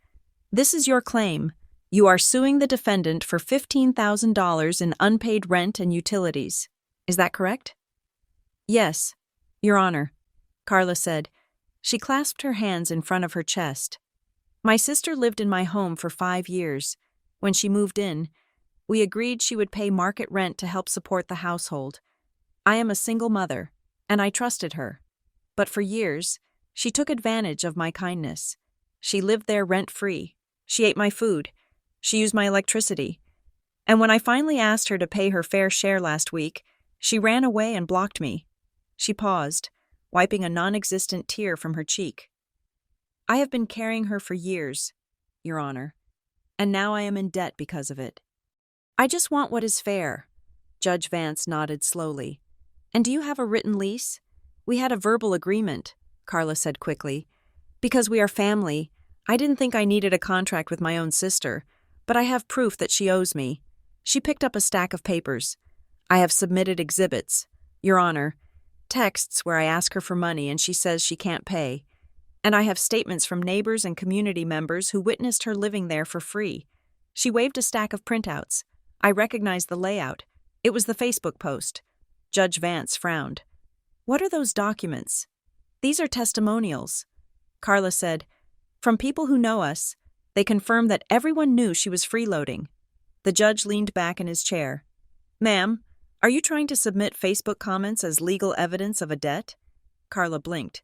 this is your claim. You are suing the defendant for $15,000 in unpaid rent and utilities. Is that correct?" "Yes, Your Honor," Carla said. She clasped her hands in front of her chest. "My sister lived in my home for 5 years. When she moved in, we agreed she would pay market rent to help support the household. I am a single mother. and I trusted her. But for years, she took advantage of my kindness. She lived there rent-free. She ate my food. She used my electricity. And when I finally asked her to pay her fair share last week, she ran away and blocked me. She paused, wiping a non-existent tear from her cheek. I have been carrying her for years, Your Honor, and now I am in debt because of it. I just want what is fair. Judge Vance nodded slowly. And do you have a written lease? We had a verbal agreement, Carla said quickly. Because we are family, I didn't think I needed a contract with my own sister, but I have proof that she owes me. She picked up a stack of papers. I have submitted exhibits, Your Honor, texts where I ask her for money and she says she can't pay. And I have statements from neighbors and community members who witnessed her living there for free. She waved a stack of printouts. I recognized the layout. It was the Facebook post. Judge Vance frowned. What are those documents? These are testimonials. Carla said, from people who know us, they confirm that everyone knew she was freeloading. The judge leaned back in his chair. Ma'am, are you trying to submit Facebook comments as legal evidence of a debt? Carla blinked.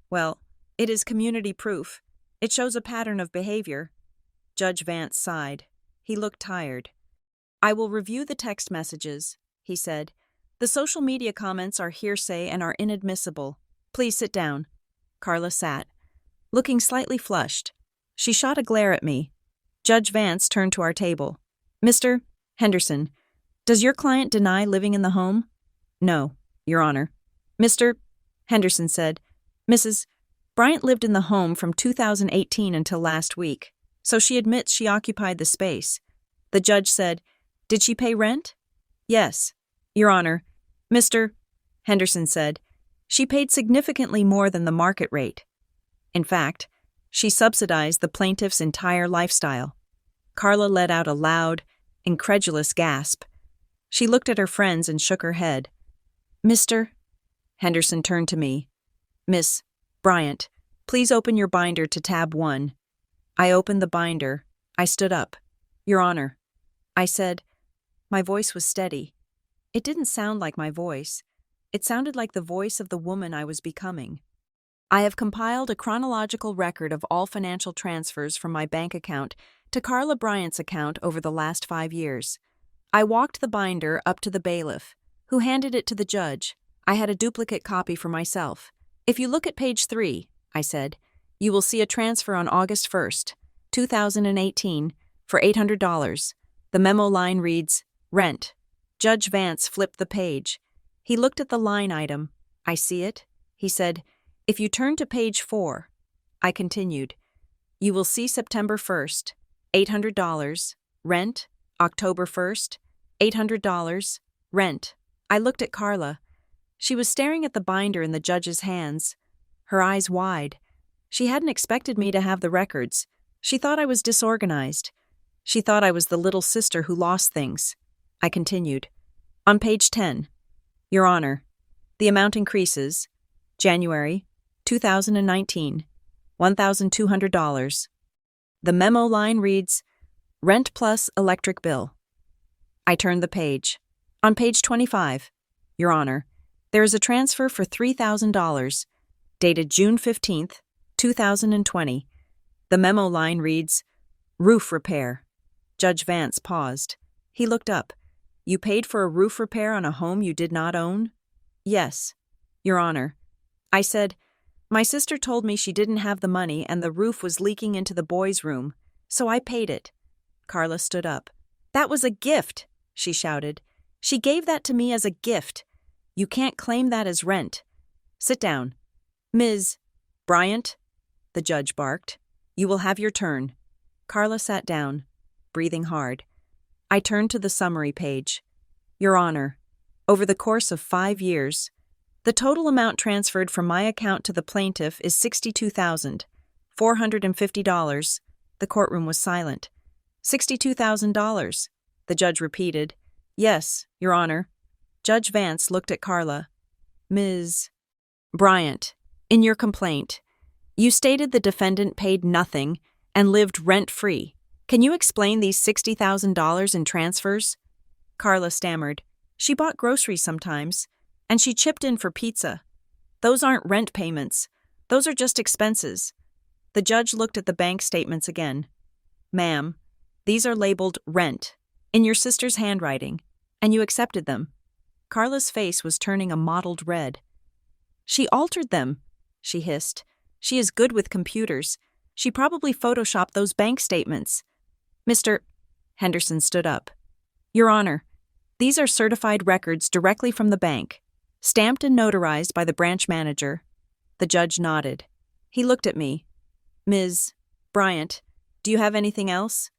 Well, it is community proof. It shows a pattern of behavior. Judge Vance sighed. He looked tired. I will review the text messages, he said. The social media comments are hearsay and are inadmissible. Please sit down. Carla sat, looking slightly flushed. She shot a glare at me. Judge Vance turned to our table. Mr. Henderson, does your client deny living in the home? No, Your Honor. Mr. Henderson said, Mrs. Bryant lived in the home from 2018 until last week, so she admits she occupied the space. The judge said, did she pay rent? Yes, Your Honor. Mr. Henderson said, she paid significantly more than the market rate. In fact, she subsidized the plaintiff's entire lifestyle. Carla let out a loud, incredulous gasp. She looked at her friends and shook her head. Mr. Henderson turned to me. Miss Bryant, please open your binder to tab 1. I opened the binder. I stood up. Your Honor, I said. My voice was steady. It didn't sound like my voice. It sounded like the voice of the woman I was becoming. I have compiled a chronological record of all financial transfers from my bank account to Carla Bryant's account over the last 5 years. I walked the binder up to the bailiff, who handed it to the judge. I had a duplicate copy for myself. If you look at page 3, I said, you will see a transfer on August 1st, 2018, for $800. The memo line reads, rent. Judge Vance flipped the page. He looked at the line item. I see it, he said. If you turn to page 4, I continued, you will see September 1st, $800, rent, October 1st, $800, rent. I looked at Carla. She was staring at the binder in the judge's hands, her eyes wide. She hadn't expected me to have the records. She thought I was disorganized. She thought I was the little sister who lost things. I continued. On page 10, Your Honor, the amount increases. January 2019, $1,200. The memo line reads, rent plus electric bill. I turned the page. On page 25, Your Honor, there is a transfer for $3,000, dated June 15th, 2020. The memo line reads, roof repair. Judge Vance paused. He looked up. You paid for a roof repair on a home you did not own? Yes, Your Honor. I said, my sister told me she didn't have the money and the roof was leaking into the boys' room, so I paid it. Carla stood up. That was a gift, she shouted. She gave that to me as a gift. You can't claim that as rent. Sit down. Ms. Bryant, the judge barked. You will have your turn. Carla sat down, breathing hard. I turned to the summary page. Your Honor, over the course of 5 years, the total amount transferred from my account to the plaintiff is $62,450. The courtroom was silent. $62,000, the judge repeated. Yes, Your Honor. Judge Vance looked at Carla. Ms. Bryant, in your complaint, you stated the defendant paid nothing and lived rent-free. Can you explain these $60,000 in transfers? Carla stammered. She bought groceries sometimes, and she chipped in for pizza. Those aren't rent payments. Those are just expenses. The judge looked at the bank statements again. Ma'am, these are labeled rent, in your sister's handwriting, and you accepted them. Carla's face was turning a mottled red. She altered them, she hissed. She is good with computers. She probably photoshopped those bank statements. Mr. Henderson stood up. Your Honor, these are certified records directly from the bank, stamped and notarized by the branch manager. The judge nodded. He looked at me. Ms. Bryant, do you have anything else?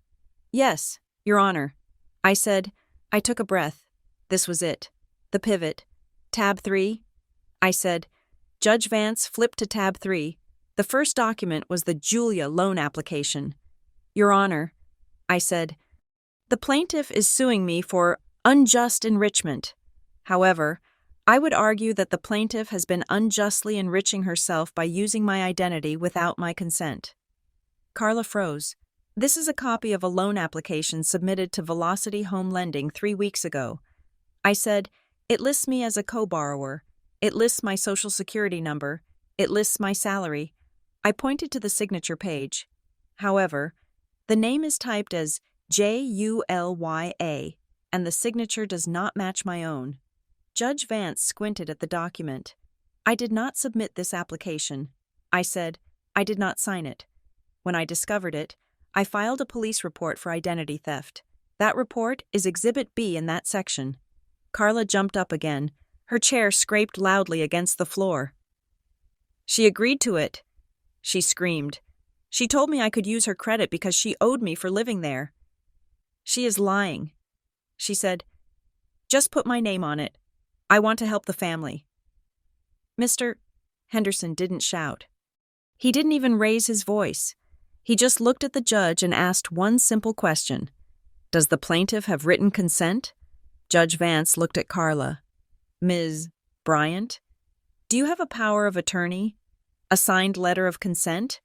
Yes, Your Honor. I said. I took a breath. This was it. The pivot. Tab 3. I said. Judge Vance flipped to tab 3. The first document was the Julia loan application. Your Honor, I said. The plaintiff is suing me for unjust enrichment. However, I would argue that the plaintiff has been unjustly enriching herself by using my identity without my consent. Carla froze. This is a copy of a loan application submitted to Velocity Home Lending 3 weeks ago. I said, it lists me as a co-borrower. It lists my social security number. It lists my salary. I pointed to the signature page. However, the name is typed as Julya, and the signature does not match my own. Judge Vance squinted at the document. I did not submit this application. I said, I did not sign it. When I discovered it, I filed a police report for identity theft. That report is Exhibit B in that section. Carla jumped up again. Her chair scraped loudly against the floor. She agreed to it, she screamed. She told me I could use her credit because she owed me for living there. She is lying, she said. Just put my name on it. I want to help the family. Mr. Henderson didn't shout. He didn't even raise his voice. He just looked at the judge and asked one simple question. Does the plaintiff have written consent? Judge Vance looked at Carla. Ms. Bryant, do you have a power of attorney? A signed letter of consent?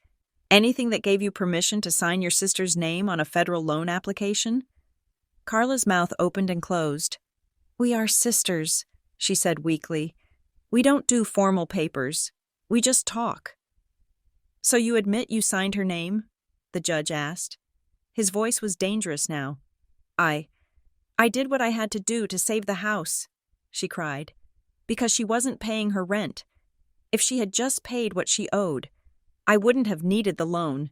Anything that gave you permission to sign your sister's name on a federal loan application? Carla's mouth opened and closed. We are sisters, she said weakly. We don't do formal papers. We just talk. So you admit you signed her name? The judge asked. His voice was dangerous now. I did what I had to do to save the house, she cried, because she wasn't paying her rent. If she had just paid what she owed, I wouldn't have needed the loan.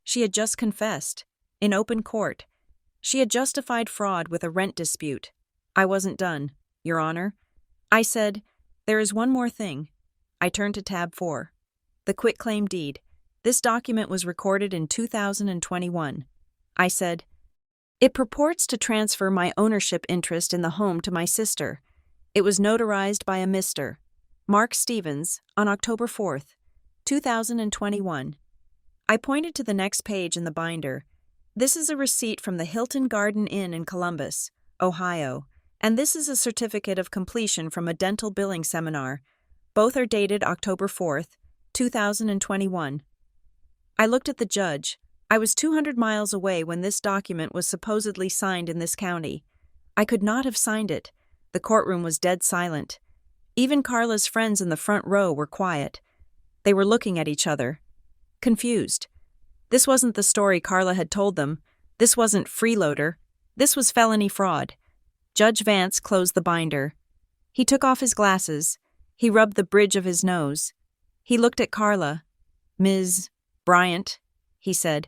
She had just confessed, in open court. She had justified fraud with a rent dispute. I wasn't done, Your Honor. I said, there is one more thing. I turned to tab 4. The quitclaim deed. This document was recorded in 2021. I said, it purports to transfer my ownership interest in the home to my sister. It was notarized by a Mr. Mark Stevens on October 4th, 2021. I pointed to the next page in the binder. This is a receipt from the Hilton Garden Inn in Columbus, Ohio, and this is a certificate of completion from a dental billing seminar. Both are dated October 4th, 2021. I looked at the judge. I was 200 miles away when this document was supposedly signed in this county. I could not have signed it. The courtroom was dead silent. Even Carla's friends in the front row were quiet. They were looking at each other, confused. This wasn't the story Carla had told them. This wasn't freeloader. This was felony fraud. Judge Vance closed the binder. He took off his glasses. He rubbed the bridge of his nose. He looked at Carla. Ms. Bryant, he said.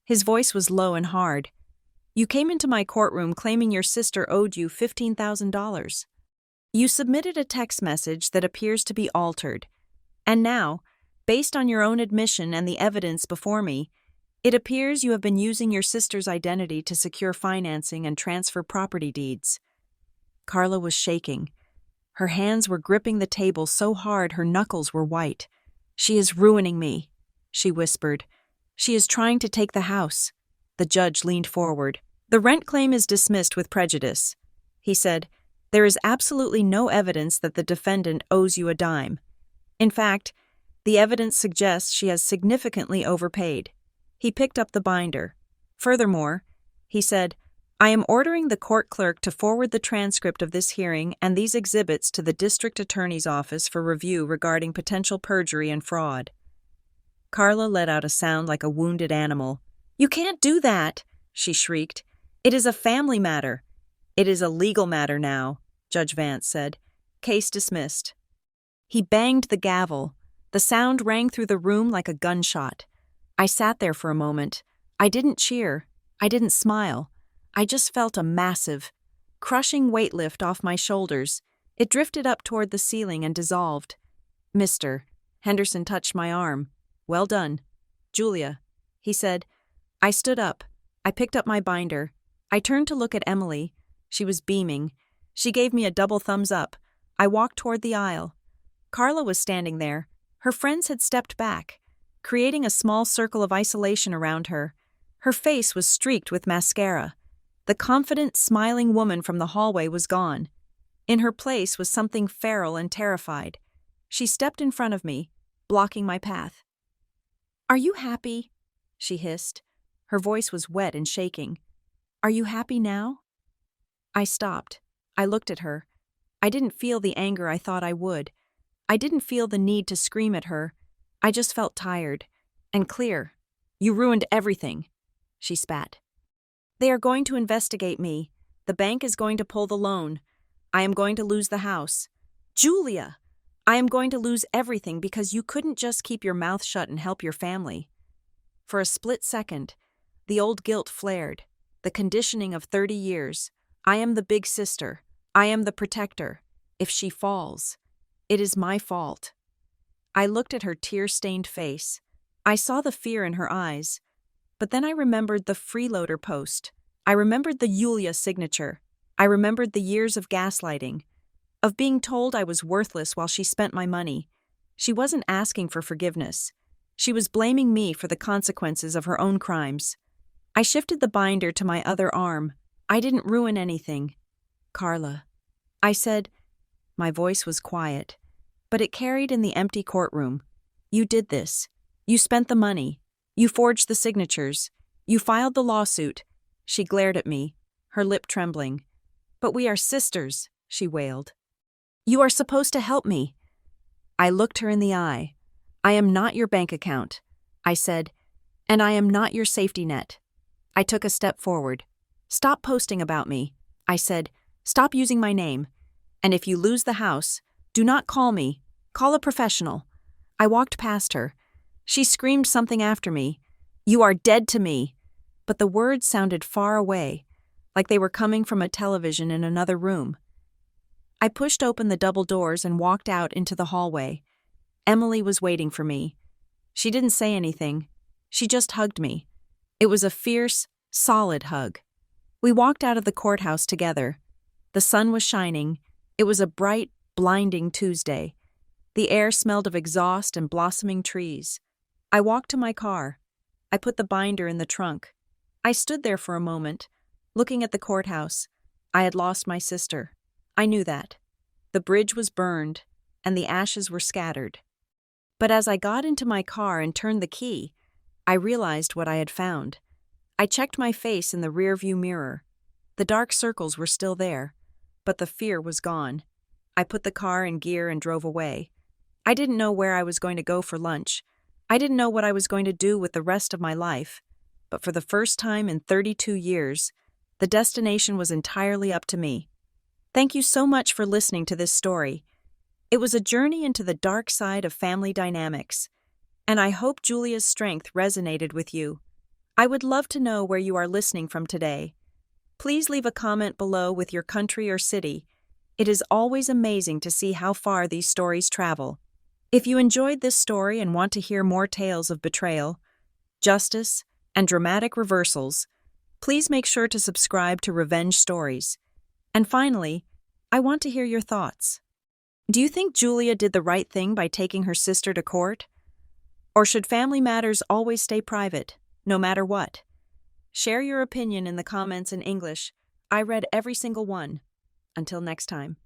His voice was low and hard. You came into my courtroom claiming your sister owed you $15,000. You submitted a text message that appears to be altered. And now, based on your own admission and the evidence before me, it appears you have been using your sister's identity to secure financing and transfer property deeds. Carla was shaking. Her hands were gripping the table so hard her knuckles were white. She is ruining me, she whispered. She is trying to take the house. The judge leaned forward. The rent claim is dismissed with prejudice, he said. There is absolutely no evidence that the defendant owes you a dime. In fact, the evidence suggests she has significantly overpaid. He picked up the binder. Furthermore, he said, I am ordering the court clerk to forward the transcript of this hearing and these exhibits to the district attorney's office for review regarding potential perjury and fraud." Carla let out a sound like a wounded animal. "You can't do that," she shrieked. "It is a family matter." "It is a legal matter now," Judge Vance said. "Case dismissed." He banged the gavel. The sound rang through the room like a gunshot. I sat there for a moment. I didn't cheer. I didn't smile. I just felt a massive, crushing weight lift off my shoulders. It drifted up toward the ceiling and dissolved. "Mr." Henderson touched my arm. "Well done." "Julia," he said. I stood up. I picked up my binder. I turned to look at Emily. She was beaming. She gave me a double thumbs up. I walked toward the aisle. Carla was standing there. Her friends had stepped back, creating a small circle of isolation around her. Her face was streaked with mascara. The confident, smiling woman from the hallway was gone. In her place was something feral and terrified. She stepped in front of me, blocking my path. "Are you happy?" she hissed. Her voice was wet and shaking. "Are you happy now?" I stopped. I looked at her. I didn't feel the anger I thought I would. I didn't feel the need to scream at her. I just felt tired and clear. "You ruined everything," she spat. "They are going to investigate me. The bank is going to pull the loan. I am going to lose the house. Julia, I am going to lose everything because you couldn't just keep your mouth shut and help your family." For a split second, the old guilt flared. The conditioning of 30 years. I am the big sister. I am the protector. If she falls, it is my fault. I looked at her tear-stained face. I saw the fear in her eyes. But then I remembered the freeloader post. I remembered the Julia signature. I remembered the years of gaslighting, of being told I was worthless while she spent my money. She wasn't asking for forgiveness. She was blaming me for the consequences of her own crimes. I shifted the binder to my other arm. "I didn't ruin anything, Carla," I said. My voice was quiet, but it carried in the empty courtroom. "You did this. You spent the money. You forged the signatures. You filed the lawsuit." She glared at me, her lip trembling. "But we are sisters," she wailed. "You are supposed to help me." I looked her in the eye. "I am not your bank account," I said, "and I am not your safety net." I took a step forward. "Stop posting about me," I said. "Stop using my name. And if you lose the house, do not call me. Call a professional." I walked past her. She screamed something after me. "You are dead to me." But the words sounded far away, like they were coming from a television in another room. I pushed open the double doors and walked out into the hallway. Emily was waiting for me. She didn't say anything. She just hugged me. It was a fierce, solid hug. We walked out of the courthouse together. The sun was shining. It was a bright, blinding Tuesday. The air smelled of exhaust and blossoming trees. I walked to my car. I put the binder in the trunk. I stood there for a moment, looking at the courthouse. I had lost my sister. I knew that. The bridge was burned, and the ashes were scattered. But as I got into my car and turned the key, I realized what I had found. I checked my face in the rearview mirror. The dark circles were still there, but the fear was gone. I put the car in gear and drove away. I didn't know where I was going to go for lunch. I didn't know what I was going to do with the rest of my life. But for the first time in 32 years, the destination was entirely up to me. Thank you so much for listening to this story. It was a journey into the dark side of family dynamics, and I hope Julia's strength resonated with you. I would love to know where you are listening from today. Please leave a comment below with your country or city. It is always amazing to see how far these stories travel. If you enjoyed this story and want to hear more tales of betrayal, justice, and dramatic reversals, please make sure to subscribe to Revenge Stories. And finally, I want to hear your thoughts. Do you think Julia did the right thing by taking her sister to court? Or should family matters always stay private, no matter what? Share your opinion in the comments in English. I read every single one. Until next time.